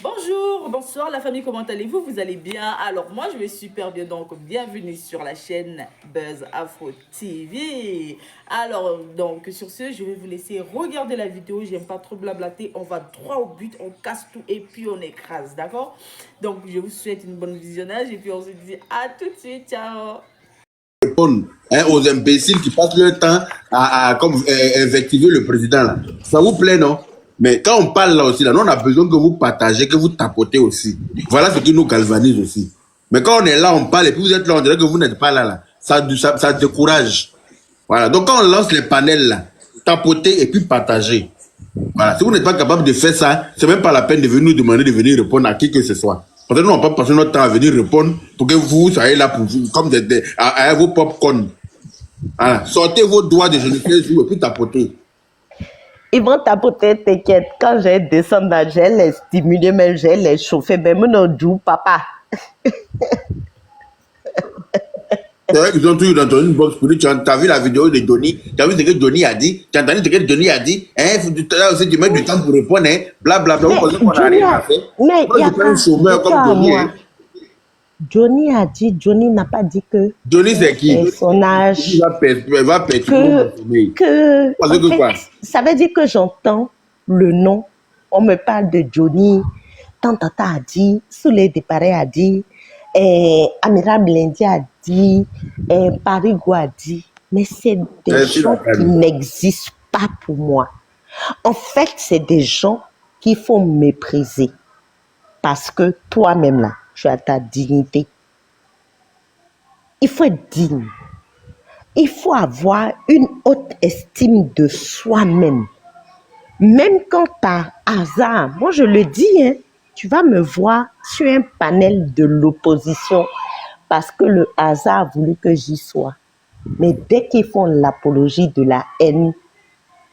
Bonjour, bonsoir la famille, comment allez-vous? Vous allez bien? Alors moi je vais super bien, donc bienvenue sur la chaîne Buzz Afro TV. Alors donc sur ce, je vais vous laisser regarder la vidéo, j'aime pas trop blablater, on va droit au but, on casse tout et puis on écrase, d'accord? Donc je vous souhaite une bonne visionnage et puis on se dit à tout de suite, ciao! Aux imbéciles qui passent leur temps à invectiver le président là. Ça vous plaît, non? Mais quand on parle là aussi, là, nous on a besoin que vous partagez, que vous tapotez aussi. Voilà ce qui nous galvanise aussi. Mais quand on est là, on parle et puis vous êtes là, on dirait que vous n'êtes pas là, là. Ça décourage. Voilà. Donc quand on lance les panels là, tapotez et puis partagez. Voilà. Si vous n'êtes pas capable de faire ça, c'est même pas la peine de venir nous demander de venir répondre à qui que ce soit. Parce que nous, on va pas passer notre temps à venir répondre pour que vous soyez là pour vous, comme à vos popcorn. Voilà. Sortez vos doigts de je ne sais où et puis tapotez. Ils vont tapoter, t'inquiète. Quand j'ai descendu, j'ai les stimuler, mais j'ai les chauffer. Ben, mon Dieu, papa. C'est vrai qu'ils ont toujours dans une box pour dire, tu as vu la vidéo de Johnny, tu as vu ce que Johnny a dit, tu as entendu ce que Johnny a dit, là aussi tu mets du temps pour répondre, blablabla. Vous pensez qu'on n'a rien à faire? Mais il y a pas un chômeur comme Johnny. Johnny a dit, Johnny n'a pas dit que. Johnny c'est qui? Son âge. Il va perturber quoi? Ça veut dire que j'entends le nom, on me parle de Johnny, Tantata a dit, Souley Déparé a dit, Amiral Blendi a dit, Parigo a dit, mais c'est des gens qui n'existent pas pour moi. En fait, c'est des gens qu'il faut mépriser parce que toi-même là, tu as ta dignité. Il faut être digne. Il faut avoir une haute estime de soi-même. Même quand par hasard, moi je le dis, hein, tu vas me voir sur un panel de l'opposition parce que le hasard a voulu que j'y sois. Mais dès qu'ils font l'apologie de la haine,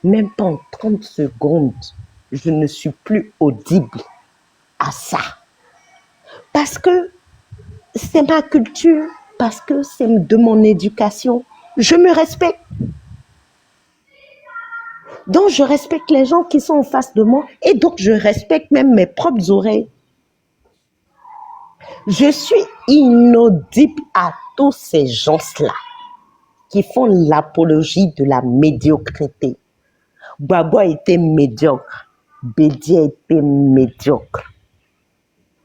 même pas en 30 secondes, je ne suis plus audible à ça. Parce que c'est ma culture, parce que c'est de mon éducation. Je me respecte. Donc, je respecte les gens qui sont en face de moi et donc je respecte même mes propres oreilles. Je suis inaudible à tous ces gens-là qui font l'apologie de la médiocrité. Gbagbo était médiocre, Bédié était médiocre.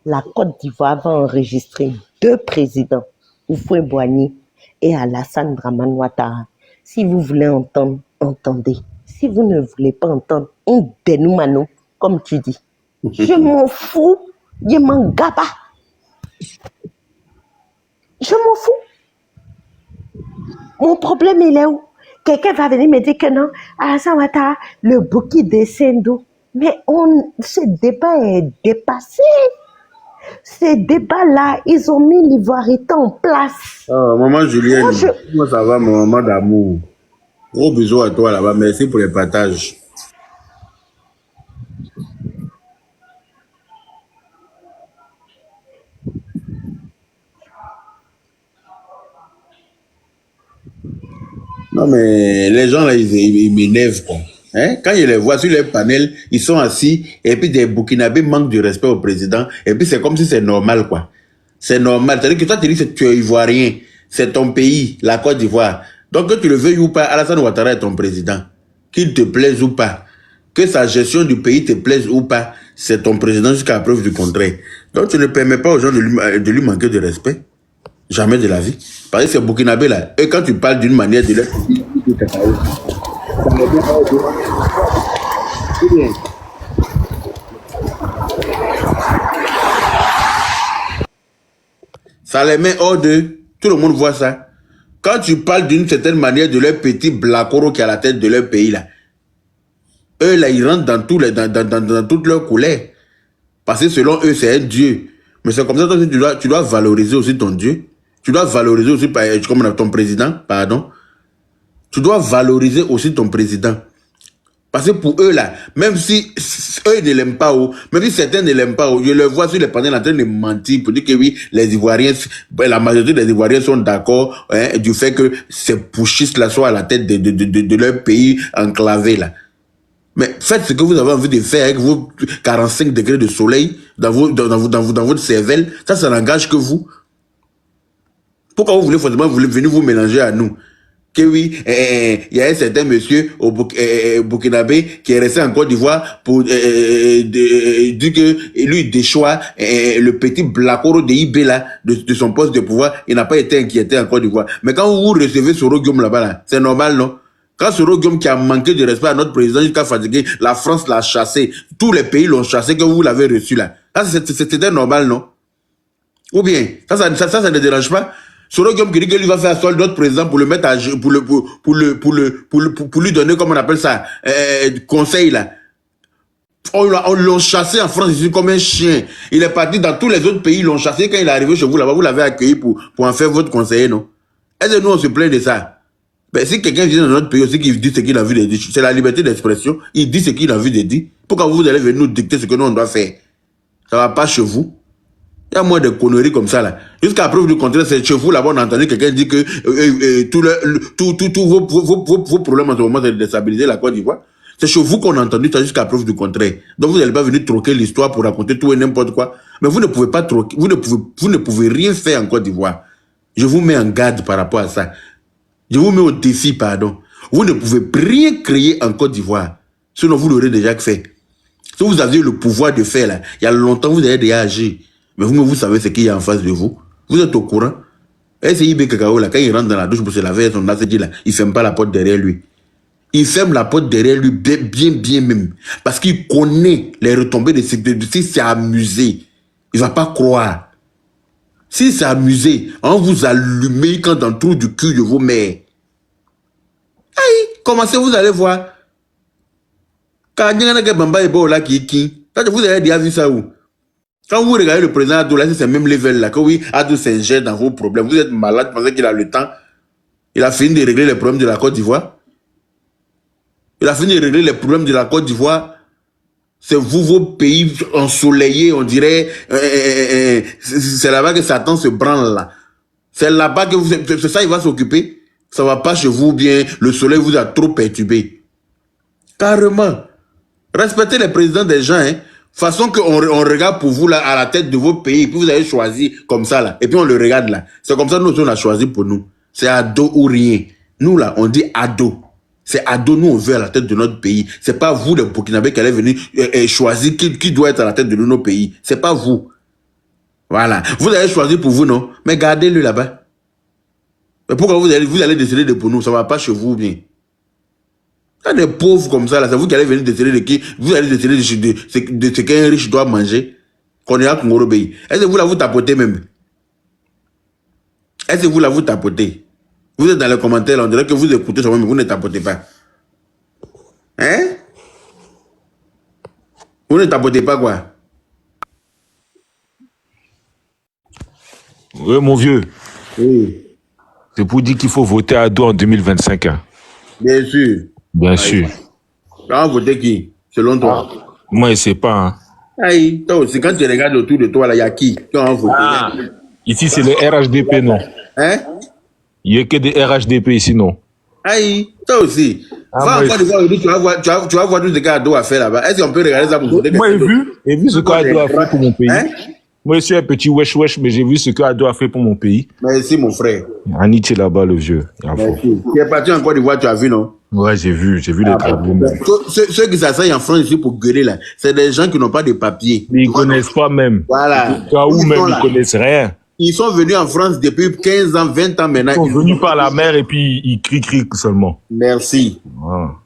La Côte d'Ivoire va enregistrer 2 présidents, Houphouët-Boigny et Alassane Dramane Ouattara. Si vous voulez entendre, entendez. Si vous ne voulez pas entendre, on dénoue, comme tu dis. Je m'en fous, je m'en gaba. Je m'en fous. Mon problème, il est où? Quelqu'un va venir me dire que non, Alassane Ouattara, le bouquet des Sendou. Mais ce débat est dépassé. Ces débats-là, ils ont mis l'ivoirité en place. Oh, maman Julienne, moi ça va, mon maman d'amour. Gros bisous à toi là-bas, merci pour les partages. Non mais les gens là, ils m'énervent quoi. Hein? Quand je les vois sur les panels, ils sont assis et puis des Burkinabés manquent du respect au président et puis c'est comme si c'est normal quoi. C'est normal. C'est-à-dire que toi tu dis que tu es ivoirien, c'est ton pays, la Côte d'Ivoire. Donc que tu le veuilles ou pas, Alassane Ouattara est ton président. Qu'il te plaise ou pas, que sa gestion du pays te plaise ou pas, c'est ton président jusqu'à la preuve du contraire. Donc tu ne permets pas aux gens de lui manquer de respect. Jamais de la vie. Parce que c'est Burkinabé là. Et quand tu parles d'une manière de leur ça les met hors de... Tout le monde voit ça. Quand tu parles d'une certaine manière de leur petit blacoro qui est à la tête de leur pays là, eux là, ils rentrent dans toutes leurs couleurs. Parce que selon eux, c'est un Dieu. Mais c'est comme ça que tu dois valoriser aussi ton Dieu. Tu dois valoriser aussi comme ton président, pardon. Tu dois valoriser aussi ton président. Parce que pour eux, là, même si eux ne l'aiment pas, même si certains ne l'aiment pas, je le vois sur les panels en train de mentir pour dire que oui, les Ivoiriens, la majorité des Ivoiriens sont d'accord du fait que ces putschistes là soient à la tête de leur pays enclavé, là. Mais faites ce que vous avez envie de faire avec vos 45 degrés de soleil dans votre cervelle, ça n'engage que vous. Pourquoi vous voulez forcément venir vous mélanger à nous? Que oui, il y a un certain monsieur au Burkinabé qui est resté en Côte d'Ivoire pour dire que lui déchoit le petit Blacoro de IB là, de son poste de pouvoir, il n'a pas été inquiété en Côte d'Ivoire. Mais quand vous recevez Soro Guillaume là-bas, là, c'est normal, non? Quand Soro Guillaume qui a manqué de respect à notre président jusqu'à fatiguer, la France l'a chassé, tous les pays l'ont chassé, que vous l'avez reçu là. C'était normal, non? Ou bien, ça ne dérange pas? Soro Guillaume qui dit que lui va faire asseoir notre président pour le mettre à pour lui donner, comment on appelle ça, conseil là. On l'a chassé en France ici comme un chien. Il est parti dans tous les autres pays, ils l'ont chassé. Quand il est arrivé chez vous là-bas, vous l'avez accueilli pour en faire votre conseiller, non? Est-ce que nous on se plaint de ça? Ben, si quelqu'un vient dans notre pays aussi qui dit ce qu'il a envie de dire, c'est la liberté d'expression, il dit ce qu'il a envie de dire. Pourquoi vous allez venir nous dicter ce que nous on doit faire? Ça va pas chez vous. Il y a moins de conneries comme ça là. Jusqu'à preuve du contraire, c'est chez vous là-bas, on a entendu quelqu'un dire que tous vos problèmes en ce moment, c'est de déstabiliser la Côte d'Ivoire. C'est chez vous qu'on a entendu ça jusqu'à preuve du contraire. Donc vous n'allez pas venir troquer l'histoire pour raconter tout et n'importe quoi. Mais vous ne pouvez pas troquer, vous ne pouvez rien faire en Côte d'Ivoire. Je vous mets en garde par rapport à ça. Je vous mets au défi, pardon. Vous ne pouvez rien créer en Côte d'Ivoire. Sinon vous l'aurez déjà fait. Si vous aviez le pouvoir de faire là, il y a longtemps vous avez déjà agi. Mais vous savez ce qu'il y a en face de vous. Vous êtes au courant. Et c'est IB Kakao là, quand il rentre dans la douche pour se laver son acide là, il ferme pas la porte derrière lui. Il ferme la porte derrière lui bien même. Parce qu'il connaît les retombées de si c'est amusé. Il va pas croire. Si c'est amusé, on vous allume quand dans le trou du cul de vos mères. Aïe, commencez, vous allez voir. Quand vous avez déjà vu ça où? Quand vous regardez le président Adou, là, c'est même level là, que oui, Adou s'ingère dans vos problèmes. Vous êtes malade, vous pensez qu'il a le temps. Il a fini de régler les problèmes de la Côte d'Ivoire. Il a fini de régler les problèmes de la Côte d'Ivoire. C'est vous, vos pays ensoleillés, on dirait, c'est là-bas que Satan se branle là. C'est là-bas que c'est ça, il va s'occuper. Ça va pas chez vous bien, le soleil vous a trop perturbé. Carrément. Respectez les présidents des gens, hein. Façon qu'on regarde pour vous là à la tête de vos pays, puis vous avez choisi comme ça là, et puis on le regarde là. C'est comme ça que nous on a choisi pour nous. C'est ado ou rien. Nous là, on dit ado. C'est ado, nous on veut à la tête de notre pays. C'est pas vous les Burkinabés qui allez venir choisir qui doit être à la tête de nos pays. C'est pas vous. Voilà. Vous avez choisi pour vous, non? Mais gardez-le là-bas. Mais pourquoi vous allez décider de pour nous? Ça va pas chez vous bien. Quand des pauvres comme ça, là, c'est vous qui allez venir décider de qui, vous allez décider de ce qu'un riche doit manger, qu'on est à Kongoro Bay. Est-ce que vous là vous tapotez même? Est-ce que vous là vous tapotez? Vous êtes dans les commentaires, on dirait que vous écoutez seulement, mais vous ne tapotez pas. Hein? Vous ne tapotez pas quoi? Oui, mon vieux. Oui. C'est pour dire qu'il faut voter à dos en 2025. Hein. Bien sûr. Bien sûr. Quand vous votez qui? Selon toi? Moi, je ne sais pas. Hein. Aïe, toi aussi, quand tu regardes autour de toi, il y a qui? Quand on vote? Ici, c'est le RHDP, non? Hein? Il n'y a que des RHDP ici, non? Aïe, toi aussi. Va encore tu vas voir tout ce qu'Ado a fait là-bas. Est-ce qu'on peut regarder ça pour voter? Moi, j'ai vu ce qu'Ado a fait pour mon pays. Hein? Moi, je suis un petit wesh, mais j'ai vu ce qu'Ado a fait pour mon pays. Merci, mon frère. Annie, là-bas, le vieux. Merci. Tu es parti en Côte d'Ivoire, tu as vu, non? Ouais, j'ai vu les travaux. Ceux qui s'asseyent en France ici pour gueuler, là, c'est des gens qui n'ont pas de papier. Mais ils ne connaissent pas même. Voilà. Où même, ils ne connaissent rien. Ils sont venus en France depuis 15 ans, 20 ans maintenant. Ils sont venus par la mer et puis ils crient seulement. Merci.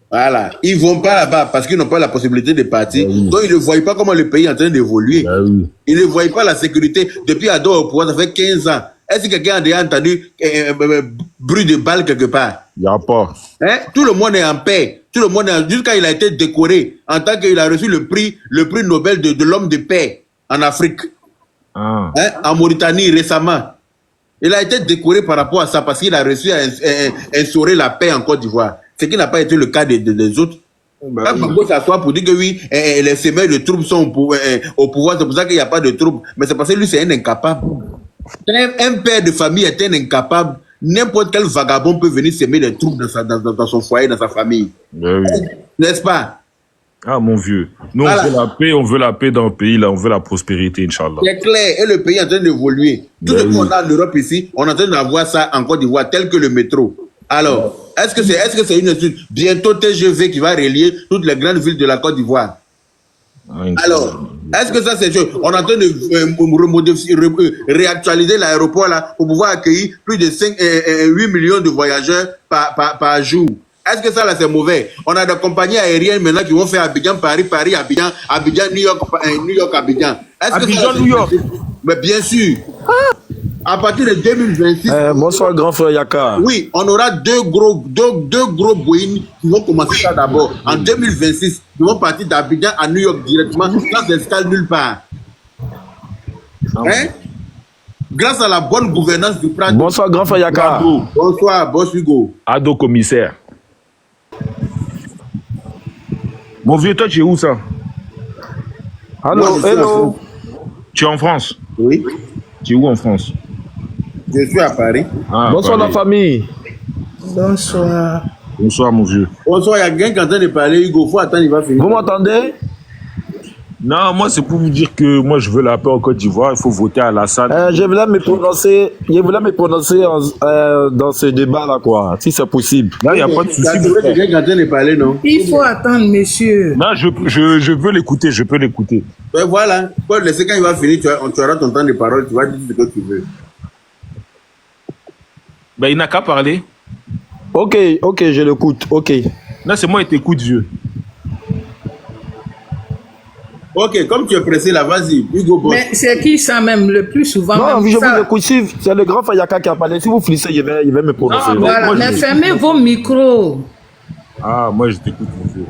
Voilà. Ils ne vont pas là-bas parce qu'ils n'ont pas la possibilité de partir. Oui. Donc, ils ne voient pas comment le pays est en train d'évoluer. Oui. Ils ne voient pas la sécurité. Depuis Ado au pouvoir, ça fait 15 ans. Est-ce que quelqu'un a déjà entendu bruit de balles quelque part? Il n'y a pas. Hein? Tout le monde est en paix. Tout le monde est... Jusqu'à il a été décoré en tant qu'il a reçu le prix Nobel de l'homme de paix en Afrique. Hein? En Mauritanie récemment. Il a été décoré par rapport à ça parce qu'il a reçu instaurer la paix en Côte d'Ivoire. Ce qui n'a pas été le cas des autres. Quand Gbagbo s'assoit pour dire que oui, les semelles de troubles sont au pouvoir, c'est pour ça qu'il n'y a pas de troubles. Mais c'est parce que lui, c'est un incapable. Un père de famille est un incapable. N'importe quel vagabond peut venir semer des troubles dans son foyer, dans sa famille. Ben oui. N'est-ce pas? Ah, mon vieux. Nous, Voilà. on veut la paix dans le pays, là, on veut la prospérité, Inch'Allah. C'est clair, et le pays est en train d'évoluer. Tout ce qu'on a en Europe ici, on est en train d'avoir ça en Côte d'Ivoire, tel que le métro. Alors, est-ce que c'est une étude? Bientôt TGV qui va relier toutes les grandes villes de la Côte d'Ivoire. Alors, est-ce que ça c'est sûr? On est en train de réactualiser l'aéroport là pour pouvoir accueillir plus de 8 millions de voyageurs par jour. Est-ce que ça là c'est mauvais? On a des compagnies aériennes maintenant qui vont faire Abidjan, Paris, Abidjan, New York, Abidjan. Abidjan, New York. Mais bien sûr. À partir de 2026. Bonsoir, grand frère Yaka. Oui, on aura deux gros Boeing qui vont commencer ça d'abord. En 2026, ils vont partir d'Abidjan à New York directement, sans escale nulle part. Hein? Grâce à la bonne gouvernance du Prado. Bonsoir, grand frère Yaka. Bonsoir, boss Hugo. Ado commissaire. Mon vieux, toi, tu es où ça? Allô, hello. Tu es en France? Oui. Tu es où en France? Je suis à Paris. Ah, bonsoir Paris. La famille. Bonsoir. Bonsoir mon vieux. Bonsoir, il y a quelqu'un qui est en train de parler, Hugo. Faut attendre, il va finir. Vous m'entendez? Non, moi c'est pour vous dire que moi je veux la paix en Côte d'Ivoire, il faut voter à Alassane. Je voulais me prononcer dans ce débat là quoi, si c'est possible. Là, il n'y a pas de souci. Il y a quelqu'un qui est en train de parler, non? Il faut attendre, monsieur. Non, je veux l'écouter, je peux l'écouter. Ben voilà, faut le laisser quand il va finir, tu auras ton temps de parole, tu vas dire ce que tu veux. Ben il n'a qu'à parler. Ok, je l'écoute, ok. Non, c'est moi qui t'écoute, vieux. Ok, comme tu es pressé là, vas-y, Hugo Boss. Mais c'est qui ça même le plus souvent? Non, même je ça. vous écoute, c'est le grand Fayaka qui a parlé. Si vous finissez, il va me prononcer. Non, Voilà, moi, mais fermez vos micros. Ah, moi je t'écoute, mon vieux.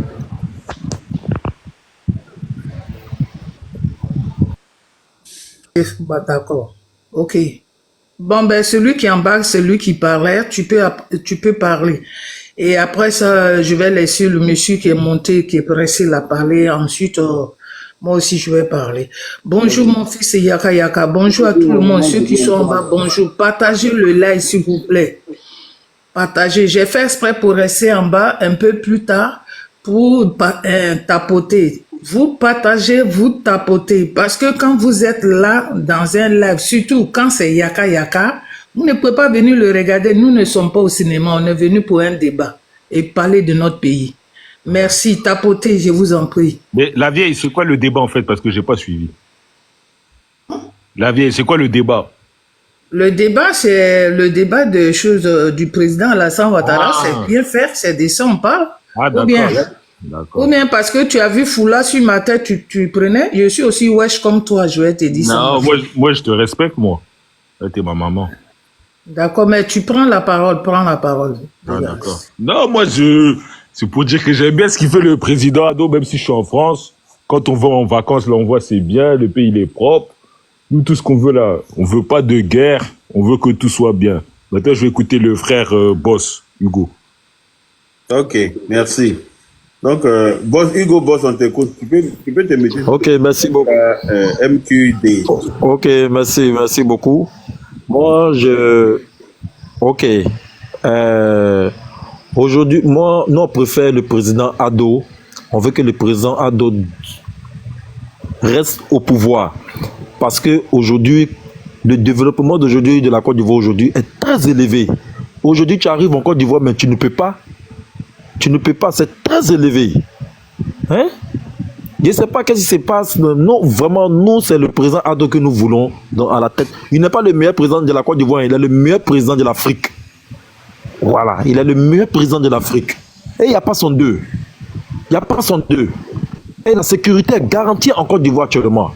Bah, d'accord, ok. Bon, ben celui qui embarque, c'est lui qui parlait, tu peux parler. Et après ça, je vais laisser le monsieur qui est monté, qui est pressé la parler. Ensuite, moi aussi, je vais parler. Bonjour, mon fils Yaka Yaka. Bonjour à tout le monde. Ceux qui sont en bas, bonjour. Partagez le live, s'il vous plaît. Partagez. J'ai fait exprès pour rester en bas un peu plus tard pour tapoter. Vous partagez, vous tapotez. Parce que quand vous êtes là dans un live, surtout quand c'est Yaka Yaka, vous ne pouvez pas venir le regarder. Nous ne sommes pas au cinéma. On est venu pour un débat et parler de notre pays. Merci. Tapotez, je vous en prie. Mais la vieille, c'est quoi le débat en fait? Parce que je n'ai pas suivi. La vieille, c'est quoi le débat? Le débat, c'est le débat de choses du président Alassane Ouattara. C'est bien faire, c'est de ça on parle. Ah, ou bien, d'accord. ou bien parce que tu as vu Foula sur ma tête, tu prenais. Je suis aussi wesh comme toi, je vais te dire ça. Non, moi je te respecte, moi. T'es ma maman. D'accord, mais tu prends la parole, Ah, d'accord. Non, moi c'est pour dire que j'aime bien ce qu'il fait le président Ado, même si je suis en France. Quand on va en vacances, là, on voit c'est bien, le pays il est propre. Nous, tout ce qu'on veut là, on veut pas de guerre, on veut que tout soit bien. Maintenant, je vais écouter le frère Boss, Hugo. Ok, merci. Donc, Hugo Boss, on t'écoute. Tu peux te mettre. Ok, merci beaucoup. MQD. Ok, merci beaucoup. Moi, ok. Aujourd'hui, nous, on préfère le président Ado. On veut que le président Ado reste au pouvoir. Parce que aujourd'hui, le développement d'aujourd'hui de la Côte d'Ivoire aujourd'hui est très élevé. Aujourd'hui, tu arrives en Côte d'Ivoire, mais tu ne peux pas. Tu ne peux pas, c'est très élevé. Hein? Je ne sais pas qu'est-ce qui se passe. Non, vraiment, nous, c'est le président Ado que nous voulons à la tête. Il n'est pas le meilleur président de la Côte d'Ivoire, il est le meilleur président de l'Afrique. Voilà, il est le meilleur président de l'Afrique. Et il n'y a pas son deux. Il n'y a pas son deux. Et la sécurité est garantie en Côte d'Ivoire actuellement.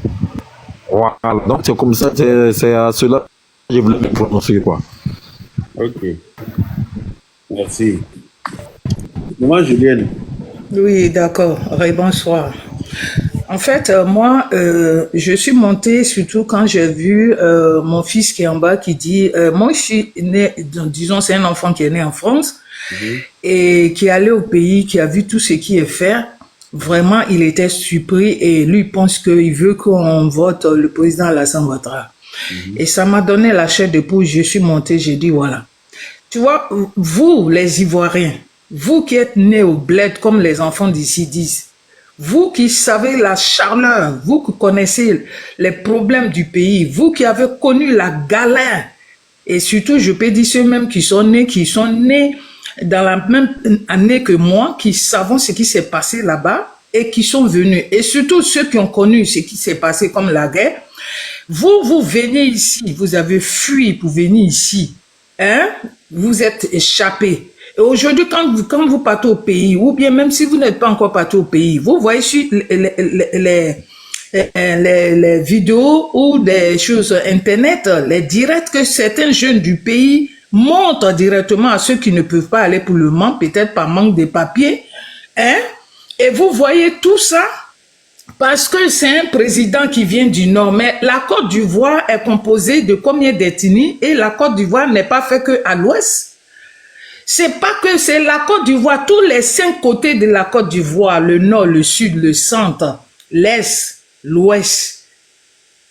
Voilà, donc c'est comme ça, c'est à cela que je voulais me prononcer, quoi. Ok. Merci. Moi, Julienne. Oui, d'accord. Bonsoir. En fait, moi, je suis montée surtout quand j'ai vu mon fils qui est en bas qui dit, moi je suis né, disons c'est un enfant qui est né en France et qui est allé au pays, qui a vu tout ce qui est fait. Vraiment, il était surpris et lui pense qu'il veut qu'on vote le président Alassane Ouattara. Et ça m'a donné la chair de poule, je suis montée, j'ai dit voilà. Tu vois, vous les Ivoiriens, vous qui êtes nés au bled comme les enfants d'ici disent, vous qui savez la chaleur, vous qui connaissez les problèmes du pays, vous qui avez connu la galère, et surtout, je peux dire ceux mêmes qui sont nés dans la même année que moi, qui savent ce qui s'est passé là-bas et qui sont venus. Et surtout ceux qui ont connu ce qui s'est passé comme la guerre, vous venez ici, vous avez fui pour venir ici, hein? Vous êtes échappés. Et aujourd'hui, quand vous partez au pays, ou bien même si vous n'êtes pas encore parti au pays, vous voyez sur les vidéos ou des choses internet, les directs que certains jeunes du pays montrent directement à ceux qui ne peuvent pas aller pour le moment, peut-être par manque de papier, hein? Et vous voyez tout ça parce que c'est un président qui vient du Nord. Mais la Côte d'Ivoire est composée de combien d'ethnies et la Côte d'Ivoire n'est pas faite qu'à l'ouest. C'est pas que c'est la Côte d'Ivoire, tous les 5 côtés de la Côte d'Ivoire, le nord, le sud, le centre, l'est, l'ouest.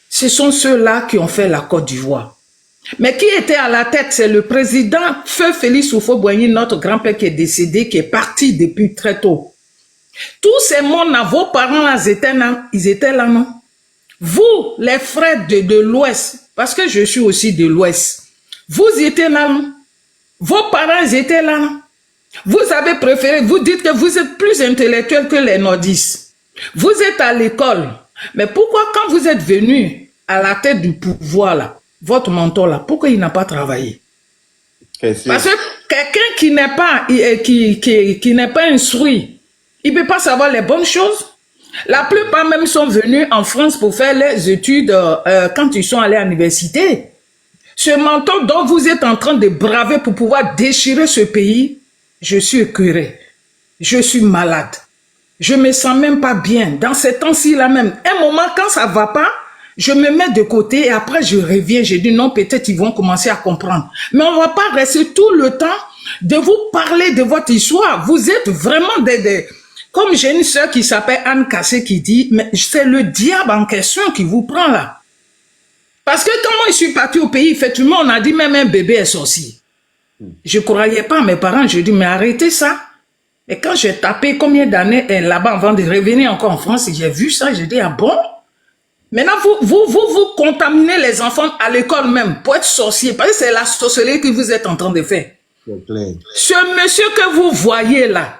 Ce sont ceux-là qui ont fait la Côte d'Ivoire. Mais qui était à la tête? C'est le président Feu Félix Houphouët-Boigny, notre grand-père qui est décédé, qui est parti depuis très tôt. Tous ces mondes-là, vos parents, là, ils étaient là, non? Vous, les frères de l'ouest, parce que je suis aussi de l'ouest, vous étiez là, non? Vos parents étaient là. Vous avez préféré, vous dites que vous êtes plus intellectuel que les nordistes. Vous êtes à l'école. Mais pourquoi quand vous êtes venu à la tête du pouvoir, là, votre mentor, là, pourquoi il n'a pas travaillé? Parce que quelqu'un qui n'est pas, qui n'est pas instruit, il ne peut pas savoir les bonnes choses. La plupart même sont venus en France pour faire les études quand ils sont allés à l'université. Ce menton dont vous êtes en train de braver pour pouvoir déchirer ce pays, je suis écœuré. Je suis malade. Je me sens même pas bien. Dans ces temps-ci là même, un moment quand ça va pas, je me mets de côté et après je reviens. Je dis non, peut-être ils vont commencer à comprendre. Mais on va pas rester tout le temps de vous parler de votre histoire. Vous êtes vraiment comme j'ai une sœur qui s'appelle Anne Cassé qui dit, mais c'est le diable en question qui vous prend là. Parce que quand moi je suis parti au pays, effectivement, on a dit même un bébé est sorcier. Je ne croyais pas à mes parents, je dis mais arrêtez ça. Et quand j'ai tapé combien d'années là-bas avant de revenir encore en France, j'ai vu ça, j'ai dit ah bon? Maintenant vous contaminez les enfants à l'école même pour être sorcier, parce que c'est la sorcellerie que vous êtes en train de faire. Ce monsieur que vous voyez là,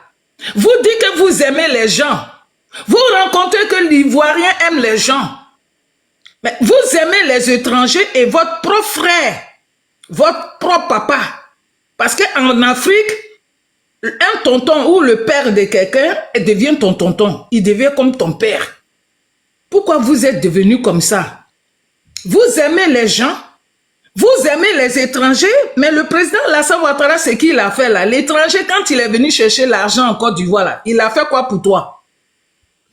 vous dites que vous aimez les gens. Vous rencontrez que l'Ivoirien aime les gens. Mais vous aimez les étrangers et votre propre frère, votre propre papa. Parce qu'en Afrique, un tonton ou le père de quelqu'un devient ton tonton. Il devient comme ton père. Pourquoi vous êtes devenu comme ça? Vous aimez les gens, vous aimez les étrangers, mais le président Alassane Ouattara, c'est qui il a fait là? L'étranger, quand il est venu chercher l'argent en Côte d'Ivoire, là, il a fait quoi pour toi?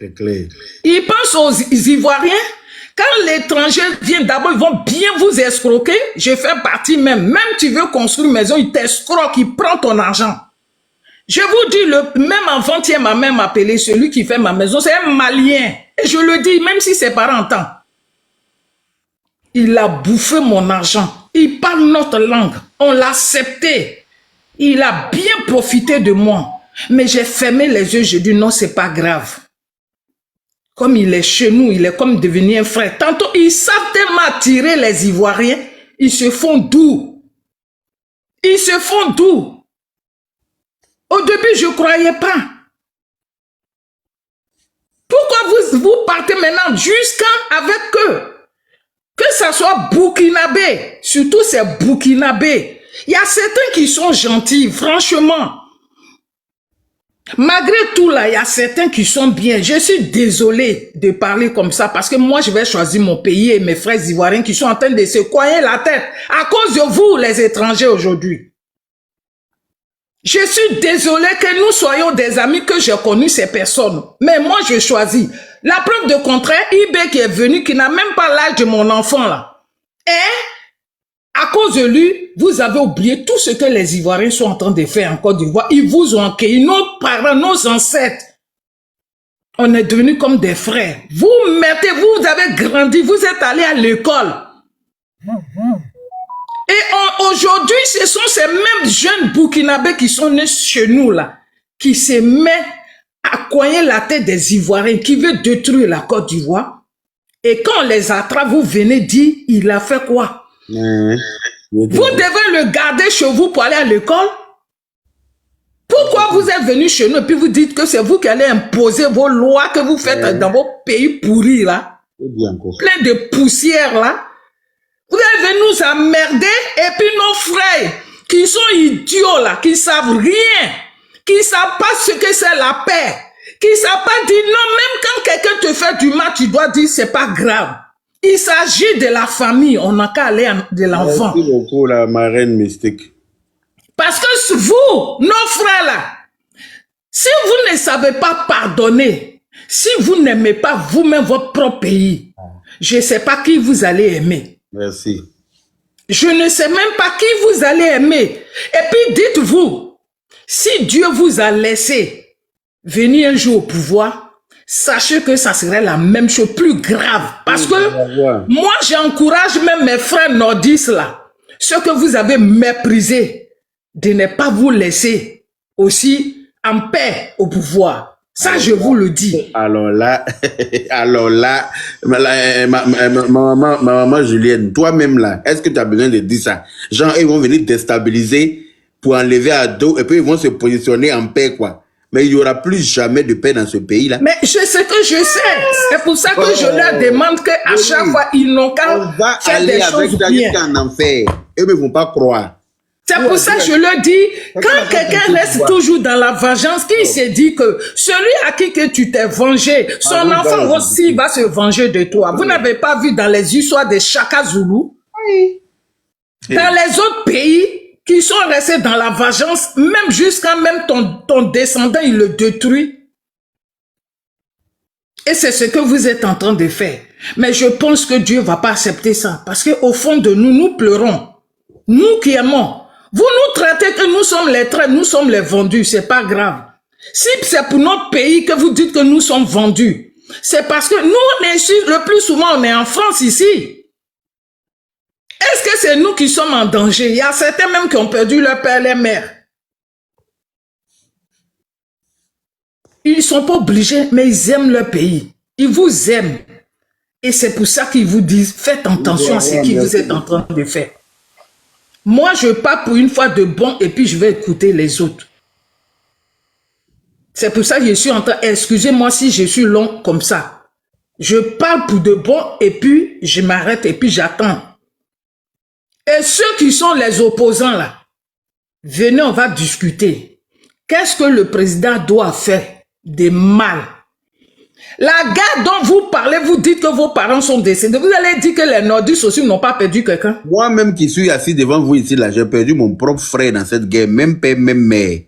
C'est clair. Il pense aux Ivoiriens. Quand l'étranger vient, d'abord, ils vont bien vous escroquer. Je fais partie même. Même tu veux construire une maison, il t'escroque, il prend ton argent. Je vous dis, même avant-hier, ma mère m'a appelé, celui qui fait ma maison, c'est un Malien. Et je le dis, même si c'est pas rentant. Il a bouffé mon argent. Il parle notre langue. On l'a accepté. Il a bien profité de moi. Mais j'ai fermé les yeux, j'ai dit non, c'est pas grave. Comme il est chez nous, il est comme devenu un frère. Tantôt, ils savent tellement attirer les Ivoiriens, ils se font doux. Ils se font doux. Au début, je ne croyais pas. Pourquoi vous partez maintenant jusqu'à avec eux? Que ça soit Burkinabé, surtout ces Burkinabés. Il y a certains qui sont gentils, franchement. Malgré tout là, il y a certains qui sont bien. Je suis désolé de parler comme ça parce que moi, je vais choisir mon pays et mes frères ivoiriens qui sont en train de se coyer la tête à cause de vous, les étrangers, aujourd'hui. Je suis désolé que nous soyons des amis, que j'ai connu ces personnes. Mais moi, je choisis La preuve de contraire, IB qui est venu, qui n'a même pas l'âge de mon enfant là. Et à cause de lui, vous avez oublié tout ce que les Ivoiriens sont en train de faire en Côte d'Ivoire. Ils vous ont accueilli, nos parents, nos ancêtres. On est devenus comme des frères. Vous mettez, vous avez grandi, vous êtes allés à l'école. Et aujourd'hui, ce sont ces mêmes jeunes Burkinabés qui sont nés chez nous là, qui se mettent à coigner la tête des Ivoiriens, qui veulent détruire la Côte d'Ivoire. Et quand on les attrape, vous venez dire, il a fait quoi? Vous devez le garder chez vous pour aller à l'école. Pourquoi vous êtes venu chez nous et puis vous dites que c'est vous qui allez imposer vos lois que vous faites dans vos pays pourris là, plein de poussière là? Vous êtes venus nous emmerder et puis nos frères qui sont idiots là, qui savent rien, qui savent pas ce que c'est la paix, qui savent pas dire non, même quand quelqu'un te fait du mal, tu dois dire c'est pas grave. Il s'agit de la famille, on n'a qu'à aller de l'enfant. Merci beaucoup la marraine mystique. Parce que vous, nos frères là, si vous ne savez pas pardonner, si vous n'aimez pas vous-même votre propre pays, je ne sais pas qui vous allez aimer. Merci. Je ne sais même pas qui vous allez aimer. Et puis dites-vous, si Dieu vous a laissé venir un jour au pouvoir, sachez que ça serait la même chose, plus grave. Parce que moi, j'encourage même mes frères nordistes là, ceux que vous avez méprisés, de ne pas vous laisser aussi en paix au pouvoir. Ça, je vous le dis. Alors là, ma maman Julienne, toi-même là, est-ce que tu as besoin de dire ça? Genre, ils vont venir déstabiliser pour enlever à dos et puis ils vont se positionner en paix, quoi. Mais il n'y aura plus jamais de paix dans ce pays-là. Mais je sais que je sais. C'est pour ça que je leur demande qu'à chaque fois, ils n'ont qu'à faire des choses bien. En enfer. Eux ne vont pas croire. C'est pour ça que je le dis, quand quelqu'un reste toujours dans la vengeance, qui se dit que celui à qui que tu t'es vengé, son enfant aussi va se venger de toi. Vous n'avez pas vu dans les histoires des Chaka Zulu? Dans les autres pays qui sont restés dans la vengeance, même jusqu'à même ton descendant, il le détruit. Et c'est ce que vous êtes en train de faire. Mais je pense que Dieu ne va pas accepter ça. Parce qu'au fond de nous, nous pleurons. Nous qui aimons. Vous nous traitez que nous sommes les traîtres, nous sommes les vendus, c'est pas grave. Si c'est pour notre pays que vous dites que nous sommes vendus, c'est parce que nous, on est ici, le plus souvent, on est en France ici. Est-ce que c'est nous qui sommes en danger? Il y a certains même qui ont perdu leur père, leur mère. Ils ne sont pas obligés, mais ils aiment leur pays. Ils vous aiment. Et c'est pour ça qu'ils vous disent, faites attention à ce que vous êtes en train de faire. Moi, je pars pour une fois de bon et puis je vais écouter les autres. C'est pour ça que je suis en train... Excusez-moi si je suis long comme ça. Je parle pour de bon et puis je m'arrête et puis j'attends. Et ceux qui sont les opposants là, venez, on va discuter. Qu'est-ce que le président doit faire de mal? La guerre dont vous parlez, vous dites que vos parents sont décédés. Vous allez dire que les nordistes aussi n'ont pas perdu quelqu'un. Moi-même qui suis assis devant vous ici, là, j'ai perdu mon propre frère dans cette guerre, même père, même mère.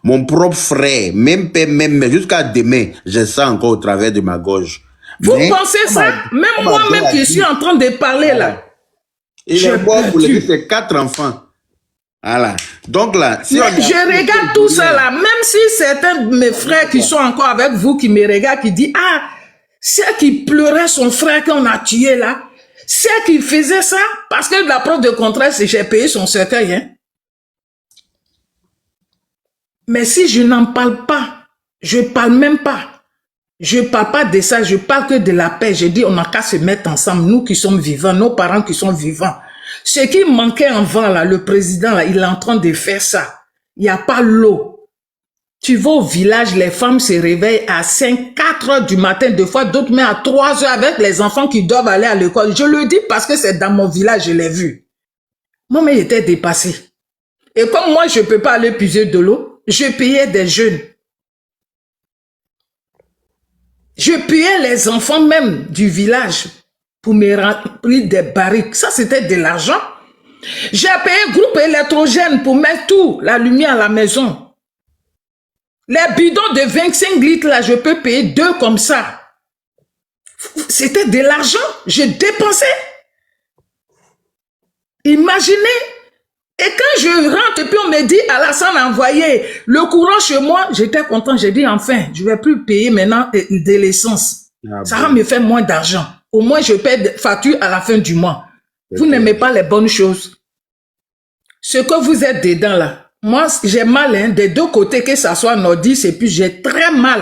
Mon propre frère, même père, même mère. Jusqu'à demain, j'ai ça encore au travers de ma gorge. Vous pensez ça? Même moi-même qui suis en train de parler là. Et les morts pour les dire, c'est 4 enfants. Voilà. Donc là, si je regarde tout ça là, même si certains de mes frères qui sont encore avec vous, qui me regardent, qui disent, ah, c'est qui pleurait son frère qu'on a tué là, c'est qui faisait ça, parce que la preuve de contraire, c'est que j'ai payé son cercueil. Hein. Mais si je n'en parle pas, je parle même pas. Je parle pas de ça, je parle que de la paix. Je dis, on n'a qu'à se mettre ensemble, nous qui sommes vivants, nos parents qui sont vivants. Ce qui manquait avant, là, le président, là, il est en train de faire ça. Il n'y a pas l'eau. Tu vas au village, les femmes se réveillent à 5, 4 heures du matin, des fois d'autres mais à 3 heures avec les enfants qui doivent aller à l'école. Je le dis parce que c'est dans mon village, je l'ai vu. Moi, mais il était dépassé. Et comme moi, je ne peux pas aller puiser de l'eau, je payais des jeunes. Je payais les enfants même du village pour me remplir des barriques. Ça, c'était de l'argent. J'ai payé groupe électrogène pour mettre tout, la lumière à la maison. Les bidons de 25 litres, là, je peux payer 2 comme ça. C'était de l'argent. Je dépensais. Imaginez. Et quand je rentre, et puis on me dit, Alassane a envoyé le courant chez moi, j'étais content. J'ai dit, enfin, je ne vais plus payer maintenant de l'essence. Ça va me faire moins d'argent. Au moins, je paie des factures à la fin du mois. Vous n'aimez pas les bonnes choses. Ce que vous êtes dedans là, moi, j'ai mal hein, des deux côtés, que ça soit nordiste, et puis j'ai très mal.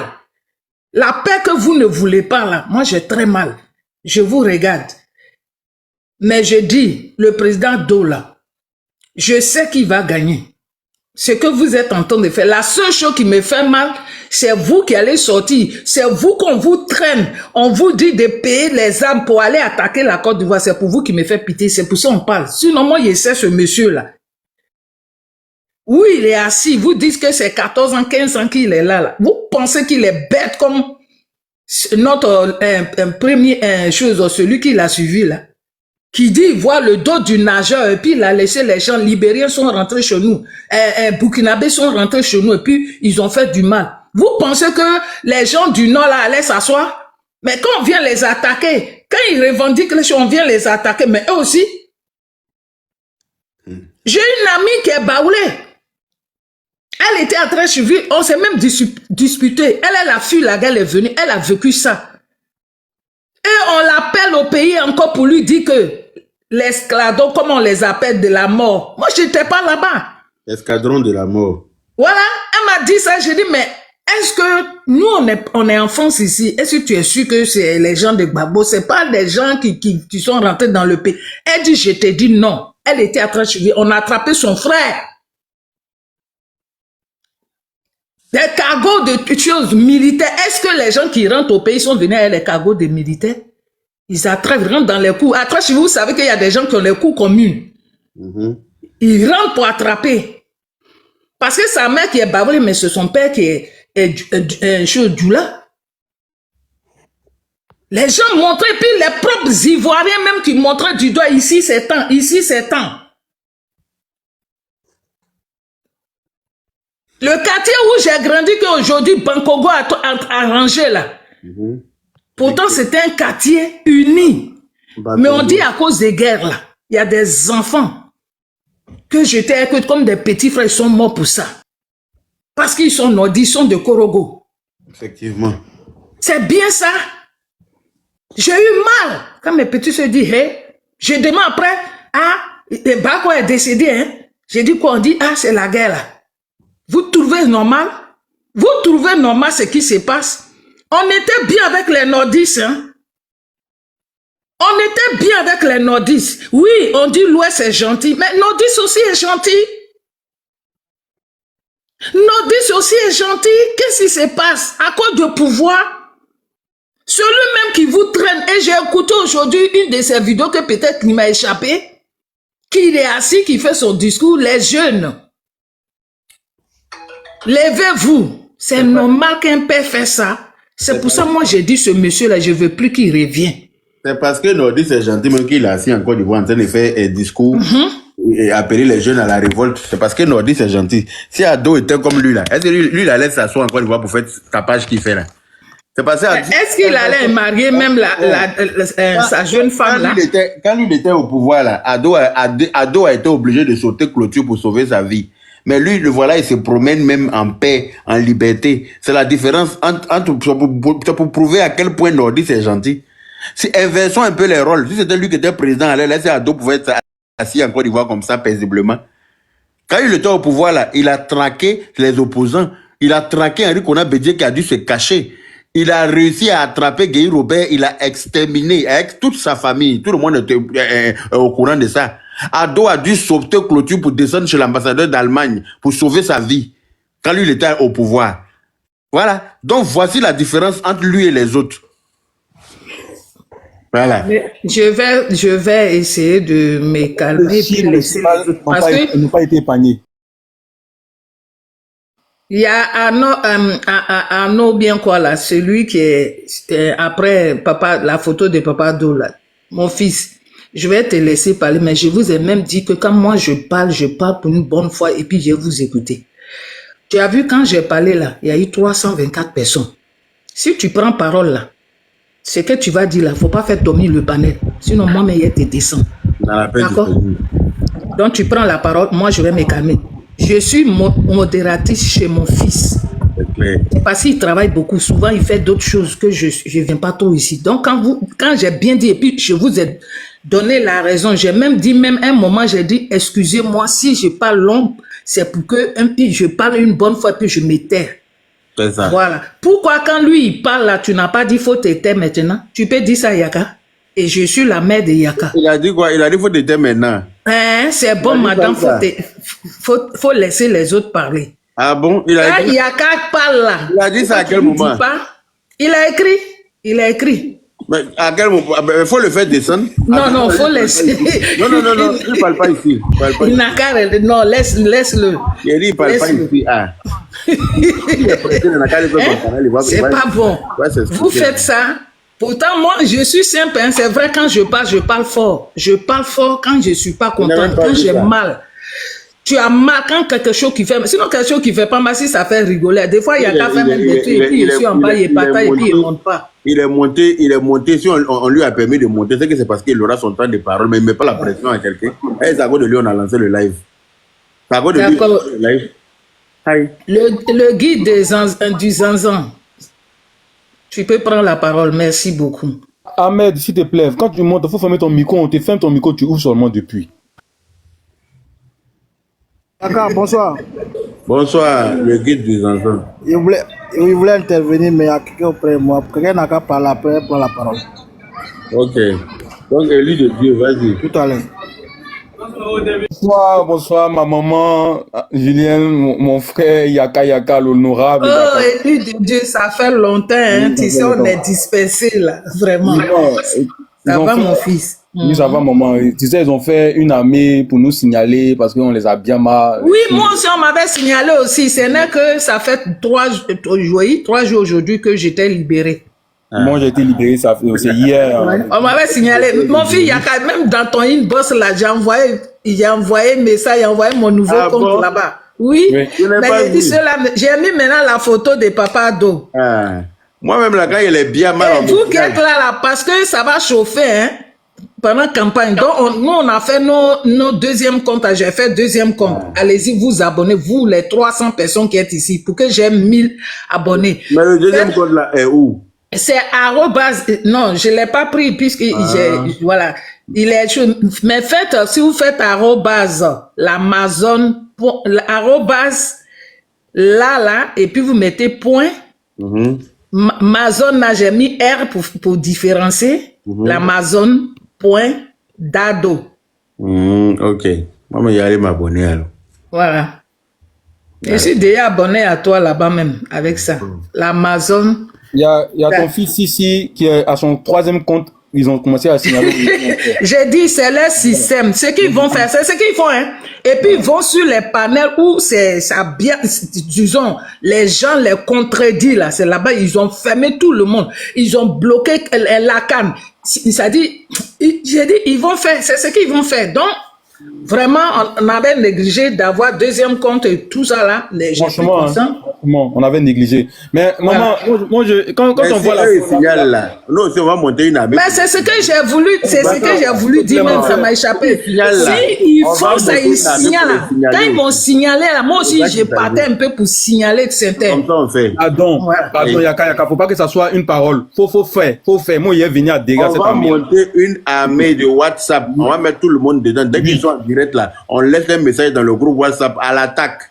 La paix que vous ne voulez pas là, moi j'ai très mal. Je vous regarde. Mais je dis, le président Dola, je sais qu'il va gagner. Ce que vous êtes en train de faire, la seule chose qui me fait mal, c'est vous qui allez sortir. C'est vous qu'on vous traîne. On vous dit de payer les armes pour aller attaquer la Côte d'Ivoire. C'est pour vous qui me fait pitié. C'est pour ça qu'on parle. Sinon, moi, je sais ce monsieur-là. Oui, il est assis. Vous dites que c'est 14 ans, 15 ans qu'il est là. Vous pensez qu'il est bête comme notre premier chose, celui qui l'a suivi là. Qui dit voir le dos du nageur et puis il a laissé les gens libériens sont rentrés chez nous, burkinabés sont rentrés chez nous et puis ils ont fait du mal. Vous pensez que les gens du Nord là allaient s'asseoir? Mais quand on vient les attaquer, quand ils revendiquent les choses, on vient les attaquer, mais eux aussi. J'ai une amie qui est baoulée. Elle était en train de suivre, on s'est même disputé. Elle a fui la guerre, elle est venue, elle a vécu ça. Et on l'appelle au pays encore pour lui dire que l'escladron, comme on les appelle, de la mort. Moi, je n'étais pas là-bas. Escadron de la mort. Voilà, elle m'a dit ça, j'ai dit, mais est-ce que nous, on est en France ici, est-ce que tu es sûr que c'est les gens de Gbagbo, c'est pas les gens qui sont rentrés dans le pays? Elle dit, je t'ai dit non. Elle était en train de suivre, on a attrapé son frère. Des cargos de choses militaires. Est-ce que les gens qui rentrent au pays sont venus avec les cargos des militaires? Ils attrapent, rentrent dans les coups. Après, vous savez qu'il y a des gens qui ont les coups communs. Ils rentrent pour attraper. Parce que sa mère qui est bavrée, mais c'est son père qui est Djoula. Les gens montraient, puis les propres Ivoiriens même qui montraient du doigt, ici c'est temps, ici c'est temps. Le quartier où j'ai grandi, qu'aujourd'hui Bankogo a arrangé là. Pourtant, c'était un quartier uni. Mais on dit à cause des guerres là, il y a des enfants que j'étais comme des petits frères, ils sont morts pour ça. Parce qu'ils sont nordistes, ils sont de Korogo. Effectivement. C'est bien ça. J'ai eu mal quand mes petits se disent, hey, je demande après, Bako est décédé, hein. J'ai dit quoi, on dit, c'est la guerre là. Vous trouvez normal? Vous trouvez normal ce qui se passe? On était bien avec les nordistes, hein? On était bien avec les nordistes. Oui, on dit l'Ouest est gentil, mais nordiste aussi est gentil. Nordiste aussi est gentil. Qu'est-ce qui se passe? À cause du pouvoir? Celui-même qui vous traîne, et j'ai écouté aujourd'hui une de ces vidéos que peut-être il m'a échappé, qu'il est assis, qui fait son discours, les jeunes. Levez-vous. C'est normal qu'un père fait ça. C'est pour ça, moi, j'ai dit, ce monsieur-là, je ne veux plus qu'il revienne. C'est parce que Nordi, c'est gentil, même qu'il est assis en Côte d'Ivoire en train de faire un discours et appeler les jeunes à la révolte. C'est parce que Nordi, c'est gentil. Si Ado était comme lui, là, est-ce que lui, il allait s'asseoir en Côte d'Ivoire pour faire tapage qu'il fait là? C'est parce que... Est-ce qu'il allait marier même sa jeune femme là? Quand lui était au pouvoir là, Ado a été obligé de sauter clôture pour sauver sa vie. Mais lui, le voilà, il se promène même en paix, en liberté. C'est la différence entre pour prouver à quel point Nordi c'est gentil. Si inversons un peu les rôles. Si c'était lui qui était président, allez laisser Ado pouvoir être assis en Côte d'Ivoire comme ça, paisiblement. Quand il était au pouvoir là, il a traqué les opposants. Il a traqué Henri Konan Bédié qui a dû se cacher. Il a réussi à attraper Guy Robert, il a exterminé avec toute sa famille. Tout le monde était au courant de ça. Ado a dû sauter clôture pour descendre chez l'ambassadeur d'Allemagne pour sauver sa vie quand lui il était au pouvoir. Voilà. Donc voici la différence entre lui et les autres. Voilà. Je vais essayer de me calmer puis laisser les autres. Parce que n'ont pas été épargnés. il y a Arnaud bien quoi là, celui qui est après papa, la photo de papa Do là, mon fils. Je vais te laisser parler, mais je vous ai même dit que quand moi je parle pour une bonne fois et puis je vais vous écouter. Tu as vu quand j'ai parlé là, il y a eu 324 personnes. Si tu prends parole là, Ce que tu vas dire là, il ne faut pas faire dormir le panel. Sinon, moi, mais il te descend. Dans la peine D'accord? du Donc, tu prends la parole, moi, je vais me calmer. Je suis modératrice chez mon fils. C'est clair. Parce qu'il travaille beaucoup. Souvent, il fait d'autres choses que je ne viens pas trop ici. Donc, quand j'ai bien dit, et puis je vous ai donné la raison, j'ai même dit, même un moment, j'ai dit, excusez-moi, si je parle long, c'est pour que je parle une bonne fois, puis je m'éteins. C'est ça. Voilà. Pourquoi quand lui, il parle là, tu n'as pas dit, faut t'éteindre maintenant? Tu peux dire ça à Yaka. Et je suis la mère de Yaka. Il a dit quoi? Il a dit faut t'éteindre maintenant. Hein, c'est bon, madame, faut laisser les autres parler. Ah bon? Il a Quand dit... Yaka parle là. Il a dit ça à quel moment? Il a écrit. Il a écrit. Mais à quel moment? Il faut le faire descendre. Non, il faut laisser. Non, il ne parle pas ici. Il n'a qu'à... Non, laisse-le. Il dit il ne parle pas ici. Ah. C'est pas bon. Vous faites ça. Pourtant, moi, je suis simple. Hein. C'est vrai, quand je parle fort. Je parle fort quand je ne suis pas content. Quand j'ai mal. Tu as mal quand quelque chose qui fait... Sinon, quelque chose qui ne fait pas mal, si ça fait rigoler. Des fois, il y a qu'à faire même des trucs. Et puis, je suis en bas, il est pas et puis il ne monte pas. Il est monté. Si on lui a permis de monter, c'est que c'est parce qu'il aura son temps de parole, mais il ne met pas la pression à quelqu'un. Et c'est à cause de lui, on a lancé le live. C'est à cause de lui, on a lancé le live. Le guide du Zanzan. Tu peux prendre la parole. Merci beaucoup. Ahmed, s'il te plaît, quand tu montes, il faut fermer ton micro. On te ferme ton micro, tu ouvres seulement depuis. D'accord, bonsoir. Bonsoir, le guide des enfants. Il voulait intervenir, mais il y a quelqu'un auprès de moi. Quelqu'un n'a qu'à parler après, prendre la parole. Ok. Donc, élu de Dieu, vas-y. Tout à l'heure. Bonsoir, ma maman, Julien, mon frère, Yaka, l'honorable. Oh, élu de Dieu, ça fait longtemps, hein. Tu sais, on est dispersés là, vraiment. Ça va, mon fils? Oui, ça va, maman. Tu sais, ils ont fait une armée pour nous signaler parce qu'on les a bien mal. Oui, moi aussi, on m'avait signalé aussi. Ce n'est que ça fait 3 jours aujourd'hui que j'étais libéré. Moi, j'ai été libéré, c'est hier. On m'avait signalé. Mon fils, il y a quand même dans ton inbox là, j'ai envoyé message, j'ai envoyé mon nouveau compte là-bas. Oui, mais j'ai mis maintenant la photo de Papa Ado. Moi-même, là, quand il est bien mal. Vous qui êtes là, parce que ça va chauffer, hein, pendant la campagne. Donc, nous, on a fait nos deuxième comptes. J'ai fait deuxième compte. Allez-y, vous abonnez, vous, les 300 personnes qui êtes ici, pour que j'ai 1000 abonnés. Mais le deuxième compte, là, est où? C'est arrobase. Non, je ne l'ai pas pris, puisque voilà. Il est chaud. Mais faites, si vous faites arrobase, l'Amazon, arrobase, là, et puis vous mettez point. Amazon, j'ai mis R pour différencier. L'Amazon, point, Dado. Ok. Moi, je vais aller m'abonner alors. Voilà. Je suis déjà abonné à toi là-bas même, avec ça. L'Amazon. Il y a ton fils ici qui est à son 3e compte. Ils ont commencé à signaler. J'ai dit, c'est leur système. Ce qu'ils vont faire, c'est ce qu'ils font, hein. Et puis, ils vont sur les panels où c'est ça bien, disons, les gens les contredisent, là. C'est là-bas, ils ont fermé tout le monde. Ils ont bloqué la canne. Ça dit, j'ai dit, ils vont faire, c'est ce qu'ils vont faire. Donc, vraiment, on avait négligé d'avoir deuxième compte et tout ça, là. Les gens franchement, on avait négligé. Mais maman, moi quand on voit la là, nous aussi on va monter une armée. Mais c'est ce que j'ai voulu, dire, même ça m'a échappé. Si ils font ça, ils signalent. Quand ils m'ont signalé, là, moi aussi j'ai parté un peu pour signaler que c'était. Comme ça on fait. Pardon, Yaka, faut pas que ça soit une parole. Faut faire. Moi, il est venu à dégager cette armée. On va monter une armée de WhatsApp. On va mettre tout le monde dedans. Dès qu'ils sont en direct là, on laisse un message dans le groupe WhatsApp à l'attaque.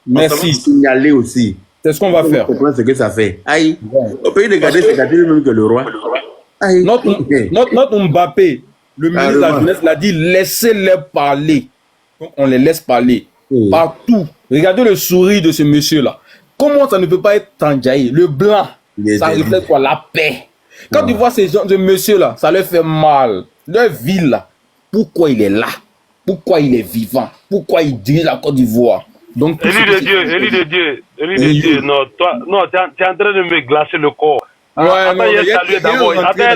Merci. On va signaler aussi. C'est ce qu'on va faire. Comprendre ce que ça fait. Aïe. Au pays de Gadé, c'est Gadé même que le roi. Aïe. Notre Mbappé, le ministre de la Jeunesse, l'a dit, laissez-les parler. Donc, on les laisse parler. Partout. Regardez le sourire de ce monsieur-là. Comment ça ne peut pas être Tandjaï? Le blanc, ça reflète quoi? La paix. Quand tu vois ces gens, ce monsieur-là, ça leur fait mal. Leur vie là. Pourquoi il est là? Pourquoi il est vivant? Pourquoi il dirige la Côte d'Ivoire? Donc, Élie de Dieu, non, toi, non, tu es en train de me glacer le corps. Attends,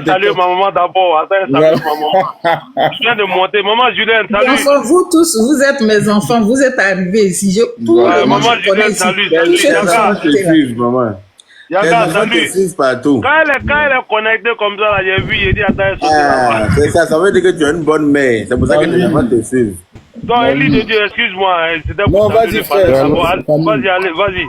saluer ma maman d'abord. Je viens de monter. Maman Julien, salut. Enfants, vous tous, vous êtes mes enfants, vous êtes arrivés ici. Tout le monde maman Julien, salut. Yaka, enfants te salut. suivent partout. Quand elle est connectée comme ça, là, j'ai vu, il dit, attends, elle saute Ah, là-bas. c'est ça veut dire que tu as une bonne mère. C'est pour ça que tes enfants te suivent. Donc, Elie de Dieu, excuse-moi, hein, c'était Non, pour saluer vas-y, le frère. pasteur. Bon, vas-y, allez, vas-y.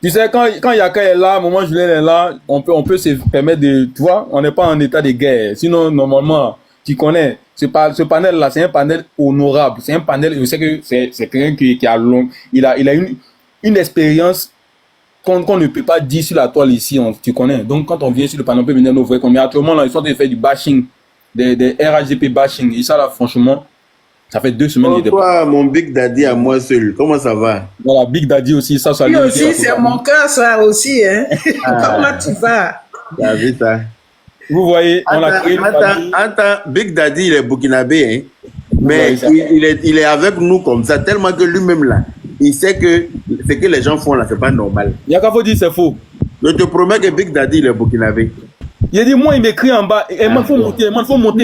Tu sais, quand Yaka est là, Maman Julien est là, on peut se permettre de, tu vois, on n'est pas en état de guerre. Sinon, normalement, tu connais, ce panel-là, c'est un panel honorable. C'est un panel, je sais que c'est quelqu'un qui a long, il a une expérience qu'on ne peut pas dire sur la toile ici, tu connais. Donc, quand on vient sur le panel, on peut venir nous voir. Mais actuellement, là, ils sont en train de faire du bashing, des RHDP bashing. Et ça, là, franchement, ça fait 2 semaines. Toi, mon Big Daddy à moi seul, comment ça va? Voilà, Big Daddy aussi, ça Lui aussi, c'est mon cœur, ça aussi. Hein. Comment tu vas? T'as vu ça? Vous voyez, on a créé Attends, Big Daddy, il est burkinabé, hein? Mais il est avec nous comme ça, tellement que lui-même là, il sait que ce que les gens font là, c'est pas normal. Yaka faut dire c'est faux. Je te promets que Big Daddy, il est burkinabé. Il a dit, moi, il m'écrit en bas, il faut monter.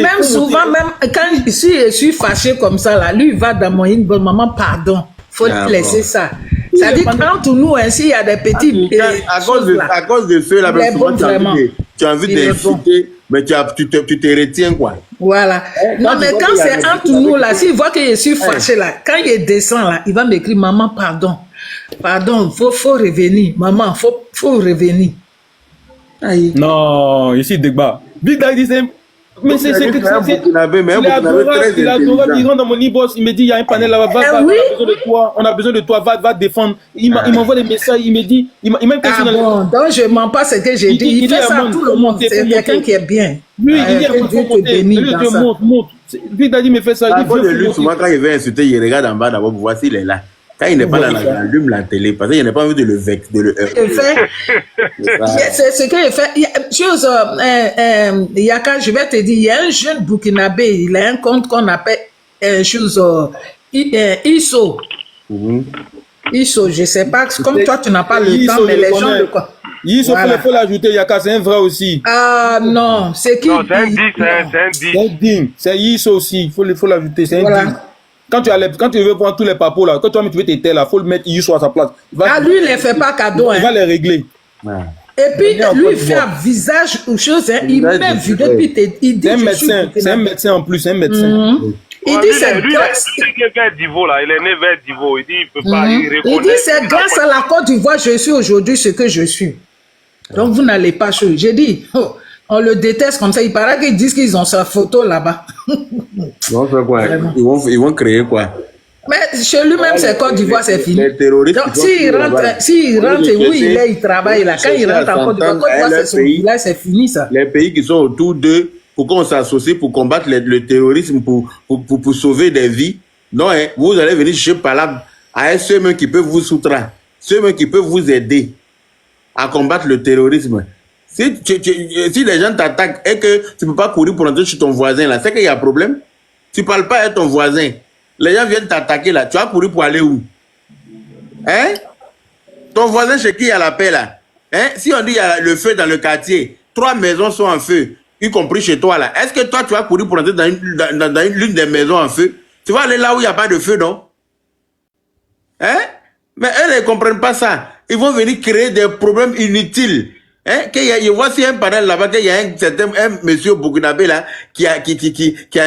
Même souvent, même quand je suis fâché comme ça, là, lui, il va dans mon inbox, maman, pardon, faut laisser ça. Ça dit qu'entre nous, ainsi, il y a des petits. À cause de ceux-là, tu as envie d'insulter, mais tu te retiens, quoi. Voilà. Non, mais quand c'est entre nous, là, s'il voit que je suis fâché, là, quand il descend, là, il va m'écrire, maman, pardon. Pardon, faut revenir. Maman, faut revenir. Aïe. Non, ici, débat. Big Daddy, c'est. Mais c'est que il adorable, il rentre dans mon e-boss, il me dit, il y a un panel là-bas, on a besoin de toi, va défendre. Il m'envoie des messages, il me dit, il m'a questionné. Bon, donc je mens pas ce que j'ai dit. Il fait ça à tout le monde, c'est quelqu'un qui est bien. Lui, il dit, il monte. Big Daddy me fait ça. Souvent, quand il veut insulter, il regarde en bas d'abord pour voir s'il est là. Quand il n'est pas là, il allume la télé parce qu'il n'a pas envie de le vexer, de le c'est ce qu'il fait. Chose, Yaka, je vais te dire, il y a un jeune Burkinabé, il a un compte qu'on appelle ISO. ISO, je ne sais pas, comme toi, tu n'as pas le temps, mais les gens le quoi. ISO, il faut l'ajouter, Yaka, c'est un vrai aussi. Ah non, c'est qui? Non, c'est un digne. C'est ISO aussi, il faut l'ajouter, c'est un digne. Quand tu veux prendre tous les papos là, quand tu veux t'éteindre là, il faut le mettre ISO à sa place. Lui, il ne les fait pas cadeau. Il va les régler. Et puis, lui, il fait un visage ou chose, hein, il met vidéo, puis il dit... C'est un médecin en plus, c'est un médecin. Il dit c'est grâce... vers Divo là, il est né vers Divo, il dit il peut pas, il reconnaît... Il dit c'est grâce à la Côte d'Ivoire, je suis aujourd'hui ce que je suis. Donc, vous n'allez pas chaud. J'ai dit... On le déteste comme ça. Il paraît qu'ils disent qu'ils ont sa photo là-bas. Ils vont faire quoi? Ils vont créer quoi? Mais chez lui-même, c'est Côte d'Ivoire, c'est fini. Les terroristes. Donc, s'il rentre où il est, il travaille là. Quand il rentre en Côte d'Ivoire, c'est son village, c'est fini ça. Les pays qui sont autour d'eux, pour qu'on s'associe pour combattre le terrorisme, pour sauver des vies. Non, hein, vous allez venir chercher par là à ceux-mêmes qui peuvent vous soustraire, ceux-mêmes qui peuvent vous aider à combattre le terrorisme. Si les gens t'attaquent et que tu ne peux pas courir pour entrer chez ton voisin, là, c'est qu'il y a un problème. Tu ne parles pas avec ton voisin. Les gens viennent t'attaquer, là. Tu vas courir pour aller où? Hein? Ton voisin chez qui il y a la paix, là? Hein? Si on dit qu'il y a le feu dans le quartier, 3 maisons sont en feu, y compris chez toi, là. Est-ce que toi, tu vas courir pour entrer dans l'une des maisons en feu? Tu vas aller là où il n'y a pas de feu, non? Hein? Mais eux ne comprennent pas ça. Ils vont venir créer des problèmes inutiles. Hein, voici un panel là-bas, qu'il y a un monsieur burkinabé là, qui a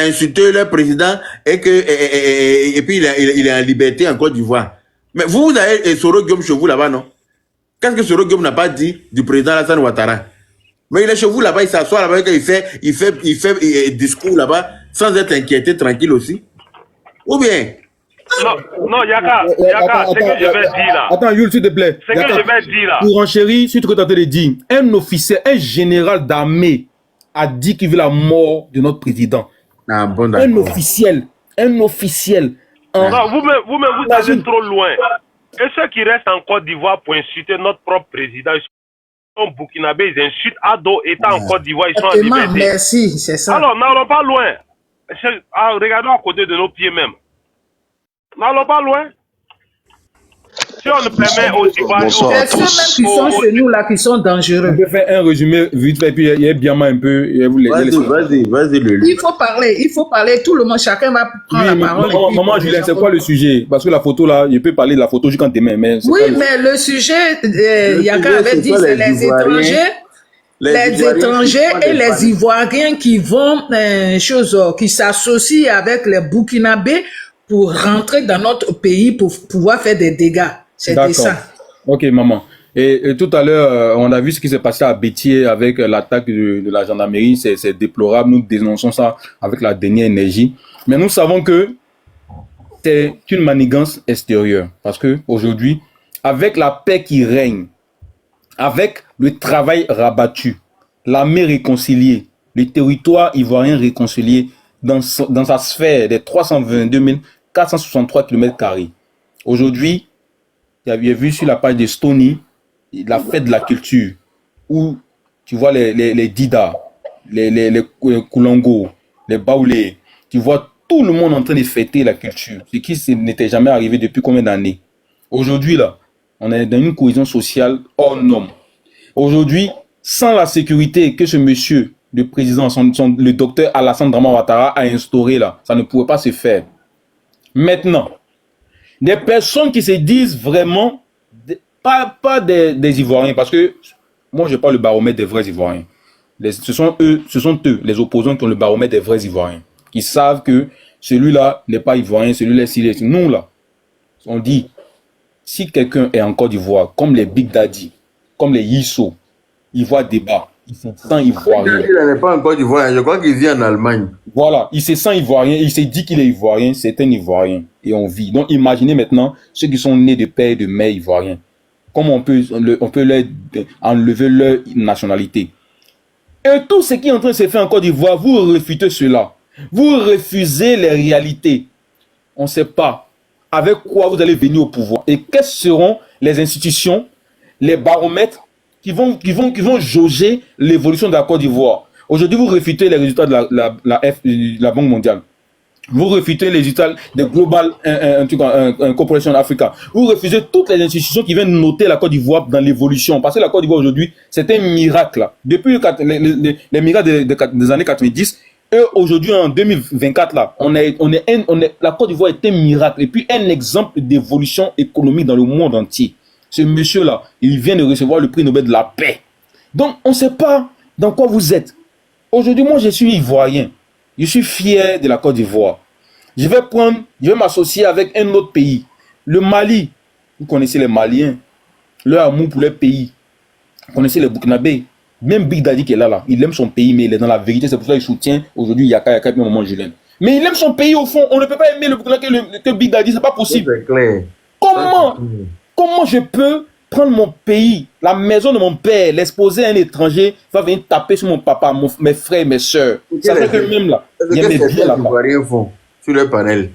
insulté le président et puis il est en liberté en Côte d'Ivoire. Mais vous avez Soro Guillaume chez vous là-bas, non? Qu'est-ce que Soro Guillaume n'a pas dit du président Alassane Ouattara? Mais il est chez vous là-bas, il s'assoit là-bas, il fait discours là-bas, sans être inquiété, tranquille aussi. Ou bien? Non, Yaka, ce que je vais dire là. Attends, Yul, s'il te plaît. Ce que je vais dire là. Pour renchérir sur ce que tu as de dire, un officier, un général d'armée a dit qu'il veut la mort de notre président. Ah, bon, un officiel. Non, vous allez trop loin. Et ceux qui restent en Côte d'Ivoire pour insulter notre propre président, ils sont burkinabés, ils insultent Ado, étant en Côte d'Ivoire, ils sont en liberté. Merci, c'est ça. Alors, n'allons pas loin. Regardons à côté de nos pieds même. N'allons pas loin. si on le permet aux Ivoiriens, C'est ceux même qui sont chez nous là qui sont dangereux. On peut faire un résumé vite fait, puis il y a bien un peu. Vas-y, le Il faut parler, tout le monde, chacun va prendre la parole. Maman Julien, c'est quoi le sujet? Parce que la photo là, je peux parler de la photo jusqu'en demain. Mais oui, mais le sujet, Yaka avait dit, c'est les étrangers. Les étrangers et les Ivoiriens qui vont, qui s'associent avec les Burkinabés pour rentrer dans notre pays pour pouvoir faire des dégâts. C'était ça. Ok, maman. Et tout à l'heure, on a vu ce qui s'est passé à Bétier avec l'attaque de la gendarmerie. C'est déplorable. Nous dénonçons ça avec la dernière énergie. Mais nous savons que c'est une manigance extérieure. Parce que aujourd'hui, avec la paix qui règne, avec le travail rabattu, l'armée réconciliée, le territoire ivoirien réconcilié dans sa sphère des 322 463 km². Aujourd'hui, il y avait vu sur la page de Stony la fête de la culture où tu vois les Dida, les Koulongo, les Baoulé, tu vois tout le monde en train de fêter la culture, ce qui n'était jamais arrivé depuis combien d'années. Aujourd'hui, là, on est dans une cohésion sociale hors norme. Aujourd'hui, sans la sécurité que ce monsieur, le président, le docteur Alassane Dramane Ouattara a instauré là, ça ne pouvait pas se faire. Maintenant, des personnes qui se disent vraiment, pas des Ivoiriens, parce que moi je parle le baromètre des vrais Ivoiriens. Ce sont eux, les opposants qui ont le baromètre des vrais Ivoiriens, qui savent que celui-là n'est pas Ivoirien, celui-là s'il est. Nous là, on dit, si quelqu'un est en Côte d'Ivoire, comme les Big Daddy, comme les Yisso, il voit débat, il se sent Ivoirien. Il n'est pas en Côte d'Ivoire, je crois qu'il vit en Allemagne. Voilà, il se sent Ivoirien, il se dit qu'il est Ivoirien, c'est un Ivoirien, et on vit. Donc imaginez maintenant ceux qui sont nés de père et de mère ivoiriens. Comment on peut leur enlever leur nationalité. Et tout ce qui est en train de se faire en Côte d'Ivoire, vous refutez cela. Vous refusez les réalités. On ne sait pas avec quoi vous allez venir au pouvoir. Et quelles seront les institutions, les baromètres qui vont jauger l'évolution de la Côte d'Ivoire. Aujourd'hui, vous refutez les résultats de la Banque mondiale. Vous refutez les résultats de Global Corporation Africa. Vous refusez toutes les institutions qui viennent noter la Côte d'Ivoire dans l'évolution. Parce que la Côte d'Ivoire aujourd'hui, c'est un miracle. Là. Depuis les miracles des années 90, et aujourd'hui en 2024, là, la Côte d'Ivoire est un miracle. Et puis un exemple d'évolution économique dans le monde entier. Ce monsieur-là, il vient de recevoir le prix Nobel de la paix. Donc, on ne sait pas dans quoi vous êtes. Aujourd'hui, moi, je suis ivoirien. Je suis fier de la Côte d'Ivoire. Je vais m'associer avec un autre pays. Le Mali. Vous connaissez les Maliens. Leur amour pour leur pays. Vous connaissez les Burkinabés. Même Big Daddy qui est là, il aime son pays, mais il est dans la vérité. C'est pour ça qu'il soutient aujourd'hui Yaka et Maman Julien. Mais il aime son pays au fond. On ne peut pas aimer le Burkina que Big Daddy. C'est pas possible. C'est clair. Comment je peux prendre mon pays, la maison de mon père, l'exposer à un étranger, va venir taper sur mon papa, mes frères, mes soeurs. Ça fait que même là, il y a mes biens là-bas. Sur le panel.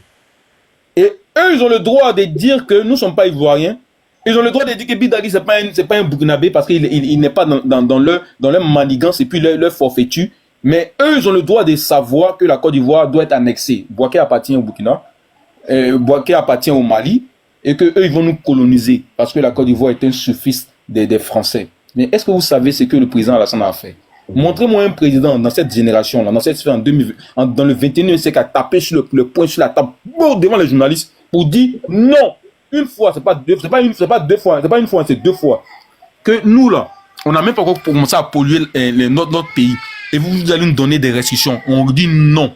Et eux, ils ont le droit de dire que nous ne sommes pas ivoiriens. Ils ont le droit de dire que Bidali, ce n'est pas un Burkinabé parce qu'il n'est pas dans leur manigance et puis leur forfaiture. Mais eux, ils ont le droit de savoir que la Côte d'Ivoire doit être annexée. Bouaké appartient au Burkina, Bouaké appartient au Mali. Et qu'eux, ils vont nous coloniser parce que la Côte d'Ivoire est un suffixe des Français. Mais est-ce que vous savez ce que le président Alassane a fait? Montrez-moi un président dans cette génération-là, dans cette sphère, dans le 21e siècle, à taper sur le poing sur la table devant les journalistes pour dire non. Une fois, c'est pas une fois, c'est deux fois. Que nous, là, on n'a même pas encore commencé à polluer notre pays. Et vous allez nous donner des restrictions. On dit non.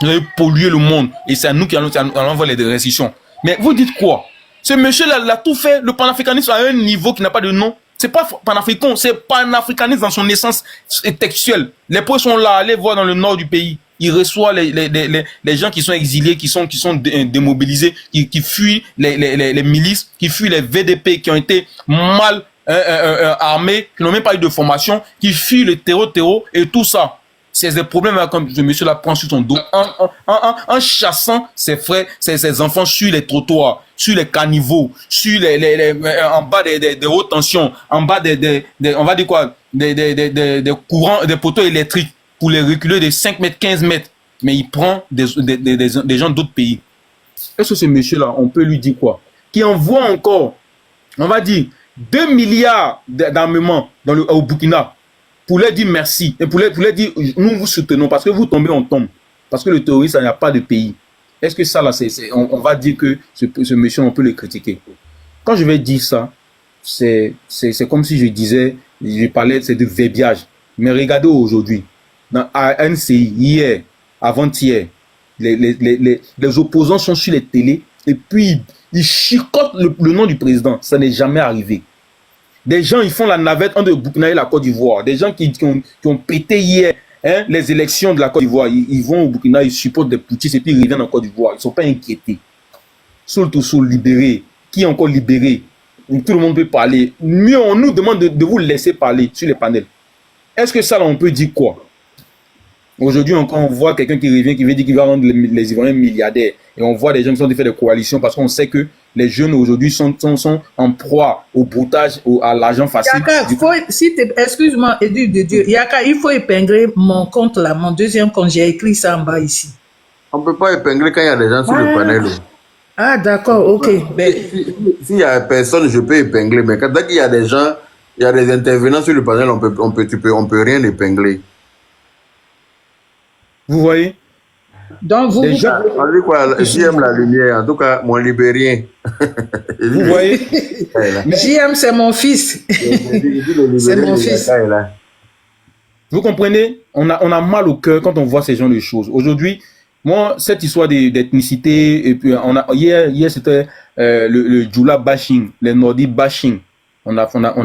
Vous allez polluer le monde. Et c'est à nous qui allons avoir les restrictions. Mais vous dites quoi? Ce monsieur-là, il a tout fait. Le panafricanisme à un niveau qui n'a pas de nom. C'est pas panafricain, c'est panafricanisme dans son essence textuelle. Les points sont là, allez voir dans le nord du pays. Il reçoit les gens qui sont exilés, qui sont démobilisés, qui fuient les milices, qui fuient les VDP, qui ont été mal armés, qui n'ont même pas eu de formation, qui fuient le terreau et tout ça. C'est des problèmes comme ce monsieur-là prend sur son dos en chassant ses frères, ses enfants sur les trottoirs, sur les caniveaux, sur en bas des hautes tensions, en bas on va dire quoi, des courants, des poteaux électriques pour les reculer de 5 mètres, 15 mètres. Mais il prend des gens d'autres pays. Est-ce que ce monsieur-là, on peut lui dire quoi? Qui envoie encore on va dire, 2 milliards d'armements au Burkina pour leur dire merci et pour leur dire nous vous soutenons parce que vous tombez, on tombe. Parce que le terrorisme, il n'y a pas de pays. Est-ce que ça, là, on va dire que ce monsieur, on peut le critiquer. Quand je vais dire ça, c'est comme si je parlais de verbiage. Mais regardez aujourd'hui, à NCI, hier, avant-hier, les opposants sont sur les télés et puis ils chicotent le nom du président. Ça n'est jamais arrivé. Des gens, ils font la navette entre le Burkina et la Côte d'Ivoire. Des gens qui ont pété hier les élections de la Côte d'Ivoire. Ils vont au Burkina, ils supportent des putschistes et puis ils reviennent en Côte d'Ivoire. Ils ne sont pas inquiétés. Surtout libérés. Qui est encore libéré? Tout le monde peut parler. Mieux, on nous demande de vous laisser parler sur les panels. Est-ce que ça, là, on peut dire quoi? Aujourd'hui, encore, on voit quelqu'un qui revient, qui veut dire qu'il va rendre les Ivoiriens milliardaires. Et on voit des gens qui sont fait des coalitions parce qu'on sait que les jeunes aujourd'hui sont en proie au broutage, à l'argent facile. Yaka, excuse-moi, Edu de Dieu. Yaka, il faut épingler mon compte là, mon deuxième compte. J'ai écrit ça en bas ici. On ne peut pas épingler quand il y a des gens sur le panel. Ah, d'accord, ok. S'il n'y a personne, je peux épingler. Mais quand il y a des gens, il y a des intervenants sur le panel, on peut rien épingler. Vous voyez? Donc, vous... On dit quoi? J'aime la lumière. En tout cas, mon libérien. Vous voyez? JM, c'est mon fils. C'est mon fils. Vous comprenez? On a mal au cœur quand on voit ces genre de choses. Aujourd'hui, moi, cette histoire d'ethnicité, et puis hier c'était le Djoula bashing, le Nordi bashing. On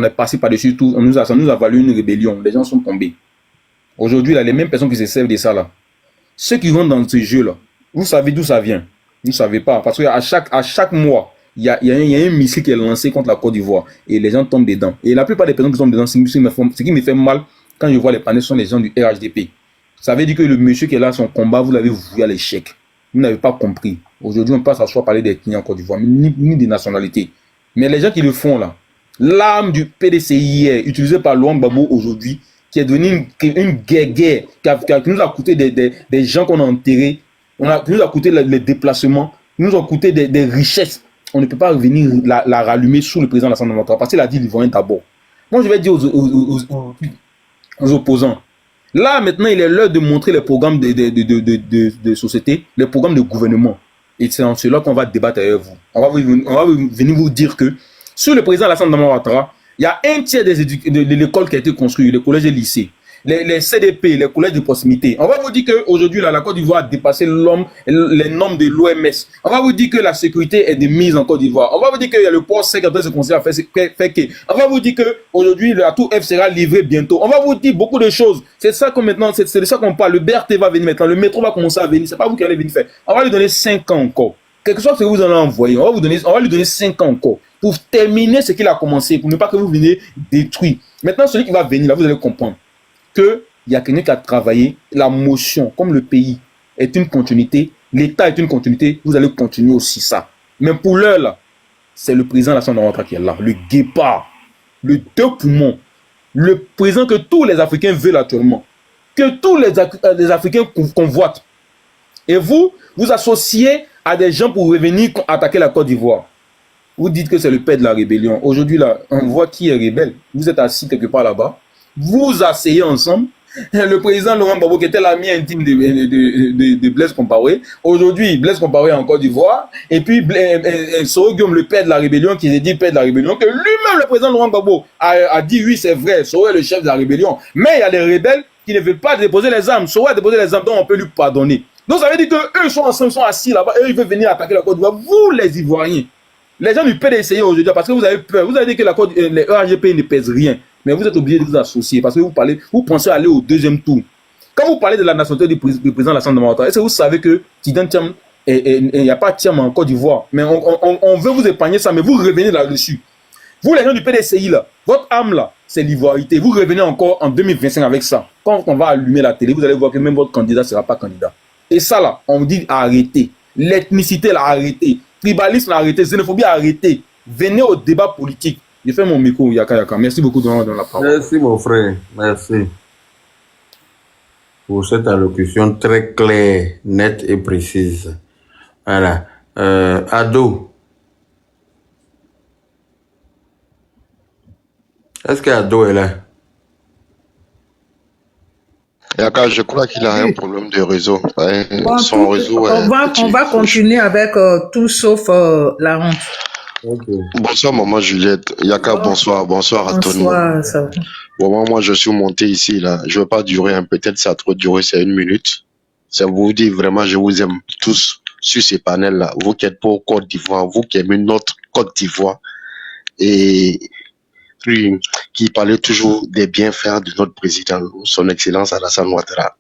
est passé par-dessus tout. Ça nous a valu une rébellion. Les gens sont tombés. Aujourd'hui, là, les mêmes personnes qui se servent de ça, là. Ceux qui vont dans ce jeu-là, vous savez d'où ça vient. Vous ne savez pas. Parce qu'à chaque mois, il y a un missile qui est lancé contre la Côte d'Ivoire. Et les gens tombent dedans. Et la plupart des personnes qui tombent dedans, ce qui me fait mal quand je vois les panels sont les gens du RHDP. Ça veut dire que le monsieur qui est là, son combat, vous l'avez voué à l'échec. Vous n'avez pas compris. Aujourd'hui, on peut s'asseoir parler des clients en Côte d'Ivoire, ni des nationalités. Mais les gens qui le font là, l'arme du PDCI utilisée par Laurent Gbagbo aujourd'hui, qui est devenue une guerre qui nous a coûté des gens qu'on a enterrés, qui nous a coûté les déplacements, qui nous a coûté des richesses. On ne peut pas revenir la rallumer sous le président de l'Assemblée nationale parce qu'il a dit l'Ivoirien d'abord. Moi, je vais dire aux opposants, là, maintenant, il est l'heure de montrer les programmes de société, les programmes de gouvernement. Et c'est en cela qu'on va débattre avec vous. On va venir vous dire que sur le président Alassane Dramane Ouattara, il y a un tiers de l'école qui a été construite, les collèges et lycées, les CDP, les collèges de proximité. On va vous dire qu'aujourd'hui, la Côte d'Ivoire a dépassé les normes de l'OMS. On va vous dire que la sécurité est de mise en Côte d'Ivoire. On va vous dire qu'il y a le port sec qui se considère à faire que. On va vous dire qu'aujourd'hui, la tour F sera livrée bientôt. On va vous dire beaucoup de choses. C'est ça qu'on maintenant, c'est de ça qu'on parle. Le BRT va venir maintenant, le métro va commencer à venir. C'est pas vous qui allez venir faire. On va lui donner 5 ans encore. Quelque chose que vous en avez envoyé, on va lui donner 5 ans encore pour terminer ce qu'il a commencé, pour ne pas que vous veniez détruire. Maintenant, celui qui va venir, là, vous allez comprendre qu'il y a quelqu'un qui a travaillé la motion, comme le pays est une continuité, l'État est une continuité, vous allez continuer aussi ça. Mais pour l'heure, là, c'est le président de l'Assemblée nationale qui est là, le guépard, le deux poumons, le président que tous les Africains veulent actuellement, que tous les Africains convoitent. Et vous associez à des gens pour revenir attaquer la Côte d'Ivoire. Vous dites que c'est le père de la rébellion. Aujourd'hui, là, on voit qui est rebelle. Vous êtes assis quelque part là-bas. Vous asseyez ensemble. Le président Laurent Gbagbo, qui était l'ami intime de Blaise Compaoré. Aujourd'hui, Blaise Compaoré est en Côte d'Ivoire. Et puis, Soro Guillaume, le père de la rébellion, qui s'est dit père de la rébellion, que lui-même, le président Laurent Gbagbo, a dit oui, c'est vrai, Soro est le chef de la rébellion. Mais il y a des rebelles qui ne veulent pas déposer les armes. Soro a déposé les armes, donc on peut lui pardonner. Donc, ça veut dire qu'eux sont ensemble, sont assis là-bas, et ils veulent venir attaquer la Côte d'Ivoire. Vous, les Ivoiriens, les gens du PDCI aujourd'hui, parce que vous avez peur, vous avez dit que les ERGP ne pèsent rien, mais vous êtes obligés de vous associer, parce que vous pensez aller au deuxième tour. Quand vous parlez de la nationalité du président de l'Assemblée nationale, est-ce que vous savez que Tidan Thiam, il n'y a pas Thiam en Côte d'Ivoire, mais on veut vous épargner ça, mais vous revenez là-dessus. Vous, les gens du PDCI, là, votre âme, là, c'est l'ivoirité. Vous revenez encore en 2025 avec ça. Quand on va allumer la télé, vous allez voir que même votre candidat ne sera pas candidat. Et ça, là, on dit arrêtez. L'ethnicité, là, arrêtez. Tribalisme, arrêtez. Xénophobie, arrêtez. Venez au débat politique. J'ai fait mon micro, Yaka. Merci beaucoup de dans la parole. Merci, mon frère. Merci pour cette allocution très claire, nette et précise. Voilà. Ado. Est-ce qu'Ado est là? Yaka, je crois qu'il a un problème de réseau. Ouais, Bon, son réseau est on va continuer avec tout sauf la honte. Okay. Bonsoir, maman Juliette. Yaka, bonsoir. Bonsoir à tout le monde. Bonsoir, ça va. Bon, moi, je suis monté ici, là. Je ne veux pas durer, peut-être ça a trop duré, c'est 1 minute. Ça vous dit vraiment, je vous aime tous sur ces panels-là. Vous qui êtes pour Côte d'Ivoire, vous qui aimez notre Côte d'Ivoire. Et qui parlait toujours des bienfaits de notre président, son Excellence Alassane Ouattara.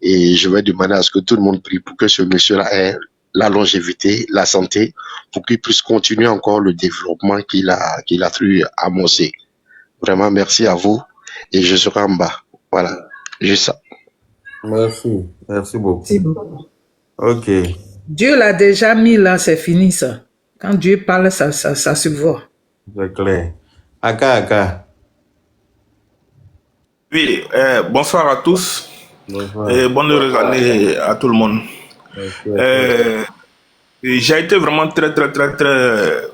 Et je vais demander à ce que tout le monde prie pour que ce monsieur-là ait la longévité, la santé, pour qu'il puisse continuer encore le développement qu'il a pu amorcer. Vraiment, merci à vous. Et je serai en bas. Voilà, juste ça. Merci. Merci beaucoup. C'est bon. Ok. Dieu l'a déjà mis là, c'est fini ça. Quand Dieu parle, ça se voit. C'est clair. Aka. Oui, bonsoir à tous. Bonsoir. Et bonne heureuse année à tout le monde. J'ai été vraiment très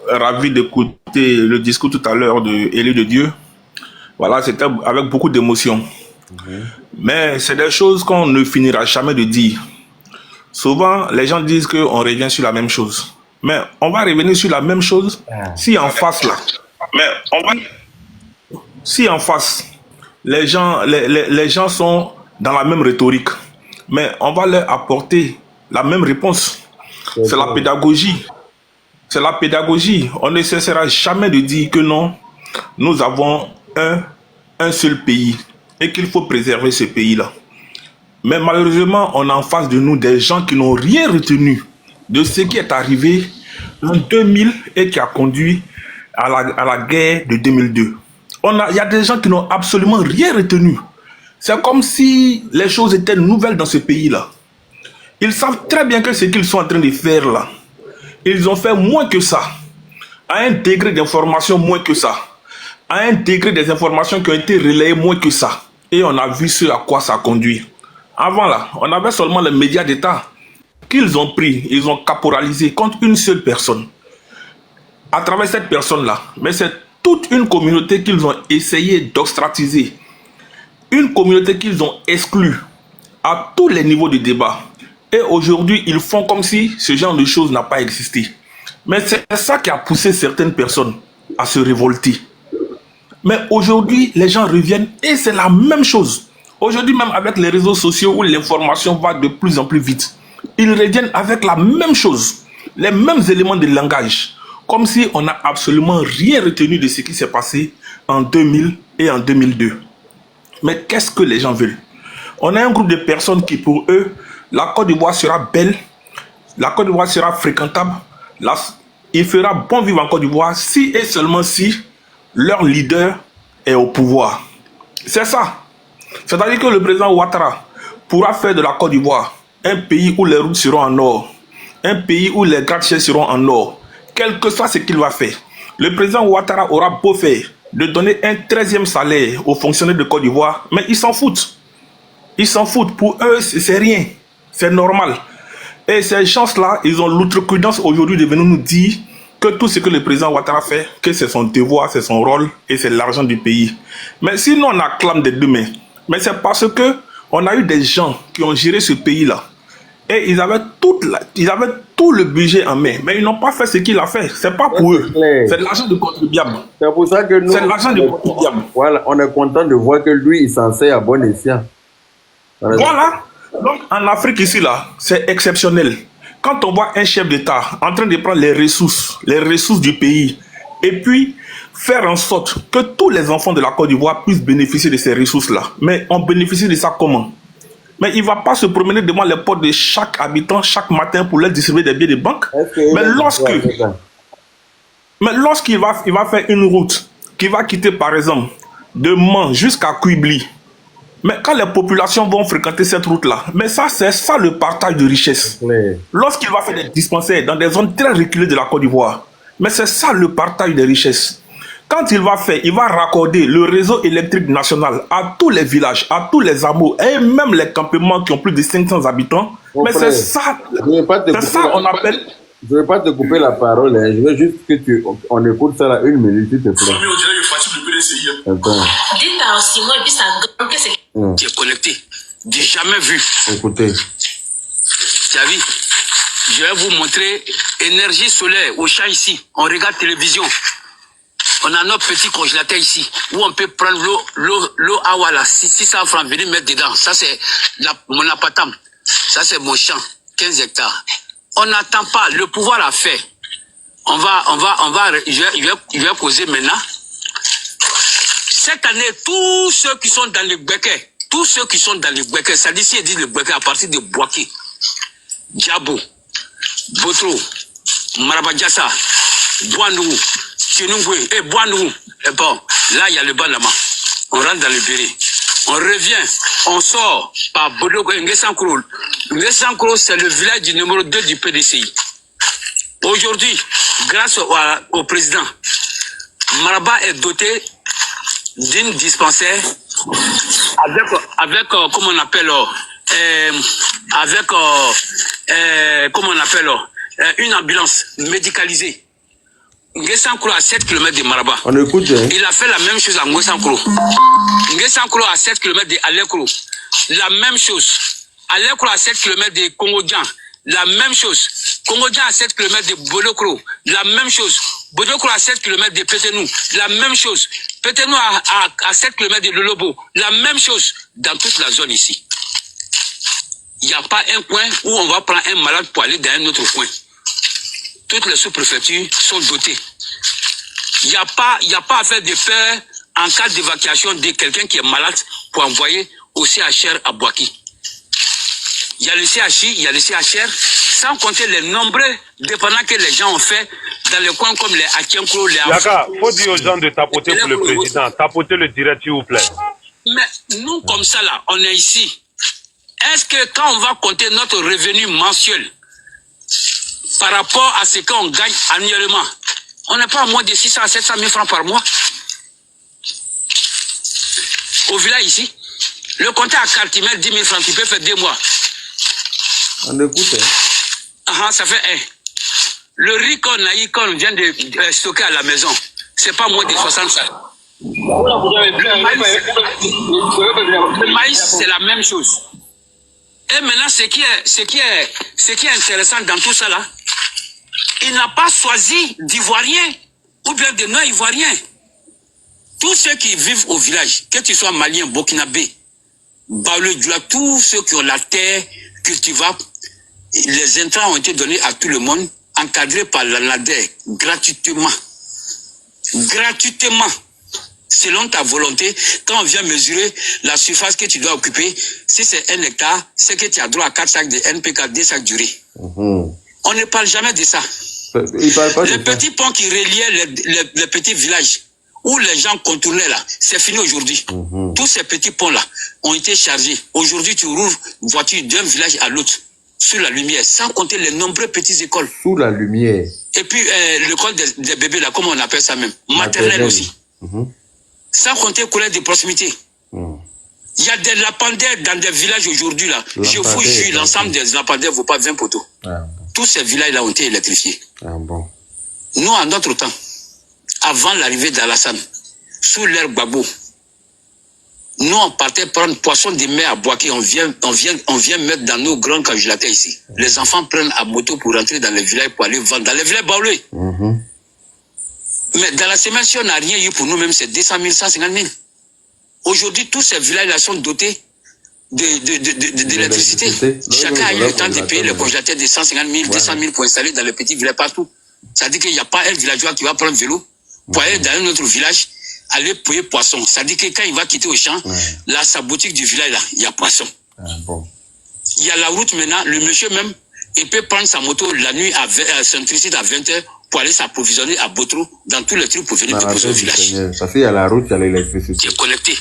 ravi d'écouter le discours tout à l'heure de Élie de Dieu. Voilà, c'était avec beaucoup d'émotion. Mais c'est des choses qu'on ne finira jamais de dire. Souvent, les gens disent qu'on revient sur la même chose. Mais on va revenir sur la même chose si en face là. Si en face, les gens sont dans la même rhétorique, mais on va leur apporter la même réponse. C'est la pédagogie. C'est la pédagogie. On ne cessera jamais de dire que non, nous avons un seul pays et qu'il faut préserver ce pays-là. Mais malheureusement, on a en face de nous des gens qui n'ont rien retenu de ce qui est arrivé en 2000 et qui a conduit à la guerre de 2002. Il y a des gens qui n'ont absolument rien retenu. C'est comme si les choses étaient nouvelles dans ce pays-là. Ils savent très bien que ce qu'ils sont en train de faire là, ils ont fait moins que ça, à un degré d'information moins que ça, à un degré des informations qui ont été relayées moins que ça. Et on a vu ce à quoi ça conduit. Avant là, on avait seulement les médias d'État qu'ils ont pris, ils ont caporalisé contre une seule personne. À travers cette personne-là, mais c'est toute une communauté qu'ils ont essayé d'ostratiser. Une communauté qu'ils ont exclue à tous les niveaux de débat. Et aujourd'hui, ils font comme si ce genre de choses n'a pas existé. Mais c'est ça qui a poussé certaines personnes à se révolter. Mais aujourd'hui, les gens reviennent et c'est la même chose. Aujourd'hui, même avec les réseaux sociaux où l'information va de plus en plus vite, ils reviennent avec la même chose, les mêmes éléments de langage, comme si on n'a absolument rien retenu de ce qui s'est passé en 2000 et en 2002. Mais qu'est-ce que les gens veulent? On a un groupe de personnes qui, pour eux, la Côte d'Ivoire sera belle, la Côte d'Ivoire sera fréquentable, il fera bon vivre en Côte d'Ivoire si et seulement si leur leader est au pouvoir. C'est ça. C'est-à-dire que le président Ouattara pourra faire de la Côte d'Ivoire un pays où les routes seront en or, un pays où les gratte-ciels seront en or, quel que soit ce qu'il va faire. Le président Ouattara aura beau faire de donner un 13e salaire aux fonctionnaires de Côte d'Ivoire, mais ils s'en foutent. Ils s'en foutent. Pour eux, c'est rien. C'est normal. Et ces gens-là, ils ont l'outrecuidance aujourd'hui de venir nous dire que tout ce que le président Ouattara fait, que c'est son devoir, c'est son rôle et c'est l'argent du pays. Mais sinon on acclame des deux mains. Mais c'est parce que on a eu des gens qui ont géré ce pays-là. Et ils avaient tout le budget en main. Mais ils n'ont pas fait ce qu'il a fait. C'est pas pour eux. C'est de l'argent du contribuable. C'est pour ça que nous, c'est de l'argent du contribuable. Voilà, on est content de voir que lui, il s'en sert à bon escient. Voilà. Donc en Afrique ici, là, c'est exceptionnel. Quand on voit un chef d'État en train de prendre les ressources du pays, et puis faire en sorte que tous les enfants de la Côte d'Ivoire puissent bénéficier de ces ressources-là. Mais on bénéficie de ça comment? Mais il ne va pas se promener devant les portes de chaque habitant chaque matin pour leur distribuer des billets de banque. Mais lorsqu'il va faire une route qui va quitter par exemple de Mans jusqu'à Quibli, mais quand les populations vont fréquenter cette route-là, mais ça, c'est ça le partage de richesse. Lorsqu'il va faire des dispensaires dans des zones très reculées de la Côte d'Ivoire, mais c'est ça le partage des richesses. Quand il va raccorder le réseau électrique national à tous les villages, à tous les hameaux, et même les campements qui ont plus de 500 habitants. Mais c'est ça, on appelle... Je ne vais pas te couper la parole, hein. Je veux juste que on écoute ça là 1 minute, s'il te plaît. Attends. Dites à Simon et puis ça gagne que c'est qui est connecté. J'ai jamais vu. Écoutez. Tu as vu? Je vais vous montrer énergie solaire au champ ici. On regarde télévision. On a notre petit congélateur ici où on peut prendre l'eau à voilà 600 francs venir mettre dedans. Ça c'est mon appartement. Ça c'est mon champ 15 hectares. On n'attend pas. Le pouvoir a fait. Je vais causer maintenant. Cette année, tous ceux qui sont dans le Béquet, ça dit si ils disent le Béquet à partir de Boaké, Diabo, Botro, Marabadjassa, Boanou, Chenungwe, et Boanou. Et bon, là, il y a le bas là-bas. On rentre dans le Béré. On revient, on sort par Bodogo et Ngesankro. Ngesankro, c'est le village du numéro 2 du PDCI. Aujourd'hui, grâce au président, Maraba est doté d'une dispensaire avec comment on appelle, une ambulance médicalisée. Ngesankro à 7 km de Maraba. On écoute. Hein? Il a fait la même chose à Ngesankro. Ngesankro à 7 km de Alekro. La même chose. Alekro à 7 km de Kongodjan. La même chose. Kongodjan à 7 km de Bodokro. La même chose. Bodokro à 7 km de Pétenou. La même chose. Pétenou à 7 km de Lolobo. La même chose. Dans toute la zone ici. Il n'y a pas un coin où on va prendre un malade pour aller dans un autre coin. Toutes les sous-préfectures sont dotées. Il n'y a pas à faire de peur en cas d'évacuation de quelqu'un qui est malade pour envoyer au CHR à Boaké. Il y a le CHI, il y a le CHR, sans compter les nombreux dépendants que les gens ont fait dans les coins comme les Akienko, les Yaka, il faut dire aux gens de tapoter pour le président. Tapoter le direct, s'il vous plaît. Mais nous, comme ça, là, on est ici. Est-ce que quand on va compter notre revenu mensuel par rapport à ce qu'on gagne annuellement, on n'est pas à moins de 600 à 700 000 francs par mois? Au village ici, le compteur à carte, il met 10 000 francs, tu peux faire 2 mois. On écoute. Ça fait 1. Le riz qu'on vient de stocker à la maison, c'est pas moins de 65. Le maïs, c'est la même chose. Et maintenant, ce qui est intéressant dans tout ça là, il n'a pas choisi d'Ivoiriens ou bien de non-Ivoiriens. Tous ceux qui vivent au village, que tu sois malien, burkinabé, baoulé, tous ceux qui ont la terre cultivable, les intrants ont été donnés à tout le monde, encadrés par l'ANADER, gratuitement. Gratuitement. Selon ta volonté, quand on vient mesurer la surface que tu dois occuper, si c'est 1 hectare, c'est que tu as droit à 4 sacs de NPK, 2 sacs d'urée. On ne parle jamais de ça. Les petits ponts qui reliaient les petits villages, où les gens contournaient là, c'est fini aujourd'hui. Tous ces petits ponts-là ont été chargés. Aujourd'hui, tu rouvres voiture d'un village à l'autre, sous la lumière, sans compter les nombreuses petites écoles. Sous la lumière. Et puis, l'école des bébés, là, comment on appelle ça même? Maternelle aussi. Sans compter collège de proximité. Il y a des lampadaires dans des villages aujourd'hui, là. Je vous jure, l'ensemble des lampadaires ne vaut pas 20 poteaux. Tous ces villages-là ont été électrifiés. Nous, en notre temps, avant l'arrivée d'Alassane, sous l'ère Gbagbo, nous, on partait prendre poisson de mer à Boaké, on vient mettre dans nos grands congélateurs ici. Les enfants prennent à moto pour rentrer dans les villages pour aller vendre. Dans les villages baoulés. Mais dans la semaine, si on n'a rien eu pour nous-mêmes, c'est 200 000, 150 000. Aujourd'hui, tous ces villages-là sont dotés d'électricité. Chacun a eu le temps de payer le congélateur de 150 000, 200 000 pour installer dans les petits villages partout. Ça veut dire qu'il n'y a pas un villageois qui va prendre vélo pour aller dans un autre village, aller payer poisson. Ça veut dire que quand il va quitter au champ, là, sa boutique du village, là, il y a poisson. Il y a la route maintenant, le monsieur même, il peut prendre sa moto la nuit à Saint-Tricide à 20h pour aller s'approvisionner à Botro dans tous les trucs pour venir déposer au village. Ça fait il y a la route, il y a l'électricité. Qui est connecté.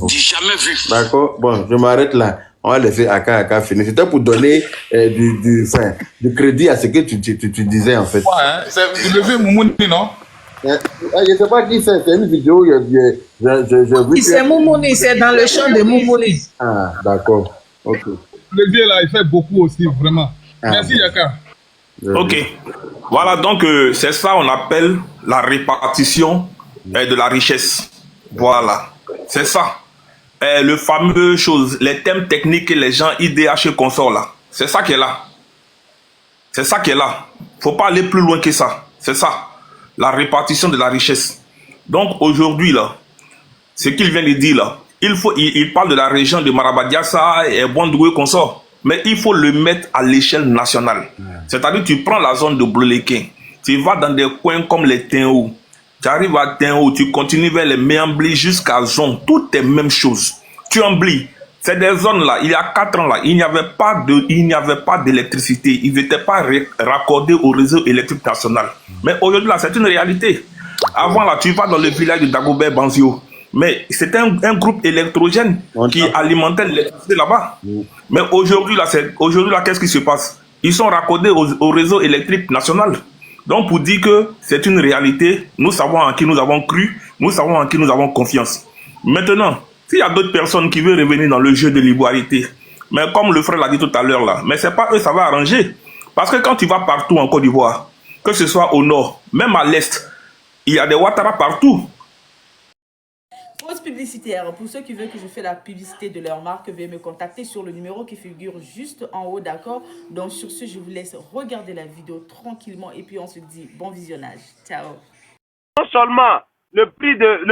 J'ai jamais vu. D'accord, bon, je m'arrête là. On va laisser Aka finir. C'était pour donner du crédit à ce que tu disais en fait. Ouais, hein? C'est le vieux Moumouni, non? Je ne sais pas qui c'est une vidéo. C'est Moumouni, c'est dans le champ de Moumouni. Ah, d'accord. Ok. Le vieux là, il fait beaucoup aussi, vraiment. Merci Yaka. Ok. Voilà, donc c'est ça on appelle la répartition de la richesse. Voilà, c'est ça. Le fameux chose, les thèmes techniques et les gens IDH et consorts là. C'est ça qui est là. C'est ça qui est là. Faut pas aller plus loin que ça. C'est ça. La répartition de la richesse. Donc aujourd'hui là, ce qu'il vient de dire là, il parle de la région de Marabadiassa et Bondoué consort. Mais il faut le mettre à l'échelle nationale. C'est-à-dire tu prends la zone de Bleulequin, tu vas dans des coins comme les Tinhou. Tu arrives à Tinhou, tu continues vers les Méambli jusqu'à Zone. Tout est même chose. Tu Ambli, c'est des zones là, il y a 4 ans là, il n'y avait pas d'électricité. Ils n'étaient pas raccordés au réseau électrique national. Mais aujourd'hui là, c'est une réalité. Avant là, tu vas dans le village de Dagobert Banzio. Mais c'était un groupe électrogène qui alimentait l'électricité là-bas. Mais aujourd'hui là, qu'est-ce qui se passe? Ils sont raccordés au réseau électrique national. Donc pour dire que c'est une réalité, nous savons en qui nous avons cru, nous savons en qui nous avons confiance. Maintenant, s'il y a d'autres personnes qui veulent revenir dans le jeu de l'ivoirité, mais comme le frère l'a dit tout à l'heure là, mais c'est pas eux, ça va arranger. Parce que quand tu vas partout en Côte d'Ivoire, que ce soit au nord, même à l'est, il y a des Ouattara partout. Pause publicitaire. Pour ceux qui veulent que je fasse la publicité de leur marque, veuillez me contacter sur le numéro qui figure juste en haut, d'accord? Donc sur ce, je vous laisse regarder la vidéo tranquillement et puis on se dit bon visionnage. Ciao. Non seulement le prix de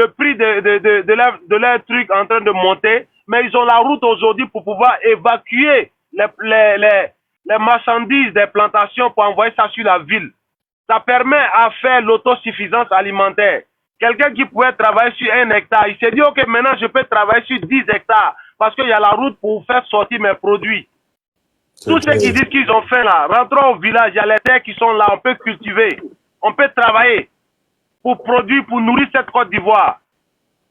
leur truc en train de monter, mais ils ont la route aujourd'hui pour pouvoir évacuer les marchandises des plantations pour envoyer ça sur la ville. Ça permet à faire l'autosuffisance alimentaire. Quelqu'un qui pouvait travailler sur 1 hectare, il s'est dit, ok, maintenant je peux travailler sur 10 hectares parce qu'il y a la route pour faire sortir mes produits. Tous ceux qui disent qu'ils ont fait là, rentrons au village, il y a les terres qui sont là, on peut cultiver, on peut travailler pour produire, pour nourrir cette Côte d'Ivoire.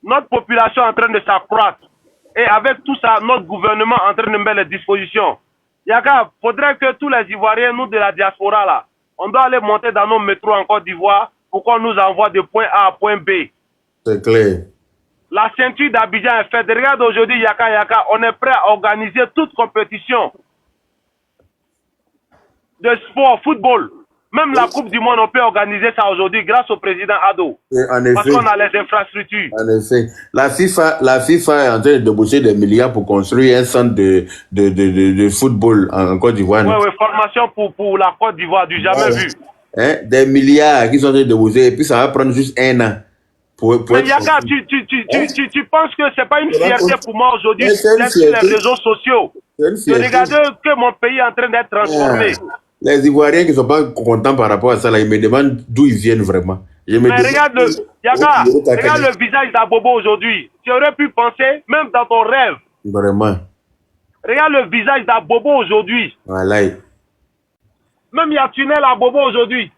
Notre population est en train de s'accroître. Et avec tout ça, notre gouvernement est en train de mettre les dispositions. Yaka, faudrait que tous les Ivoiriens, nous de la diaspora là, on doit aller monter dans nos métros en Côte d'Ivoire pour qu'on nous envoie de point A à point B. C'est clair. La ceinture d'Abidjan est faite. Regarde aujourd'hui, Yaka, on est prêt à organiser toute compétition de sport, football. Même la Coupe du Monde, on peut organiser ça aujourd'hui grâce au président Ado. Parce qu'on a les infrastructures. En effet. La FIFA est en train de déboucher des milliards pour construire un centre de football en Côte d'Ivoire. Oui, formation pour la Côte d'Ivoire, du jamais vu. Hein, des milliards qui sont en train de déboucher et puis ça va prendre juste 1 an. Mais Yaka, tu penses que c'est pas une fierté pour moi aujourd'hui d'être sur les réseaux sociaux, de regarder que mon pays est en train d'être transformé. Les Ivoiriens qui ne sont pas contents par rapport à ça, là, ils me demandent d'où ils viennent vraiment. Mais regarde le visage d'Abobo aujourd'hui. Tu aurais pu penser, même dans ton rêve. Vraiment. Regarde le visage d'Abobo aujourd'hui. Voilà. Même il y a tunnel à Bobo aujourd'hui.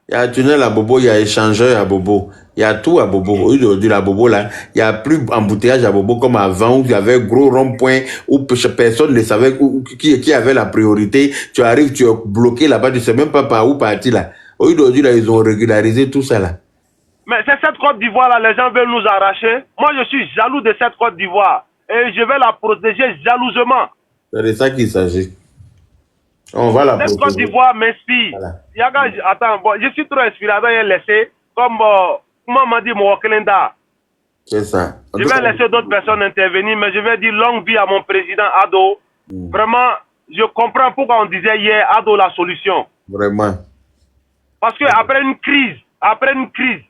Il y a tunnel à Bobo, il y a échangeur à Bobo. Il y a tout à Bobo. Aujourd'hui, à Bobo, là, il n'y a plus embouteillage à Bobo comme avant où il y avait gros rond-point où personne ne savait qui avait la priorité. Tu arrives, tu es bloqué là-bas, tu ne sais même pas par où partir là. Aujourd'hui, là, ils ont régularisé tout ça là. Mais c'est cette Côte d'Ivoire là, les gens veulent nous arracher. Moi, je suis jaloux de cette Côte d'Ivoire et je vais la protéger jalousement. C'est de ça qu'il s'agit. On va la protéger. Cette Côte d'Ivoire m'inspire. Voilà. Attends, bon, je suis trop inspiré. Je vais laisser comme m'a dit mon calendrier. C'est ça. Je vais laisser d'autres personnes intervenir, mais je vais dire longue vie à mon président Ado. Vraiment, je comprends pourquoi on disait hier Ado la solution. Vraiment. Parce qu'après une crise,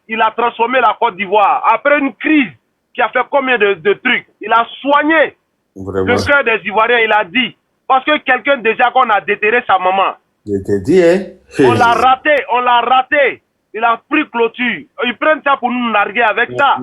il a transformé la Côte d'Ivoire. Après une crise qui a fait combien de trucs, il a soigné le cœur des Ivoiriens, il a dit. Parce que quelqu'un déjà qu'on a déterré sa maman. Je te dis, hein. On l'a raté. Il a pris clôture. Ils prennent ça pour nous narguer avec ça.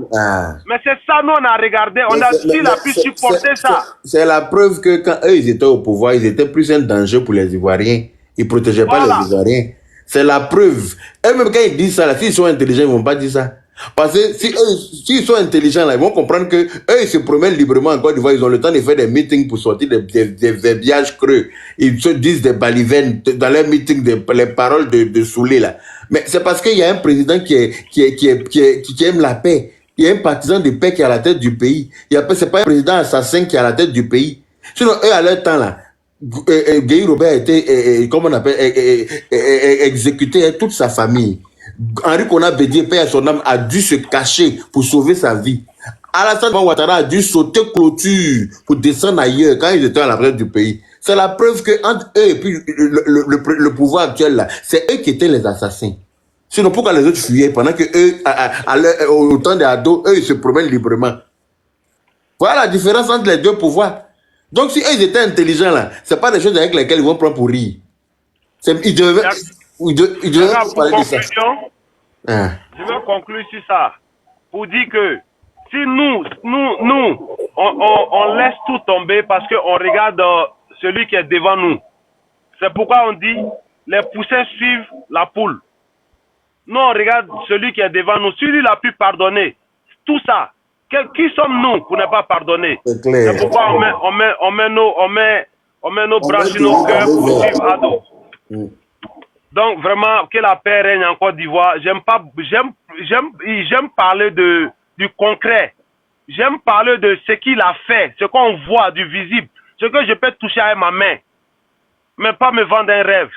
Mais c'est ça, nous on a regardé, on a dit qu'il a pu supporter ça. C'est la preuve que quand eux ils étaient au pouvoir, ils étaient plus un danger pour les Ivoiriens. Ils ne protégeaient pas les Ivoiriens. C'est la preuve. Et même quand ils disent ça, là, s'ils sont intelligents, ils ne vont pas dire ça. Parce que s'ils sont intelligents, là, ils vont comprendre que eux, ils se promènent librement en Côte d'Ivoire. Ils ont le temps de faire des meetings pour sortir des verbiages creux. Ils se disent des balivènes dans les meetings, les paroles de Soulé, là. Mais c'est parce qu'il y a un président qui aime la paix. Il y a un partisan de paix qui est à la tête du pays. C'est pas un président assassin qui est à la tête du pays. Sinon, eux, à leur temps, là, Guy Robert a été, comment on appelle, exécuté, toute sa famille. Henri Konan Bédié, père à son âme, a dû se cacher pour sauver sa vie. Alassane Ouattara a dû sauter clôture pour descendre ailleurs quand ils étaient à la tête du pays. C'est la preuve que entre eux et puis le pouvoir actuel, là, c'est eux qui étaient les assassins. Sinon, pourquoi les autres fuyaient pendant que eux, au temps des ados, eux, ils se promènent librement. Voilà la différence entre les deux pouvoirs. Donc, si eux, ils étaient intelligents, là, c'est pas des choses avec lesquelles ils vont prendre pour rire. Ils devaient parler de ça. Je vais conclure sur ça. Pour dire que si nous, on laisse tout tomber parce qu'on regarde celui qui est devant nous. C'est pourquoi on dit les poussins suivent la poule. Nous, on regarde celui qui est devant nous. Si lui il a pu pardonner tout ça, qui sommes-nous pour ne pas pardonner? C'est pourquoi on met nos bras sur nos cœurs pour suivre Ado. Donc vraiment, que la paix règne en Côte d'Ivoire. J'aime parler du concret. J'aime parler de ce qu'il a fait, ce qu'on voit du visible, ce que je peux toucher avec ma main, mais pas me vendre un rêve.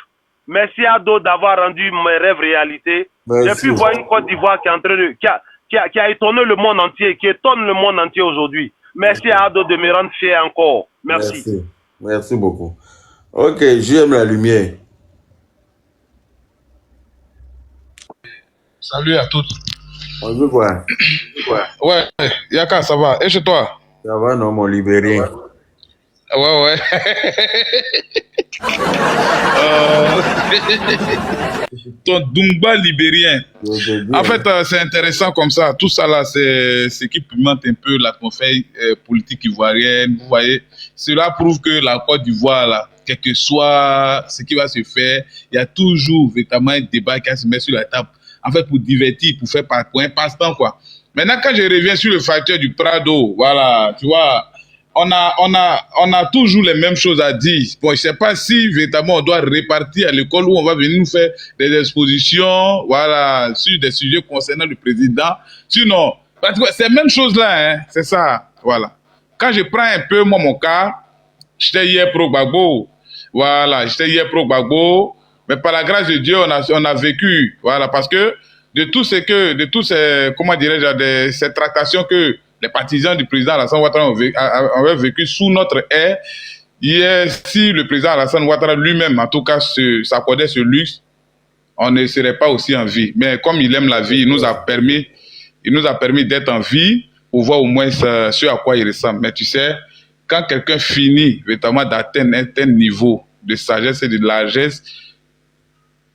Merci à Ado d'avoir rendu mes rêves réalité. J'ai pu voir une Côte d'Ivoire qui est en train de, qui a étonné le monde entier, qui étonne le monde entier aujourd'hui. Merci à Ado de me rendre fier encore. Merci. Merci beaucoup. Ok, j'aime la lumière. Salut à toutes. On veut voir. Ouais, Yaka, ça va. Et chez toi? Ça va, non, mon libérien. Ouais. Ton Dumba libérien. En fait, c'est intéressant comme ça. Tout ça là, c'est ce qui pimente un peu l'atmosphère politique ivoirienne. Vous voyez, cela prouve que la Côte d'Ivoire, là, quel que soit ce qui va se faire, il y a toujours véritablement un débat qui va se mettre sur la table. En fait, pour divertir, pour un passe-temps, quoi. Maintenant, quand je reviens sur le facteur du Prado, voilà, tu vois, on a toujours les mêmes choses à dire. Bon, je ne sais pas si véritablement on doit répartir à l'école où on va venir nous faire des expositions, voilà, sur des sujets concernant le président. Sinon, parce que c'est la même chose là, hein, c'est ça, voilà. Quand je prends un peu, moi, mon cas, j'étais hier pro-Gbagbo, voilà, mais par la grâce de Dieu, on a vécu, voilà, parce que de tous ces, comment dirais-je, ces tractations que les partisans du président Alassane Ouattara avaient vécu sous notre ère, hier, si le président Alassane Ouattara lui-même, en tout cas, s'accordait ce luxe, on ne serait pas aussi en vie. Mais comme il aime la vie, il nous a permis d'être en vie pour voir au moins ce à quoi il ressemble. Mais tu sais, quand quelqu'un finit véritablement d'atteindre un tel niveau de sagesse et de largesse,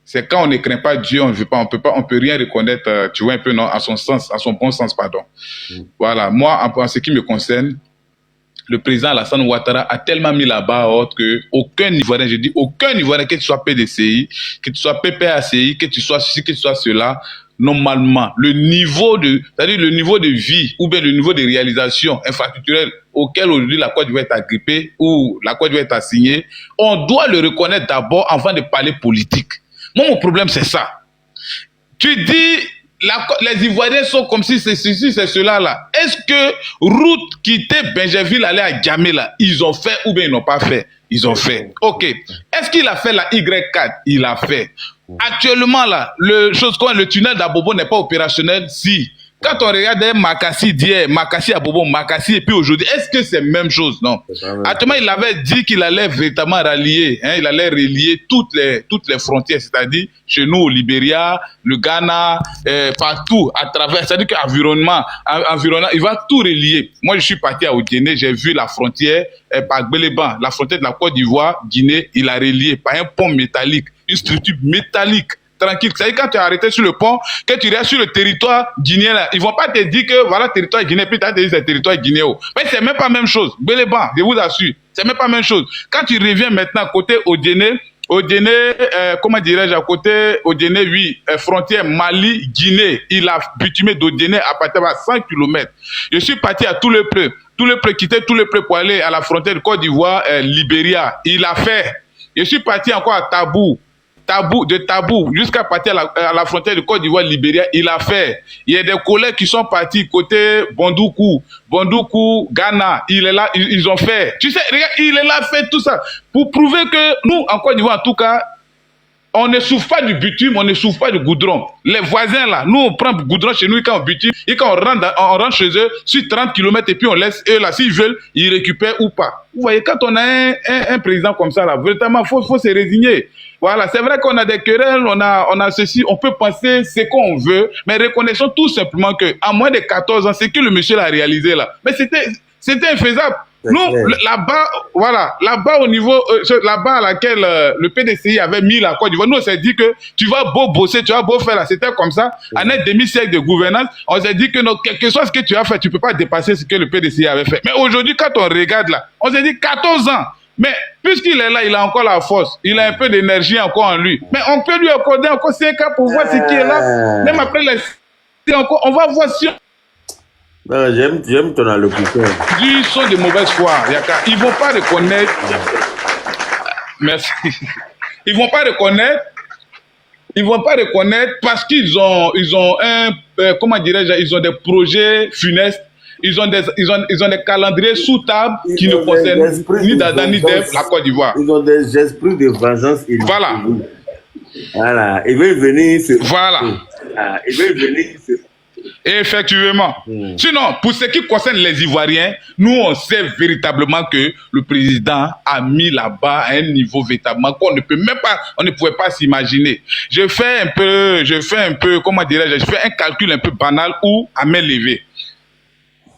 c'est quand on ne craint pas Dieu, on peut rien reconnaître, tu vois un peu, non, à son bon sens, pardon. Voilà, moi, en ce qui me concerne, le président Alassane Ouattara a tellement mis la barre haute que aucun Ivoirien, je dis aucun Ivoirien, que tu sois PDCI, que tu sois PPACI, que tu sois ceci, que tu sois cela, normalement, le niveau de vie ou bien le niveau de réalisation infrastructurelle auquel aujourd'hui la Côte d'Ivoire est agrippée ou la Côte d'Ivoire est assignée, on doit le reconnaître d'abord avant de parler politique. Moi, mon problème, c'est ça. Tu dis, les Ivoiriens sont comme si c'est ceci, c'est cela, là. Est-ce que route quitter Benjerville, aller à Djamé, là, ils ont fait ou bien ils n'ont pas fait? Ils ont fait. OK. Est-ce qu'il a fait la Y4? Il a fait. Actuellement, là, le tunnel d'Abobo n'est pas opérationnel? Si. Quand on regarde Makassi d'hier, Makassi à Bobo, Makassi et puis aujourd'hui, est-ce que c'est la même chose? Non. Actuellement, il avait dit qu'il allait véritablement rallier, hein, il allait relier toutes les frontières, c'est-à-dire chez nous au Libéria, le Ghana, partout, à travers, c'est-à-dire qu'environnement, il va tout relier. Moi, je suis parti à Guinée, j'ai vu la frontière par Gbeleban, la frontière de la Côte d'Ivoire, Guinée, il a relié par un pont métallique, une structure métallique. Tranquille. C'est-à-dire quand tu es arrêté sur le pont, que tu restes sur le territoire guinéen, là, ils vont pas te dire que voilà le territoire guinéen, puis tu vas te dire c'est le territoire guinéen. Mais c'est même pas la même chose. Béléban, je vous assure, c'est même pas la même chose. Quand tu reviens maintenant côté Odiéné, comment dirais-je, à côté Odiéné, oui, frontière Mali-Guinée, il a bitumé d'Odiéné à partir de 100 km. Je suis parti à tout le près, quitter tout le près pour aller à la frontière de Côte d'Ivoire, Libéria. Il a fait. Je suis parti encore à Tabou, jusqu'à partir à la frontière de Côte d'Ivoire, Libéria, il a fait. Il y a des collègues qui sont partis côté Bondoukou, Ghana, il est là, ils ont fait. Tu sais, regarde, il est là, fait tout ça. Pour prouver que nous, en Côte d'Ivoire, en tout cas, On ne souffre pas du bitume, on ne souffre pas du goudron. Les voisins là, nous on prend du goudron chez nous et quand on bitume, et quand on rentre chez eux sur 30 km et puis on laisse eux là, s'ils veulent, ils récupèrent ou pas. Vous voyez, quand on a un président comme ça là, véritablement, faut se résigner. Voilà, c'est vrai qu'on a des querelles, on a ceci, on peut penser ce qu'on veut, mais reconnaissons tout simplement que à moins de 14 ans, c'est que le monsieur l'a réalisé là. Mais c'était infaisable. Nous, là-bas, voilà, là-bas au niveau, là-bas à laquelle le PDCI avait mis la Côte d'Ivoire, nous on s'est dit que tu vas beau bosser, tu vas beau faire là, c'était comme ça, en un demi-siècle de gouvernance, on s'est dit que non, quel que soit ce que tu as fait, tu peux pas dépasser ce que le PDCI avait fait. Mais aujourd'hui, quand on regarde là, on s'est dit 14 ans, mais puisqu'il est là, il a encore la force, il a un peu d'énergie encore en lui, mais on peut lui accorder encore 5 ans pour voir ce qui est là, même après les encore, on va voir si... Non, j'aime ton allocuteur. Ils sont de mauvaise foi, Yaka. Ils vont pas reconnaître. Merci. Ils vont pas reconnaître. Ils vont pas reconnaître parce qu'ils ont un comment dirais-je, ils ont des projets funestes. Ils ont des calendriers sous table qui ne concernent ni Dada ni Deb, la Côte d'Ivoire. Ils ont des esprits de vengeance. Voilà. Voilà. Ils veulent venir. Voilà. Ils veulent venir. Effectivement. Sinon, pour ce qui concerne les Ivoiriens, nous on sait véritablement que le président a mis là-bas à un niveau véritablement qu'on ne peut même pas, on ne pouvait pas s'imaginer. Je fais un peu, comment dirais-je, je fais un calcul un peu banal ou à main levée.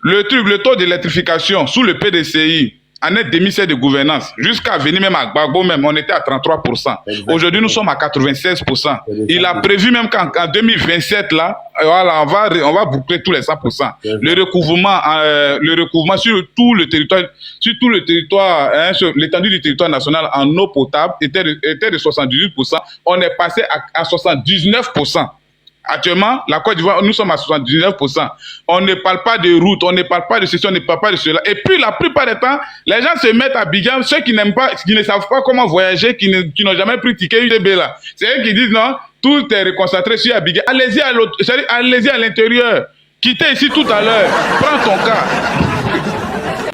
Le taux d'électrification sous le PDCI, en un demi-siècle de gouvernance, jusqu'à venir même à Gbagbo même, on était à 33%. Aujourd'hui, nous sommes à 96%. Il a prévu même qu'en 2027, là, voilà, on va boucler tous les 100%. Le recouvrement sur tout le territoire, hein, sur l'étendue du territoire national en eau potable était de 78%. On est passé à 79%. Actuellement, la Côte d'Ivoire, nous sommes à 79%. On ne parle pas de route, on ne parle pas de ceci, on ne parle pas de cela. Et puis, la plupart du temps, les gens se mettent à Abidjan, ceux qui n'aiment pas, qui ne savent pas comment voyager, qui n'ont jamais pris ticket UTB là. C'est eux qui disent non, tout est reconcentré sur Abidjan. Allez-y à l'intérieur. Quittez ici tout à l'heure. Prends ton cas.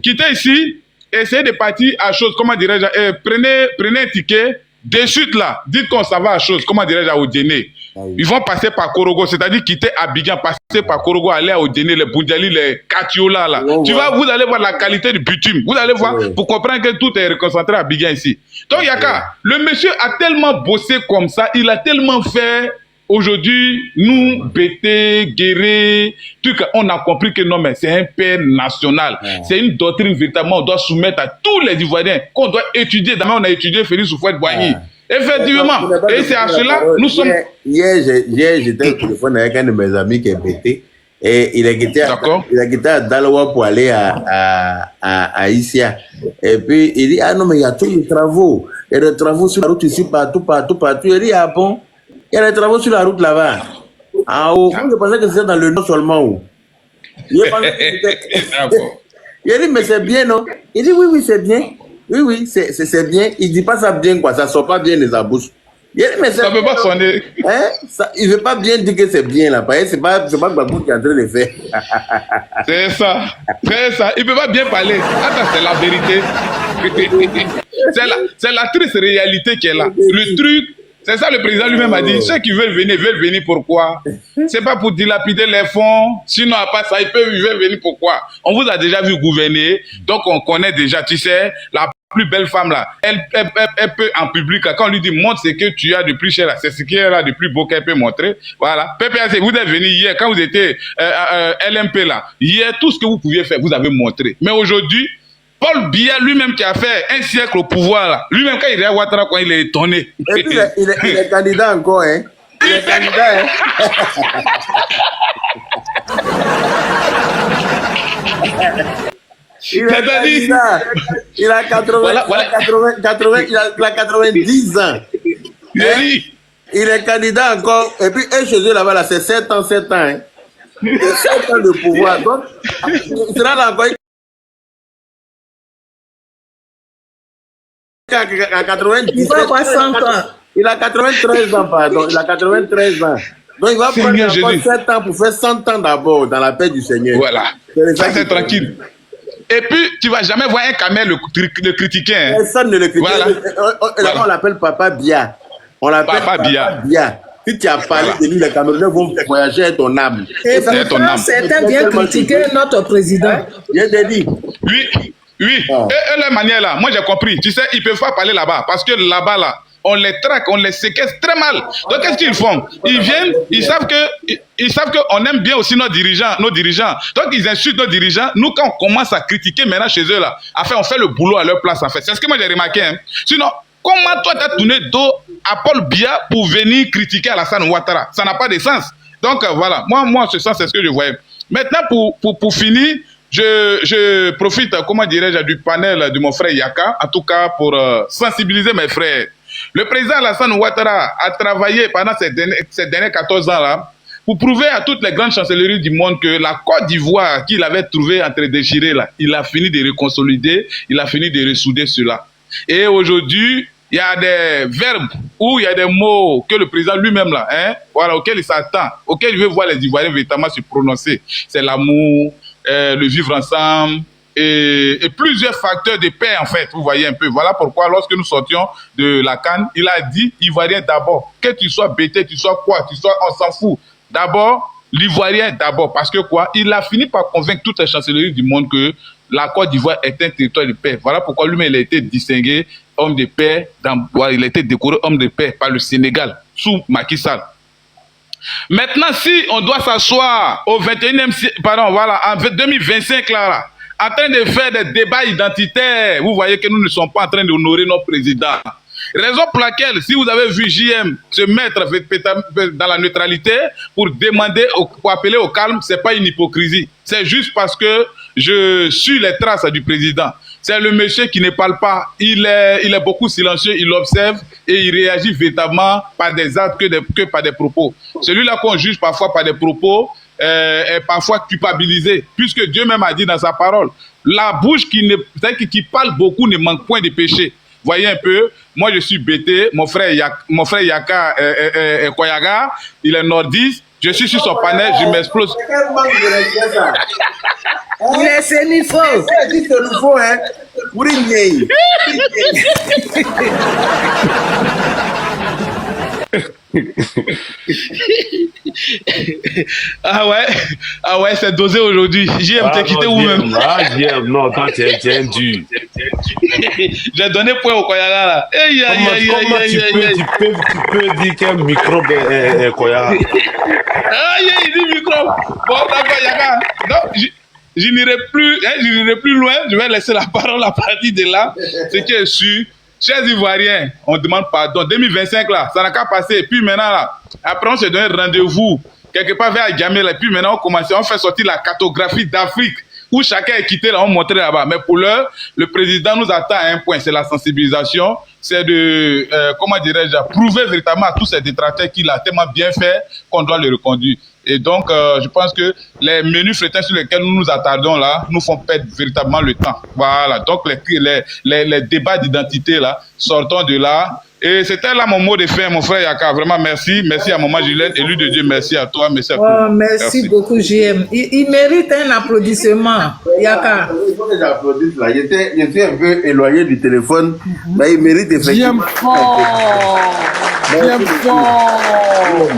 Quittez ici, essayez de partir à chose, comment dirais-je, prenez un ticket. De suite là, dites qu'on s'en va à chose, comment dirais-je, au dîner. Ils vont passer par Korogo, c'est-à-dire quitter Abidjan, passer par Korogo, aller au dîner, les Boudjali, les Katiola là. Vous allez voir la qualité du bitume. Vous allez voir pour comprendre que tout est reconcentré à Abidjan ici. Donc Yaka, le monsieur a tellement bossé comme ça, il a tellement fait. Aujourd'hui, nous, Bété, Guéré, on a compris que non, mais c'est un père national. C'est une doctrine véritablement, on doit soumettre à tous les Ivoiriens, qu'on doit étudier. D'abord, on a étudié Félix Houphouët-Boigny. Effectivement. Et c'est à cela, nous sommes... Hier, j'étais au téléphone avec un de mes amis qui est Bété. Et il a quitté à Daloa pour aller à Issia. Et puis, il dit, ah non, mais il y a tous les travaux. Il y a des travaux sur la route ici, partout. Il dit, ah bon? Il y a des travaux sur la route là-bas. En haut, je pensais que c'était dans le nord seulement. Il a dit, mais c'est bien, non? Il dit, oui, c'est bien. Oui, c'est bien. Il ne dit pas ça bien, quoi. Ça ne sort pas bien de sa bouche. Il a dit, mais ça ne peut pas sonner. Hein? Il ne veut pas bien dire que c'est bien, là. Ce n'est pas Gbagbo qui est en train de faire. C'est ça. Il ne peut pas bien parler. Attends, c'est la vérité. C'est la triste réalité qui est là. Le truc. C'est ça le président lui-même a dit. Ceux qui veulent venir pourquoi? C'est pas pour dilapider les fonds. Sinon, à part ça, ils veulent venir pourquoi? On vous a déjà vu gouverner. Donc, on connaît déjà, tu sais, la plus belle femme là. Elle peut en public, là, quand on lui dit montre ce que tu as de plus cher là, c'est ce qui est là de plus beau qu'elle peut montrer. Voilà. PPAC, vous êtes venu hier, quand vous étiez LMP là. Hier, tout ce que vous pouviez faire, vous avez montré. Mais aujourd'hui, Paul Biya lui-même qui a fait un siècle au pouvoir, là, lui-même quand il est à Ouattara, quand il est étonné. Et puis il est candidat encore, hein. Il est candidat, hein. Il a 90 ans. Il est candidat encore. Et puis, chez eux là-bas, là, c'est 7 ans, hein. C'est 7 ans de pouvoir. Donc, il sera là encore. À 90 ans. Il a 93 ans, pardon. Il a 93 ans. Donc il va prendre encore 7 ans pour faire 100 ans d'abord dans la paix du Seigneur. Voilà. Ça, c'est tranquille. Et puis, tu ne vas jamais voir un camel le critiquer. Hein. Personne ne le critique. Voilà. On l'appelle Papa Biya. On l'appelle Papa Biya. Si tu as parlé de lui, les Camerounais vont voyager avec ton âme. Et pourtant, certains viennent critiquer notre président. Je te dis. Oui. Et leur manière là, moi j'ai compris. Tu sais, ils peuvent pas parler là-bas parce que là-bas là, on les traque, on les séquestre très mal. Donc qu'est-ce qu'ils font? Ils viennent, ils savent que on aime bien aussi nos dirigeants. Donc ils insultent nos dirigeants. Nous quand on commence à critiquer maintenant chez eux là, enfin on fait le boulot à leur place en fait. C'est ce que moi j'ai remarqué. Hein. Sinon, comment toi t'as tourné dos à Paul Biya pour venir critiquer Alassane Ouattara? Ça n'a pas de sens. Donc voilà, moi ce sens c'est ce que je voyais. Maintenant pour finir, je profite, comment dirais-je, du panel de mon frère Yaka, en tout cas pour sensibiliser mes frères. Le président Alassane Ouattara a travaillé pendant ces derniers 14 ans-là pour prouver à toutes les grandes chancelleries du monde que la Côte d'Ivoire qu'il avait trouvée entre déchirée, là, il a fini de reconsolider, il a fini de ressouder cela. Et aujourd'hui, il y a des verbes ou il y a des mots que le président lui-même, là, hein, voilà, auxquels il s'attend, auxquels il veut voir les Ivoiriens véritablement se prononcer. C'est l'amour, le vivre ensemble, et plusieurs facteurs de paix, en fait, vous voyez un peu. Voilà pourquoi, lorsque nous sortions de la CAN, il a dit Ivoirien d'abord. Que tu sois bêté, tu sois quoi, on s'en fout. D'abord, l'Ivoirien d'abord. Parce que quoi, il a fini par convaincre toutes les chancelleries du monde que la Côte d'Ivoire est un territoire de paix. Voilà pourquoi lui-même, il a été distingué homme de paix, il a été décoré homme de paix par le Sénégal, sous Macky Sall. Maintenant, si on doit s'asseoir au 21e siècle, pardon, voilà, en 2025, là, en train de faire des débats identitaires, vous voyez que nous ne sommes pas en train d'honorer nos présidents. Raison pour laquelle, si vous avez vu JM se mettre dans la neutralité pour demander, pour appeler au calme, c'est pas une hypocrisie. C'est juste parce que je suis les traces du président. C'est le monsieur qui ne parle pas. Il est beaucoup silencieux, il observe et il réagit véritablement par des actes que par des propos. Celui-là qu'on juge parfois par des propos est parfois culpabilisé, puisque Dieu même a dit dans sa parole, la bouche qui parle beaucoup ne manque point de péché. Voyez un peu, moi je suis bêté, mon frère Yaka est Koyaga, il est nordiste, je suis sur son panel, je m'explose. Il est sénifaux. C'est nouveau, hein. Ah ouais, c'est dosé aujourd'hui. JM, t'es quitté où même? JM, non, toi, t'es un dur. J'ai donné point au Koyaga là. Comment tu peux dire qu'un microbe est Koyaga? Il dit microbe. Bon, d'accord, Yaga. Donc, je n'irai plus loin. Je vais laisser la parole à partir de là. Ce qui est sûr. Chers Ivoiriens, on demande pardon. 2025 là, ça n'a qu'à passer. Et puis maintenant là, après on se donne rendez-vous quelque part vers Djamel. Et puis maintenant on fait sortir la cartographie d'Afrique où chacun est quitté là, on montrait là-bas. Mais pour l'heure, le président nous attend à un point, c'est la sensibilisation. C'est de, comment dirais-je, prouver véritablement à tous ces détracteurs qu'il a tellement bien fait qu'on doit le reconduire. Et donc, je pense que les menus frétins sur lesquels nous nous attardons là, nous font perdre véritablement le temps. Voilà, donc les débats d'identité là, sortons de là. Et c'était là mon mot de fin, mon frère Yaka. Vraiment, merci. Merci à maman Juliette, élu de Dieu. Merci à toi. Merci à toi. Merci beaucoup, JM. Il mérite un applaudissement, Yaka. Il faut que j'applaudisse là. J'étais un peu éloigné du téléphone, mais il mérite effectivement. JM fort.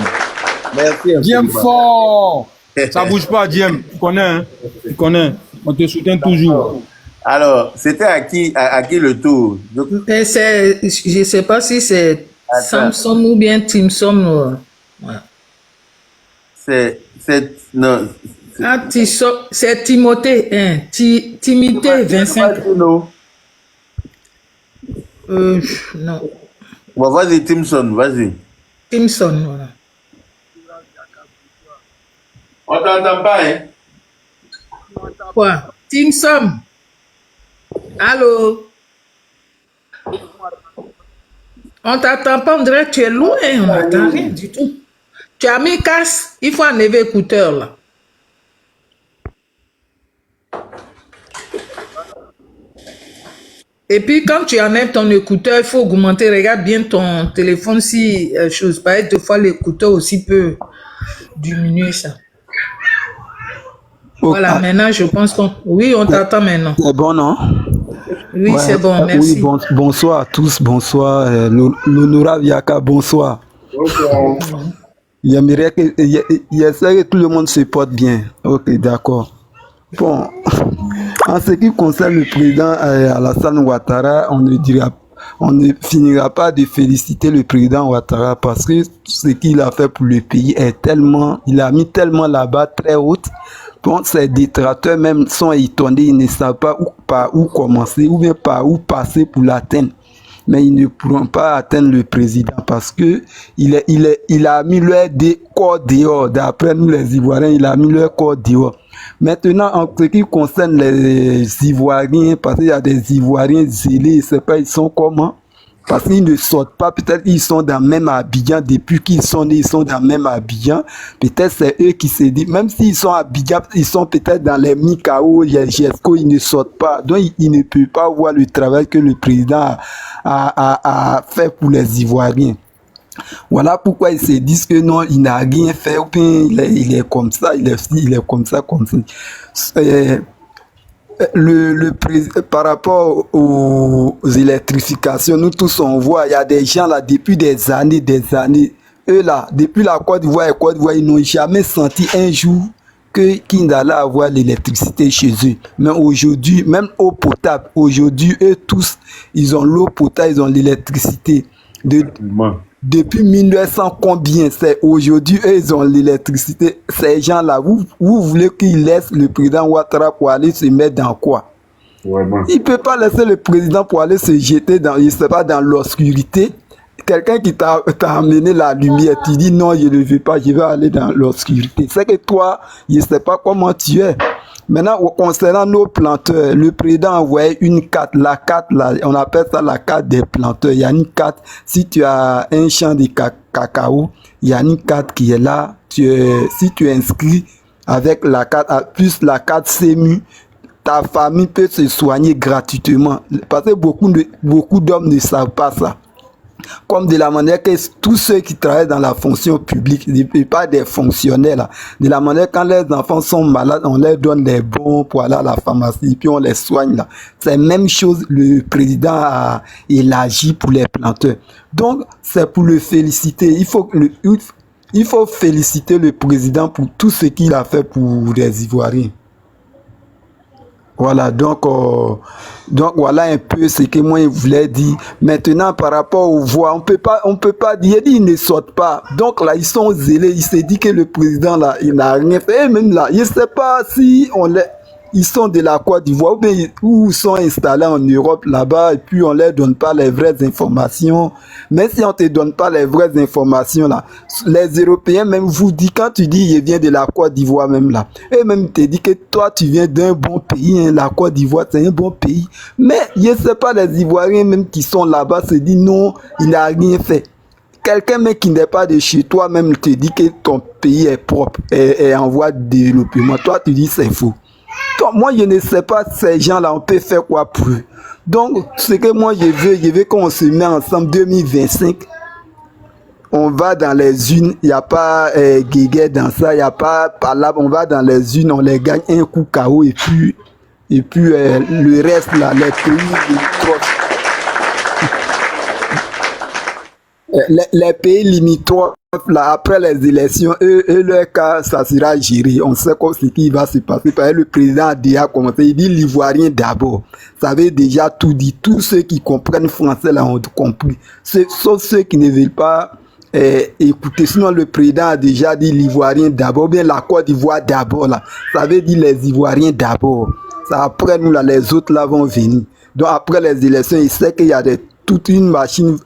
Merci. JM fort. Ça bouge pas, JM. Tu connais, hein? Tu connais. On te soutient toujours. Alors, c'était à qui le tour? Je ne sais pas si c'est Samson ou bien Timson. Non. C'est Timothée. Hein. Timothée 25. Non. Bon, vas-y, Timson, vas-y. Timson, voilà. On t'entend pas, hein? Quoi? Timson. Allô? On t'attend pas, on dirait que tu es loin, on n'entend rien du tout. Tu as mis casse, il faut enlever écouteur là. Et puis quand tu enlèves ton écouteur, il faut augmenter, regarde bien ton téléphone si chose pareille, des fois l'écouteur aussi peut diminuer ça. Voilà, maintenant je pense qu'on... Oui, on t'attend maintenant. C'est bon, non? Oui, Ouais, c'est bon, oui, merci. bonsoir à tous, bonsoir. L'honorable Yaka, bonsoir. J'aimerais que, j'essaie que tout le monde se porte bien. Ok, d'accord. Bon, en ce qui concerne le président Alassane Ouattara, on ne finira pas de féliciter le président Ouattara parce que ce qu'il a fait pour le pays est tellement, il a mis tellement la barre très haute. Bon, ses détracteurs même sont étonnés, ils ne savent pas par où commencer ou bien par où passer pour l'atteindre. Mais ils ne pourront pas atteindre le président parce que il a mis leur corps dehors. D'après nous les Ivoiriens, il a mis leur corps dehors. Maintenant, en ce qui concerne les Ivoiriens, parce qu'il y a des Ivoiriens zélés, je ne sais pas ils sont comment. Parce qu'ils ne sortent pas, peut-être ils sont dans le même Abidjan, depuis qu'ils sont nés, ils sont dans le même Abidjan. Peut-être c'est eux qui se disent, même s'ils sont à Abidjan, ils sont peut-être dans les Mikao, les GESCO, ils ne sortent pas. Donc ils ne peuvent pas voir le travail que le président a fait pour les Ivoiriens. Voilà pourquoi ils se disent que non, il n'a rien fait, ou bien il est comme ça, il est comme ça, comme ça. Par rapport aux électrifications, nous tous on voit, il y a des gens là depuis des années, eux là, depuis la Côte d'Ivoire et Côte d'Ivoire, ils n'ont jamais senti un jour qu'ils allaient avoir l'électricité chez eux. Mais aujourd'hui, même eau potable, aujourd'hui, eux tous, ils ont l'eau potable, ils ont l'électricité. Depuis 1900 combien c'est aujourd'hui, eux, ils ont l'électricité. Ces gens-là, vous voulez qu'ils laissent le président Ouattara pour aller se mettre dans quoi? Il ne peut pas laisser le président pour aller se jeter dans, je sais pas, dans l'obscurité. Quelqu'un qui t'a amené la lumière, tu dis non, je ne veux pas, je vais aller dans l'obscurité. C'est que toi, je ne sais pas comment tu es. Maintenant, concernant nos planteurs, le président a envoyé une carte. La carte, là, on appelle ça la carte des planteurs. Il y a une carte, si tu as un champ de cacao, il y a une carte qui est là. Si tu es inscrit avec la carte, plus la carte SEMU, ta famille peut se soigner gratuitement. Parce que beaucoup d'hommes ne savent pas ça. Comme de la manière que tous ceux qui travaillent dans la fonction publique, pas des fonctionnaires là, de la manière quand les enfants sont malades, on leur donne des bons pour aller à la pharmacie, puis on les soigne là. C'est la même chose, le président a élargi pour les planteurs. Donc, c'est pour le féliciter. Il faut féliciter le président pour tout ce qu'il a fait pour les Ivoiriens. Voilà, donc voilà un peu ce que moi je voulais dire. Maintenant, par rapport aux voix, on peut pas dire, ils ne sortent pas. Donc là, ils sont zélés, ils se disent que le président là, il n'a rien fait. Et même là, je ne sais pas si ils sont de la Côte d'Ivoire ou sont installés en Europe là-bas et puis on leur donne pas les vraies informations. Mais si on te donne pas les vraies informations là, les Européens même vous disent, quand tu dis je viens de la Côte d'Ivoire même là, et même te dit que toi tu viens d'un bon pays, hein, la Côte d'Ivoire c'est un bon pays. Mais je sais pas, les Ivoiriens même qui sont là-bas se disent non, il n'a rien fait. Quelqu'un même qui n'est pas de chez toi même te dit que ton pays est propre et en voie de développement. Toi tu dis c'est faux. Donc, moi, je ne sais pas, ces gens-là, on peut faire quoi pour eux. Donc, ce que moi, je veux qu'on se mette ensemble 2025. On va dans les unes, il n'y a pas guéguerre dans ça, il n'y a pas palabre, on va dans les unes, on les gagne un coup KO et puis le reste, là, les pays limitrophes. Les pays limitrophes, là, après les élections, eux, leur cas, ça sera géré. On sait ce qui va se passer. Parce que le président a déjà commencé. Il dit l'Ivoirien d'abord. Ça veut déjà tout dire. Tous ceux qui comprennent français, là, ont compris. Sauf ceux qui ne veulent pas écouter. Sinon, le président a déjà dit l'Ivoirien d'abord. Bien, la Côte d'Ivoire d'abord, là. Ça veut dire les Ivoiriens d'abord. Ça, après, nous, là, les autres, là, vont venir. Donc, après les élections, il sait qu'il y a toute une machine.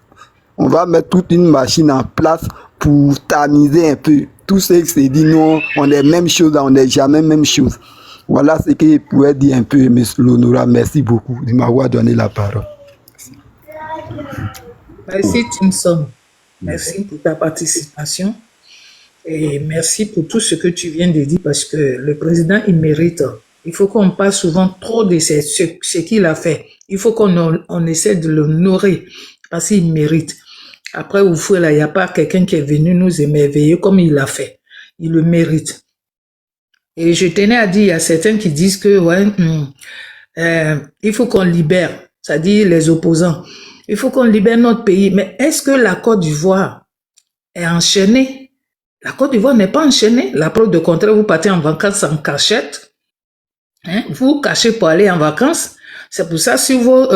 On va mettre toute une machine en place pour tamiser un peu. Tous ceux qui se disent non, on est même chose, on n'est jamais même chose. Voilà ce que je pourrais dire un peu, M. l'honorable. Merci beaucoup de m'avoir donné la parole. Merci, Timson. Merci pour ta participation. Et merci pour tout ce que tu viens de dire parce que le président, il mérite. Il faut qu'on parle souvent trop de ce qu'il a fait. Il faut qu'on essaie de l'honorer parce qu'il mérite. Après, au fond, là, il n'y a pas quelqu'un qui est venu nous émerveiller comme il l'a fait. Il le mérite. Et je tenais à dire, il y a certains qui disent que, ouais, il faut qu'on libère c'est-à-dire les opposants. Il faut qu'on libère notre pays. Mais est-ce que la Côte d'Ivoire est enchaînée? La Côte d'Ivoire n'est pas enchaînée. La preuve de contraire, vous partez en vacances en cachette. Hein? Vous cachez pour aller en vacances. C'est pour ça, sur vos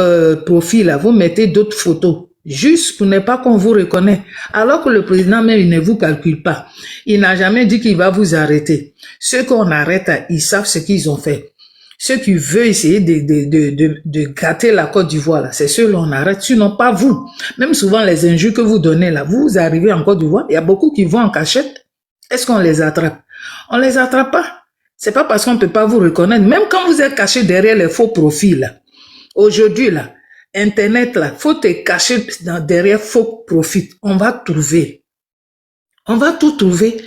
profils, là, vous mettez d'autres photos. Juste pour ne pas qu'on vous reconnaisse. Alors que le président même, il ne vous calcule pas. Il n'a jamais dit qu'il va vous arrêter. Ceux qu'on arrête, ils savent ce qu'ils ont fait. Ceux qui veulent essayer de gâter la Côte d'Ivoire, c'est ceux-là on arrête, sinon pas vous. Même souvent, les injures que vous donnez là, vous arrivez en Côte d'Ivoire, il y a beaucoup qui vont en cachette. Est-ce qu'on les attrape? On les attrape pas. C'est pas parce qu'on ne peut pas vous reconnaître. Même quand vous êtes caché derrière les faux profils, là. Aujourd'hui, là, Internet, là, faut te cacher derrière faux profils. On va trouver. On va tout trouver.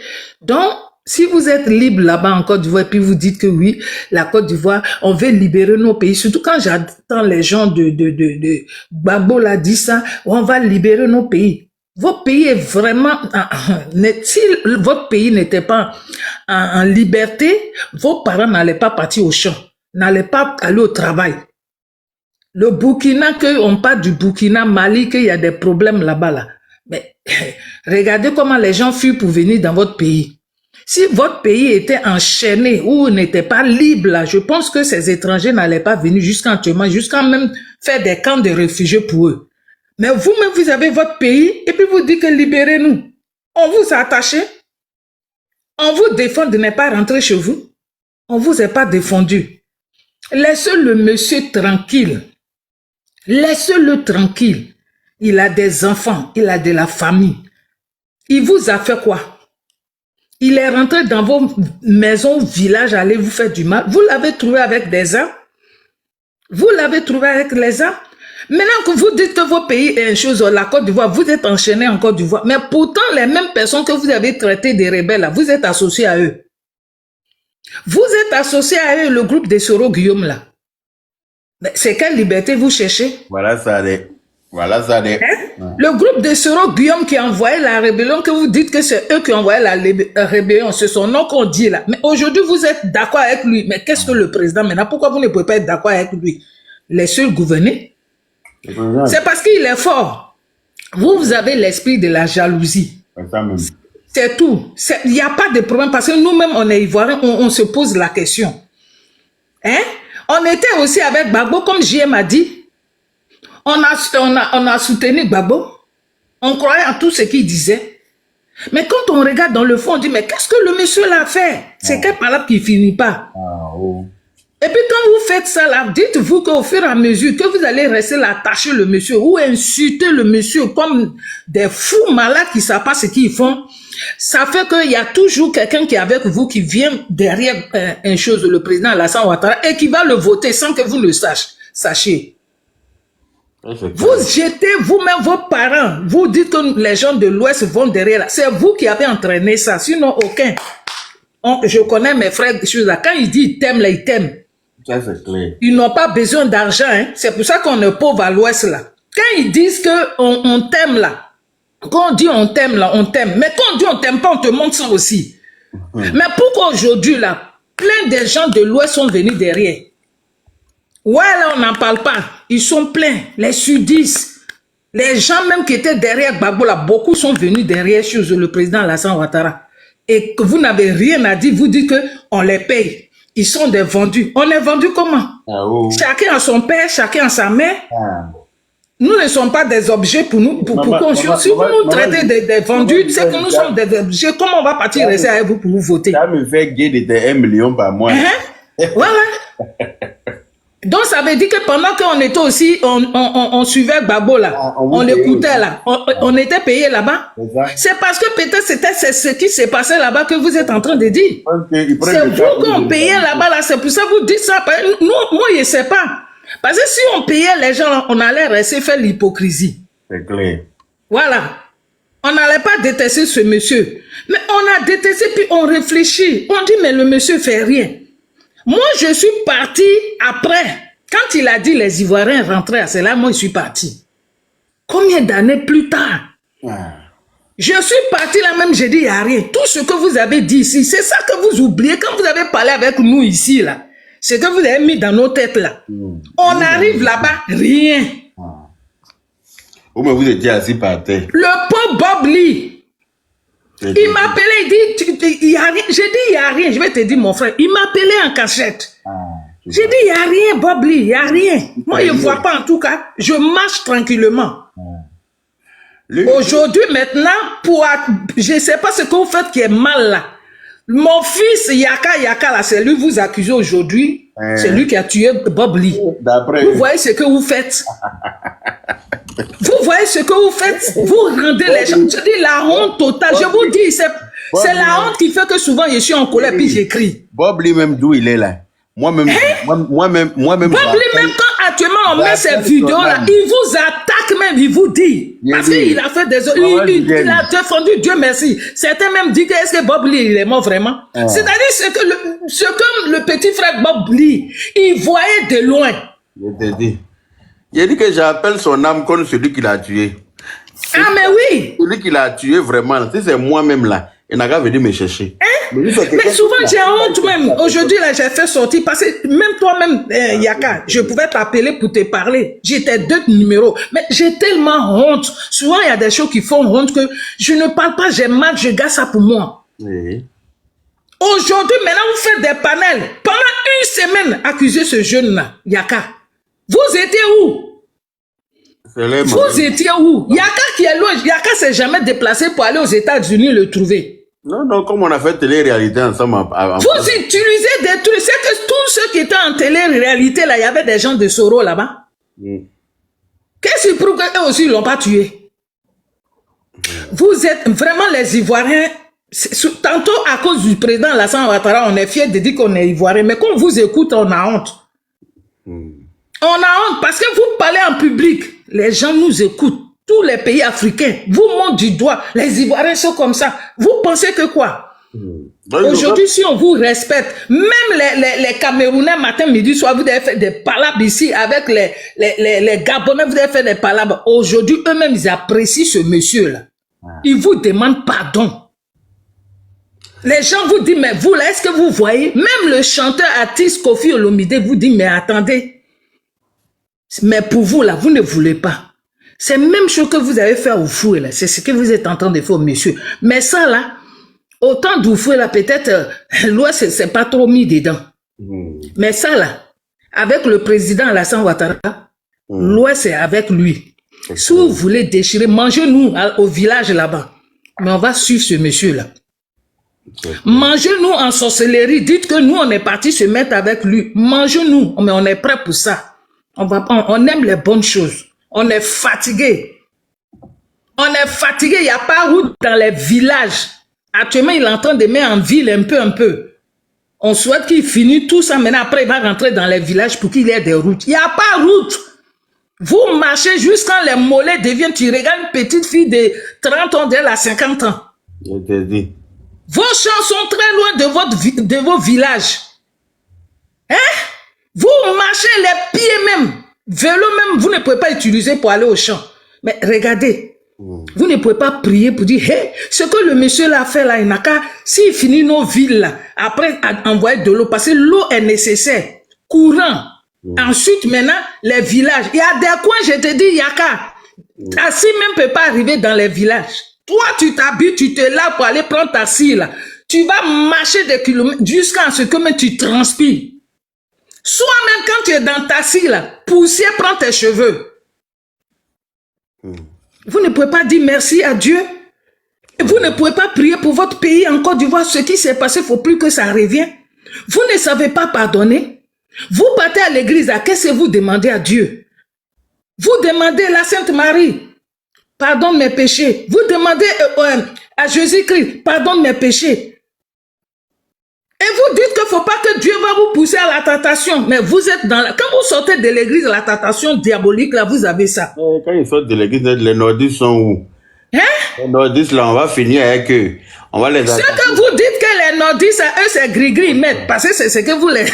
Donc, si vous êtes libre là-bas en Côte d'Ivoire, puis vous dites que oui, la Côte d'Ivoire, on veut libérer nos pays, surtout quand j'entends les gens de Gbagbo là dit ça, on va libérer nos pays. Votre pays est vraiment, si votre pays n'était pas en liberté, vos parents n'allaient pas partir au champ, n'allaient pas aller au travail. Le Burkina, on parle du Burkina, Mali, qu'il y a des problèmes là-bas, là. Mais regardez comment les gens fuient pour venir dans votre pays. Si votre pays était enchaîné ou n'était pas libre, là, je pense que ces étrangers n'allaient pas venir jusqu'à même faire des camps de réfugiés pour eux. Mais vous-même, vous avez votre pays et puis vous dites que libérez-nous. On vous a attaché. On vous défend de ne pas rentrer chez vous. On vous a pas défendu. Laissez le monsieur tranquille. Laissez-le tranquille. Il a des enfants, il a de la famille. Il vous a fait quoi? Il est rentré dans vos maisons, villages, aller vous faire du mal. Vous l'avez trouvé avec des armes. Vous l'avez trouvé avec les armes. Maintenant que vous dites que vos pays est une chose, la Côte d'Ivoire, vous êtes enchaîné en Côte d'Ivoire. Mais pourtant, les mêmes personnes que vous avez traitées des rebelles, là, vous êtes associés à eux. Vous êtes associés à eux, le groupe des Soro Guillaume, là. C'est quelle liberté vous cherchez? Voilà ça, voilà ça. Hein? Le groupe de Soro Guillaume qui a envoyé la rébellion, que vous dites que c'est eux qui ont envoyé la rébellion, c'est son nom qu'on dit là. Mais aujourd'hui, vous êtes d'accord avec lui. Mais qu'est-ce que le président maintenant? Pourquoi vous ne pouvez pas être d'accord avec lui? Laissez-le gouverner. C'est parce qu'il est fort. Vous avez l'esprit de la jalousie. C'est tout. Il n'y a pas de problème parce que nous-mêmes, on est Ivoiriens, on se pose la question. Hein? On était aussi avec Gbagbo, comme JM a dit. On a soutenu Gbagbo. On croyait en tout ce qu'il disait. Mais quand on regarde dans le fond, on dit, mais qu'est-ce que le monsieur l'a fait? C'est quelle parole qui finit pas. Et puis quand vous faites ça là, dites-vous qu'au fur et à mesure que vous allez rester là, attacher le monsieur ou insulter le monsieur comme des fous malades qui ne savent pas ce qu'ils font, ça fait qu'il y a toujours quelqu'un qui est avec vous qui vient derrière une chose, le président Alassane Ouattara, et qui va le voter sans que vous le sachiez. Vous jetez vous-même vos parents, vous dites que les gens de l'Ouest vont derrière là. C'est vous qui avez entraîné ça, sinon aucun. Je connais mes frères, quand ils disent ils t'aiment là, ils t'aiment. Ça, c'est clair. Ils n'ont pas besoin d'argent, hein. C'est pour ça qu'on est pauvre à l'Ouest là. Quand ils disent qu'on t'aime là, quand on dit on t'aime là, on t'aime. Mais quand on dit on t'aime pas, on te montre ça aussi. Mais pourquoi aujourd'hui là, plein de gens de l'Ouest sont venus derrière? Ouais, là on n'en parle pas. Ils sont pleins. Les sudistes, les gens même qui étaient derrière Gbagbo là, beaucoup sont venus derrière chez le président Alassane Ouattara. Et que vous n'avez rien à dire, vous dites qu'on les paye. Ils sont des vendus. On est vendus comment? Chacun a son père, chacun a sa mère. Nous ne sommes pas des objets pour nous, pour conscience. Si vous nous traitez des vendus, c'est que nous sommes des objets. Comment on va partir rester avec vous pour vous voter? Ça me fait gagner 1 million par mois. Voilà. Donc ça veut dire que pendant qu'on était aussi, on suivait Gbagbo là, on l'écoutait là, on était payé là-bas. C'est parce que peut-être c'est ce qui s'est passé là-bas que vous êtes en train de dire. C'est vous qu'on payait là-bas là, c'est pour ça que vous dites ça. Nous, moi je ne sais pas. Parce que si on payait les gens, on allait rester faire l'hypocrisie. C'est clair. Voilà. On n'allait pas détester ce monsieur. Mais on a détesté puis on réfléchit. On dit mais le monsieur fait rien. Moi, je suis parti après. Quand il a dit les Ivoiriens rentraient, c'est là moi je suis parti. Combien d'années plus tard? Je suis parti là même, j'ai dit il n'y a rien. Tout ce que vous avez dit ici, c'est ça que vous oubliez quand vous avez parlé avec nous ici là. ce que vous avez mis dans nos têtes là. On arrive là-bas, rien. Oh, mais vous étiez assis par terre. Le pauvre Bob Lee, il m'a appelé, il dit, il y a rien. J'ai dit, il n'y a rien. Je vais te dire, mon frère, il m'a appelé en cachette. J'ai dit, il n'y a rien, Bob Lee, il n'y a rien. Moi, je ne vois pas en tout cas. Je marche tranquillement. Aujourd'hui, maintenant, je ne sais pas ce que vous faites qui est mal là. Mon fils Yaka là, c'est lui que vous accusez aujourd'hui. C'est lui qui a tué Bob Lee. Vous voyez ce que vous faites. Vous voyez ce que vous faites. Vous rendez les gens. Je dis la honte totale. Je vous dis, c'est la honte qui fait que souvent je suis en colère puis j'écris. Bob Lee, même d'où il est là. Moi-même. Moi-même. Bob Lee, même quand actuellement on met ces vidéos là, il vous attaque même, il vous dit. Parce qu'il a fait des. Il a défendu, Dieu merci. Certains même disent que est-ce que Bob Lee il est mort vraiment. C'est-à-dire ce que le petit frère Bob Lee, il voyait de loin. Je te dis. Il a dit que j'appelle son âme comme celui qui l'a tué. Ah, mais oui! Celui qui l'a tué vraiment, si c'est moi-même là, il n'a qu'à venir me chercher. Mais souvent j'ai honte même. Aujourd'hui là, j'ai fait sortir parce que même toi-même, Yaka, je pouvais t'appeler pour te parler. J'étais 2 numéros. Mais j'ai tellement honte. Souvent il y a des choses qui font honte que je ne parle pas, j'ai mal, je garde ça pour moi. Oui. Aujourd'hui, maintenant, vous faites des panels. Pendant 1 semaine, accusez ce jeune-là, Yaka. Vous étiez où? Vous étiez où? Yaka qui est loin, Yaka s'est jamais déplacé pour aller aux États-Unis le trouver. Non, comme on a fait télé-réalité ensemble. Vous utilisez des trucs. C'est que tous ceux qui étaient en télé-réalité, là, il y avait des gens de Soro là-bas. Qu'est-ce qui prouve qu'eux aussi, ils l'ont pas tué? Vous êtes vraiment les Ivoiriens. Tantôt, à cause du président Alassane Ouattara, on est fiers de dire qu'on est Ivoiriens. Mais quand on vous écoute, on a honte. On a honte parce que vous parlez en public. Les gens nous écoutent. Tous les pays africains vous montrent du doigt. Les Ivoiriens sont comme ça. Vous pensez que quoi? Aujourd'hui, si on vous respecte, même les Camerounais, matin, midi, soir, vous devez faire des palabres ici avec les Gabonais, vous devez faire des palabres. Aujourd'hui, eux-mêmes, ils apprécient ce monsieur-là. Ils vous demandent pardon. Les gens vous disent, mais vous là, est-ce que vous voyez? Même le chanteur artiste Kofi Olomide vous dit, mais attendez. Mais pour vous là, vous ne voulez pas. C'est même chose que vous avez fait au fouet là. C'est ce que vous êtes en train de faire, monsieur. Mais ça là, autant d'oufouet là, peut-être, l'Ouest, c'est pas trop mis dedans. Mais ça là, avec le président Alassane Ouattara, l'Ouest, c'est avec lui. Si vous voulez déchirer, mangez-nous au village là-bas. Mais on va suivre ce monsieur là. Mangez-nous en sorcellerie. Dites que nous, on est parti se mettre avec lui. Mangez-nous. Mais on est prêt pour ça. On aime les bonnes choses. On est fatigué. On est fatigué. Il n'y a pas route dans les villages. Actuellement, il est en train de mettre en ville un peu. On souhaite qu'il finisse tout ça. Maintenant, après, il va rentrer dans les villages pour qu'il y ait des routes. Il n'y a pas route. Vous marchez jusqu'à les mollets deviennent. Tu regardes une petite fille de 30 ans, d'elle à 50 ans. Je te dis. Vos champs sont très loin de vos villages. Hein? Vous marchez les pieds même. Vélo même, vous ne pouvez pas utiliser pour aller au champ. Mais regardez, vous ne pouvez pas prier pour dire, hey, ce que le monsieur l'a fait là, il n'a qu'à, s'il finit nos villes là, après envoyer de l'eau, parce que l'eau est nécessaire, courant. Ensuite, maintenant, les villages. Il y a des coins, je te dis, Yaka, Tassi même ne peut pas arriver dans les villages. Toi, tu t'habilles, tu te laves pour aller prendre ta scie là. Tu vas marcher des kilomètres jusqu'à ce que même tu transpires. Soit même quand tu es dans ta scie là, poussière prend tes cheveux. Vous ne pouvez pas dire merci à Dieu. Vous ne pouvez pas prier pour votre pays en Côte d'Ivoire. Ce qui s'est passé, il ne faut plus que ça revienne. Vous ne savez pas pardonner. Vous partez à l'église, qu'est-ce que vous demandez à Dieu? Vous demandez la Sainte Marie, pardonne mes péchés. Vous demandez à Jésus-Christ, pardonne mes péchés. Et vous dites qu'il ne faut pas que Dieu va vous pousser à la tentation. Mais vous êtes dans quand vous sortez de l'église, la tentation diabolique, là, vous avez ça. Quand ils sortent de l'église, les nordistes sont où? Hein? Les nordistes, là, on va finir avec eux. On va les attaquer. Ce que vous dites que les nordistes, eux, c'est gris-gris, mais parce que c'est ce que vous les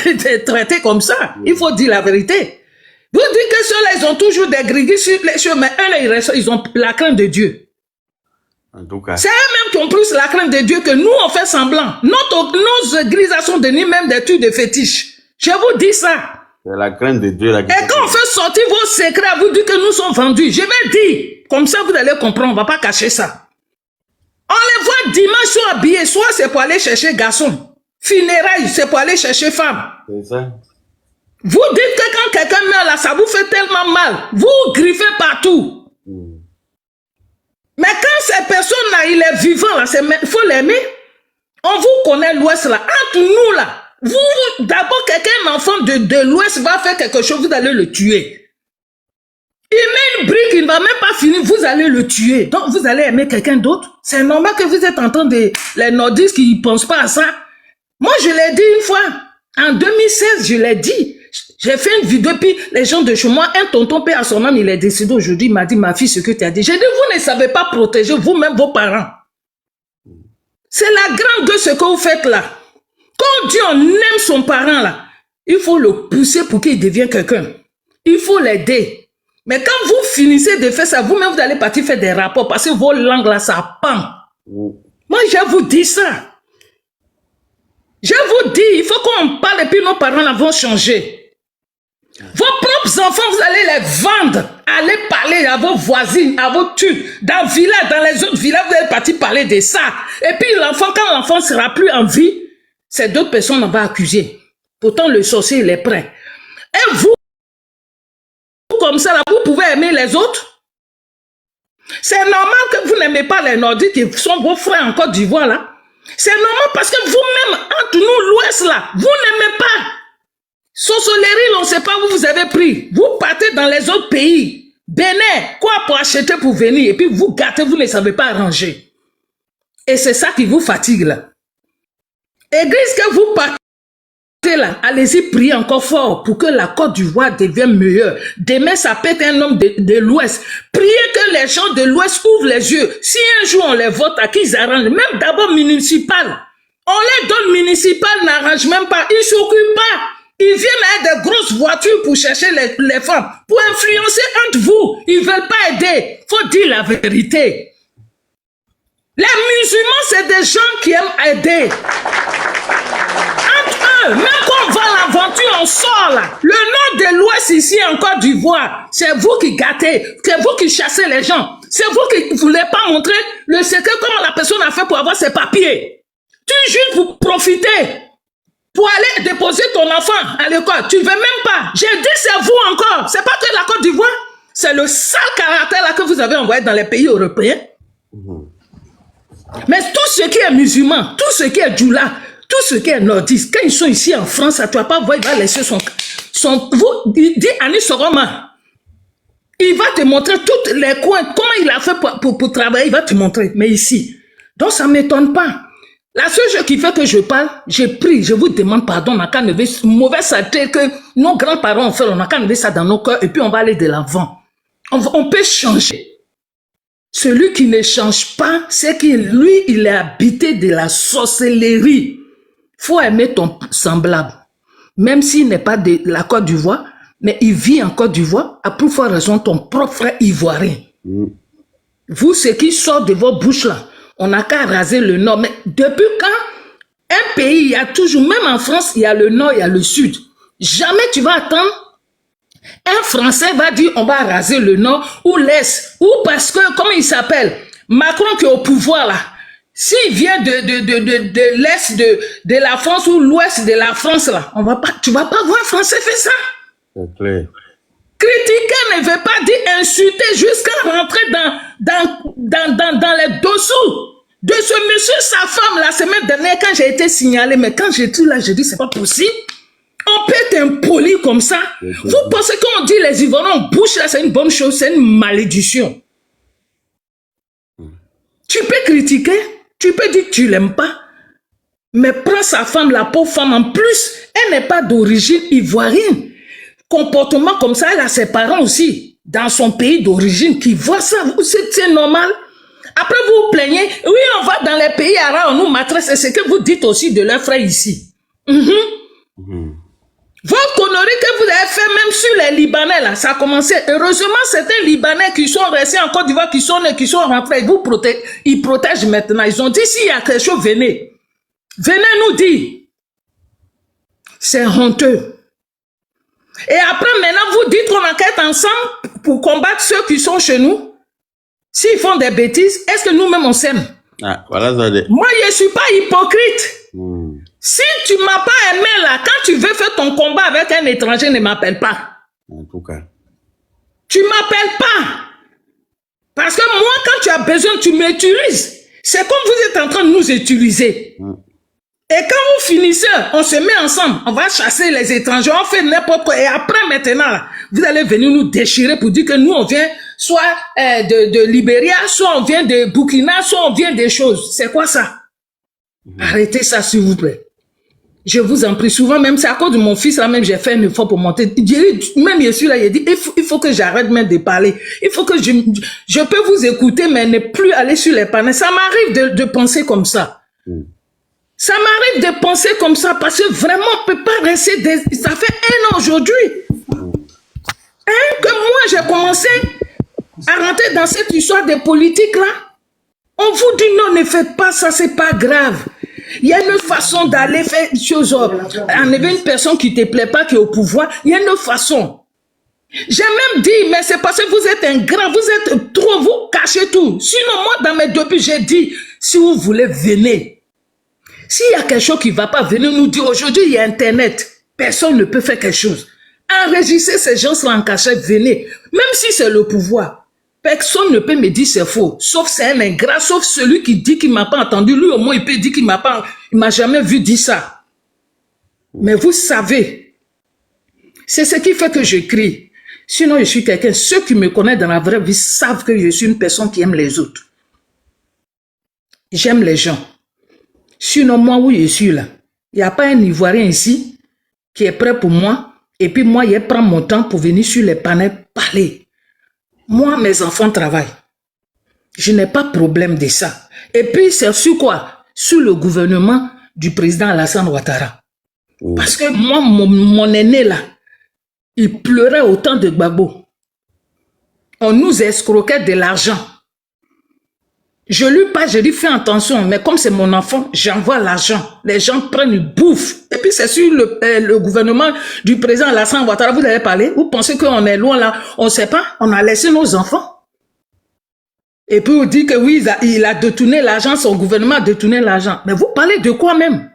traitez comme ça. Il faut dire la vérité. Vous dites que ceux-là, ils ont toujours des gris-gris sur les cheveux, mais eux, ils ont la crainte de Dieu. En tout cas. C'est eux-mêmes qui ont plus la crainte de Dieu que nous, on fait semblant. Nos égrisations de nous, même des trucs de fétiche. Je vous dis ça. C'est la crainte de Dieu. Et quand on fait sortir vos secrets, à vous dire que nous sommes vendus. Je vais dire, comme ça vous allez comprendre, on ne va pas cacher ça. On les voit dimanche sont habillés, soit c'est pour aller chercher garçon. Funérailles, c'est pour aller chercher femme. C'est ça. Vous dites que quand quelqu'un meurt là, ça vous fait tellement mal. Vous griffez partout. Mais quand cette personne-là, il est vivant là, il faut l'aimer. On vous connaît l'Ouest là. Entre nous là, vous, d'abord quelqu'un, un enfant de l'Ouest va faire quelque chose, vous allez le tuer. Il met une brique, il ne va même pas finir, vous allez le tuer. Donc vous allez aimer quelqu'un d'autre. C'est normal que vous êtes en train de... Les nordistes qui ne pensent pas à ça. Moi, je l'ai dit une fois. En 2016, je l'ai dit. J'ai fait une vidéo, puis les gens de chez moi, un tonton père à son âme, il est décédé aujourd'hui, il m'a dit, ma fille, ce que tu as dit. J'ai dit, vous ne savez pas protéger vous-même vos parents. C'est la grande gueule ce que vous faites là. Quand on dit on aime son parent là, il faut le pousser pour qu'il devienne quelqu'un. Il faut l'aider. Mais quand vous finissez de faire ça, vous-même vous allez partir faire des rapports parce que vos langues là, ça pend. Moi, je vous dis ça. Je vous dis, il faut qu'on parle et puis nos parents là vont changer. Vos propres enfants, vous allez les vendre. Allez parler à vos voisines, à vos tues. Dans le village, dans les autres villages, vous allez partir parler de ça. Et puis l'enfant, quand l'enfant ne sera plus en vie, c'est d'autres personnes qu'on va accuser. Pourtant, le sorcier, il est prêt. Et vous, comme ça, là, vous pouvez aimer les autres. C'est normal que vous n'aimez pas les Nordiques qui sont vos frères en Côte d'Ivoire, là. C'est normal parce que vous-même, entre nous, l'Ouest, là, vous n'aimez pas. Sosolerie, on ne sait pas où vous avez pris. Vous partez dans les autres pays. Bénin, quoi pour acheter pour venir? Et puis vous gâtez, vous ne savez pas arranger. Et c'est ça qui vous fatigue, là. Église que vous partez là, allez-y prier encore fort pour que la Côte d'Ivoire devienne meilleure. Demain, ça peut être un homme de l'Ouest. Priez que les gens de l'Ouest ouvrent les yeux. Si un jour on les vote, à qui ils arrangent? Même d'abord municipal. On les donne municipal, n'arrange même pas. Ils ne s'occupent pas. Ils viennent avec des grosses voitures pour chercher les femmes, pour influencer entre vous. Ils ne veulent pas aider. Il faut dire la vérité. Les musulmans, c'est des gens qui aiment aider. Entre eux, même quand on va à l'aventure, on sort là. Le nord de l'Ouest ici en Côte d'Ivoire, c'est vous qui gâtez, c'est vous qui chassez les gens. C'est vous qui ne voulez pas montrer le secret, comment la personne a fait pour avoir ses papiers. Tu juste pour profiter. Pour aller déposer ton enfant à l'école, tu ne veux même pas. J'ai dit c'est vous encore. C'est pas que la Côte d'Ivoire. C'est le sale caractère là que vous avez envoyé dans les pays européens. Mais tout ce qui est musulman, tout ce qui est djoula, tout ce qui est nordiste, quand ils sont ici en France, tu ne vas pas voir, il va laisser son vous, il dit Anis Soroma. Il va te montrer tous les coins, comment il a fait pour travailler, il va te montrer. Mais ici, donc ça ne m'étonne pas. La seule chose qui fait que je parle, j'ai pris, je vous demande pardon, on n'a qu'à enlever ce mauvais saleté que nos grands-parents ont fait, on n'a qu'à enlever ça dans nos cœurs et puis on va aller de l'avant. On peut changer. Celui qui ne change pas, c'est que lui, il est habité de la sorcellerie. Faut aimer ton semblable. Même s'il n'est pas de la Côte d'Ivoire, mais il vit en Côte d'Ivoire, à plus forte raison ton propre frère ivoirien. Vous, ce qui sort de vos bouches là, on n'a qu'à raser le nord. Mais depuis quand un pays, il y a toujours, même en France, il y a le nord, il y a le sud. Jamais tu vas attendre, un Français va dire on va raser le nord ou l'est. Ou parce que, comment il s'appelle? Macron qui est au pouvoir là. S'il vient de l'est de la France ou l'ouest de la France là, tu vas pas voir un Français faire ça. C'est clair. Critiquer ne veut pas dire insulter jusqu'à rentrer dans les dessous de ce monsieur, sa femme, la semaine dernière, quand j'ai été signalé, mais quand j'ai tout là, j'ai dit, c'est pas possible. On peut être impoli comme ça. Vous pensez qu'on dit les Ivoiriens, on bouche là, c'est une bonne chose, c'est une malédiction. Tu peux critiquer, tu peux dire que tu l'aimes pas, mais prends sa femme, la pauvre femme, en plus, elle n'est pas d'origine ivoirienne. Comportement comme ça, elle a ses parents aussi, dans son pays d'origine, qui voient ça. C'est normal. Après, vous vous plaignez. Oui, on va dans les pays arabes, on nous maltraite. C'est ce que vous dites aussi de leurs frères ici. Votre connerie que vous avez fait même sur les Libanais, là, ça a commencé. Heureusement, c'était les Libanais qui sont restés en Côte d'Ivoire, qui sont rentrés. Ils protègent maintenant. Ils ont dit, s'il y a quelque chose, venez. Venez nous dire. C'est honteux. Et après, maintenant, vous dites qu'on enquête ensemble pour combattre ceux qui sont chez nous. S'ils font des bêtises, est-ce que nous-mêmes on s'aime? Ah, voilà ça. Moi, je ne suis pas hypocrite. Si tu ne m'as pas aimé là, quand tu veux faire ton combat avec un étranger, ne m'appelle pas. En tout cas. Tu ne m'appelles pas. Parce que moi, quand tu as besoin, tu m'utilises. C'est comme vous êtes en train de nous utiliser. Et quand vous finissez, on se met ensemble, on va chasser les étrangers, on fait n'importe quoi. Et après, maintenant, là, vous allez venir nous déchirer pour dire que nous, on vient soit de Libéria, soit on vient de Burkina, soit on vient des choses. C'est quoi ça? Arrêtez ça, s'il vous plaît. Je vous en prie. Souvent, même c'est à cause de mon fils, là même, j'ai fait un effort pour monter. Même je suis là, il a dit, il faut que j'arrête même de parler. Il faut que je peux vous écouter, mais ne plus aller sur les panneaux. Ça m'arrive de penser comme ça. Ça m'arrive de penser comme ça parce que vraiment, on ne peut pas rester... Ça fait 1 an aujourd'hui. Que moi, j'ai commencé à rentrer dans cette histoire de politique là. On vous dit non, ne faites pas ça, c'est pas grave. Il y a une façon d'aller faire des choses. Enlever une personne qui ne te plaît pas, qui est au pouvoir. Il y a une façon. J'ai même dit, mais c'est parce que vous êtes un grand, vous êtes trop, vous cachez tout. Sinon, moi, dans mes débuts, j'ai dit, si vous voulez, venez. S'il y a quelque chose qui ne va pas, venez nous dire, aujourd'hui, il y a Internet. Personne ne peut faire quelque chose. Enregistrez ces gens-là en cachette, venez. Même si c'est le pouvoir. Personne ne peut me dire c'est faux, sauf c'est un ingrat, sauf celui qui dit qu'il ne m'a pas entendu. Lui, au moins, il peut dire qu'il m'a jamais vu dire ça. Mais vous savez, c'est ce qui fait que je crie. Sinon, je suis quelqu'un, ceux qui me connaissent dans la vraie vie savent que je suis une personne qui aime les autres. J'aime les gens. Sinon, moi, où je suis là, il n'y a pas un Ivoirien ici qui est prêt pour moi. Et puis moi, je prends mon temps pour venir sur les panels parler. Moi, mes enfants travaillent. Je n'ai pas de problème de ça. Et puis, c'est sur quoi? Sur le gouvernement du président Alassane Ouattara. Parce que moi, mon aîné là, il pleurait autant de Gbagbo. On nous escroquait de l'argent. Je lui parle, je lui fais attention, mais comme c'est mon enfant, j'envoie l'argent. Les gens prennent une bouffe. Et puis c'est sur le gouvernement du président Alassane Ouattara, vous allez parler. Vous pensez qu'on est loin là? On ne sait pas. On a laissé nos enfants. Et puis on dit que oui, il a détourné l'argent, son gouvernement a détourné l'argent. Mais vous parlez de quoi même?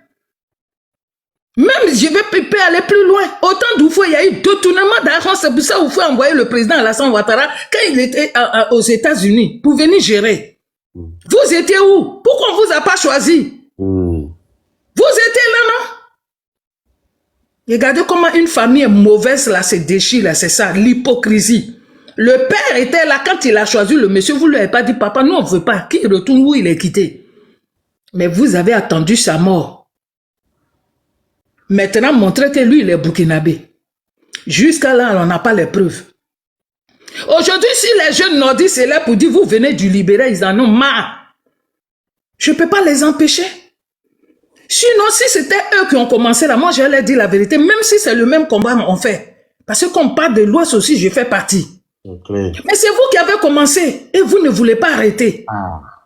Même, je vais aller plus loin. Autant d'où il y a eu détournement d'argent, c'est pour ça qu'il faut envoyer le président Alassane Ouattara quand il était aux États-Unis pour venir gérer. Vous étiez où? Pourquoi on ne vous a pas choisi? Vous étiez là, non? Regardez comment une famille est mauvaise, là, se déchire, là, c'est ça, l'hypocrisie. Le père était là quand il a choisi le monsieur, vous ne lui avez pas dit, papa, nous on ne veut pas, qu'il retourne où il est quitté. Mais vous avez attendu sa mort. Maintenant, montrez que lui, il est burkinabé. Jusqu'à là, on n'a pas les preuves. Aujourd'hui, si les jeunes nordistes sont là pour dire, vous venez du libéral, ils en ont marre. Je ne peux pas les empêcher. Sinon, si c'était eux qui ont commencé là, moi, je leur dis la vérité, même si c'est le même combat on fait. Parce que quand on parle de l'Ouest aussi, je fais partie. Mais c'est vous qui avez commencé et vous ne voulez pas arrêter.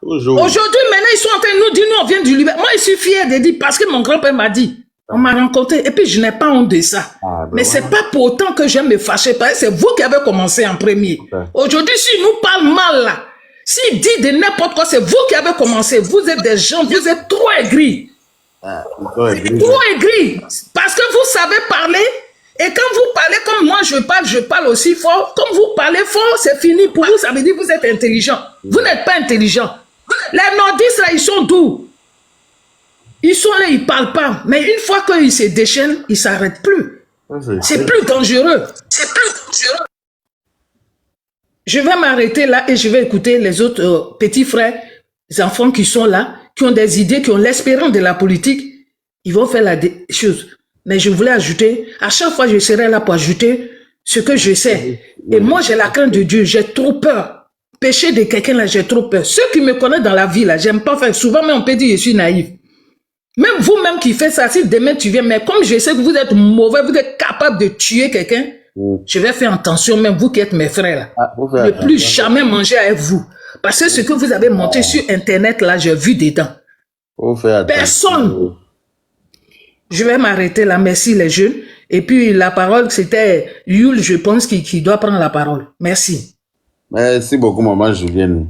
Aujourd'hui, maintenant, ils sont en train de nous dire, nous, on vient du libéral. Moi, je suis fier de dire, parce que mon grand-père m'a dit, on m'a rencontré, et puis je n'ai pas honte de ça. Mais c'est pas pour autant que j'aime me fâcher, parce que c'est vous qui avez commencé en premier. Aujourd'hui, s'il nous parle mal là, s'il dit de n'importe quoi, c'est vous qui avez commencé. Vous êtes des gens, vous êtes trop aigris. Trop aigris. Parce que vous savez parler, et quand vous parlez comme moi je parle aussi fort. Comme vous parlez fort, c'est fini pour vous, ça veut dire que vous êtes intelligent. Vous n'êtes pas intelligent. Les nordistes là, ils sont doux. Ils sont là, ils ne parlent pas. Mais une fois qu'ils se déchaînent, ils ne s'arrêtent plus. C'est plus dangereux. C'est plus dangereux. Je vais m'arrêter là et je vais écouter les autres petits frères, les enfants qui sont là, qui ont des idées, qui ont l'espérance de la politique. Ils vont faire la chose. Mais je voulais ajouter, à chaque fois je serai là pour ajouter ce que je sais. Et moi, j'ai la crainte de Dieu. J'ai trop peur. Péché de quelqu'un là, j'ai trop peur. Ceux qui me connaissent dans la vie là, j'aime pas faire. Souvent, mais on peut dire que je suis naïf. Même vous-même qui faites ça, si demain tu viens, mais comme je sais que vous êtes mauvais, vous êtes capable de tuer quelqu'un, je vais faire attention, même vous qui êtes mes frères là. Ne plus jamais manger avec vous. Parce que ce que vous avez monté sur Internet là, j'ai vu dedans. Personne. Je vais m'arrêter là. Merci les jeunes. Et puis la parole, c'était Yul, je pense, qui doit prendre la parole. Merci. Merci beaucoup, maman Julienne.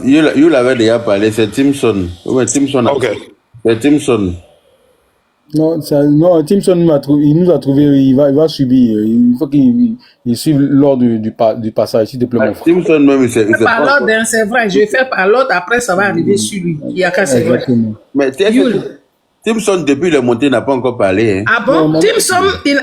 Yul avait déjà parlé, c'est Timson. Oui, Timson. Ok. C'est Timson. Non, Timson il nous a trouvé, il va subir. Il faut qu'il suive lors du passage, s'il te plaît, mon frère. Timson même, Je fais par l'ordre, hein, c'est vrai. Je fais par l'ordre, après ça va arriver sur lui. Il y a qu'à, c'est vrai. Mais Timson, depuis le monté, n'a pas encore parlé. Hein. Ah bon? Non, Timson,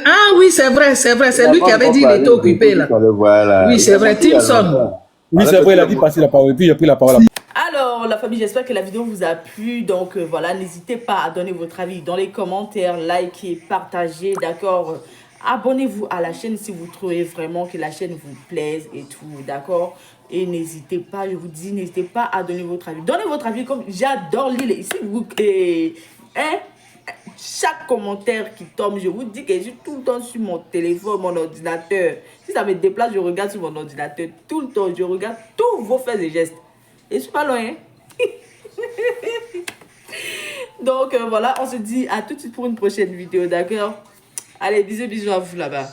ah oui, c'est vrai. C'est lui qui avait dit qu'il était occupé là. Voilà. Oui, c'est vrai, Timson. Oui, c'est vrai, il a dit passer la parole, et puis il a pris la parole. Alors, la famille, j'espère que la vidéo vous a plu. Donc, voilà, n'hésitez pas à donner votre avis dans les commentaires, likez, partagez, d'accord? Abonnez-vous à la chaîne si vous trouvez vraiment que la chaîne vous plaise et tout, d'accord? Et n'hésitez pas, je vous dis, n'hésitez pas à donner votre avis. Donnez votre avis, comme j'adore lire ici. Chaque commentaire qui tombe, je vous dis que je suis tout le temps sur mon téléphone, mon ordinateur. Si ça me déplace, je regarde sur mon ordinateur. Tout le temps, je regarde tous vos faits et gestes. Et je suis pas loin. Hein? Donc voilà, on se dit à tout de suite pour une prochaine vidéo, d'accord? Allez, bisous à vous là-bas.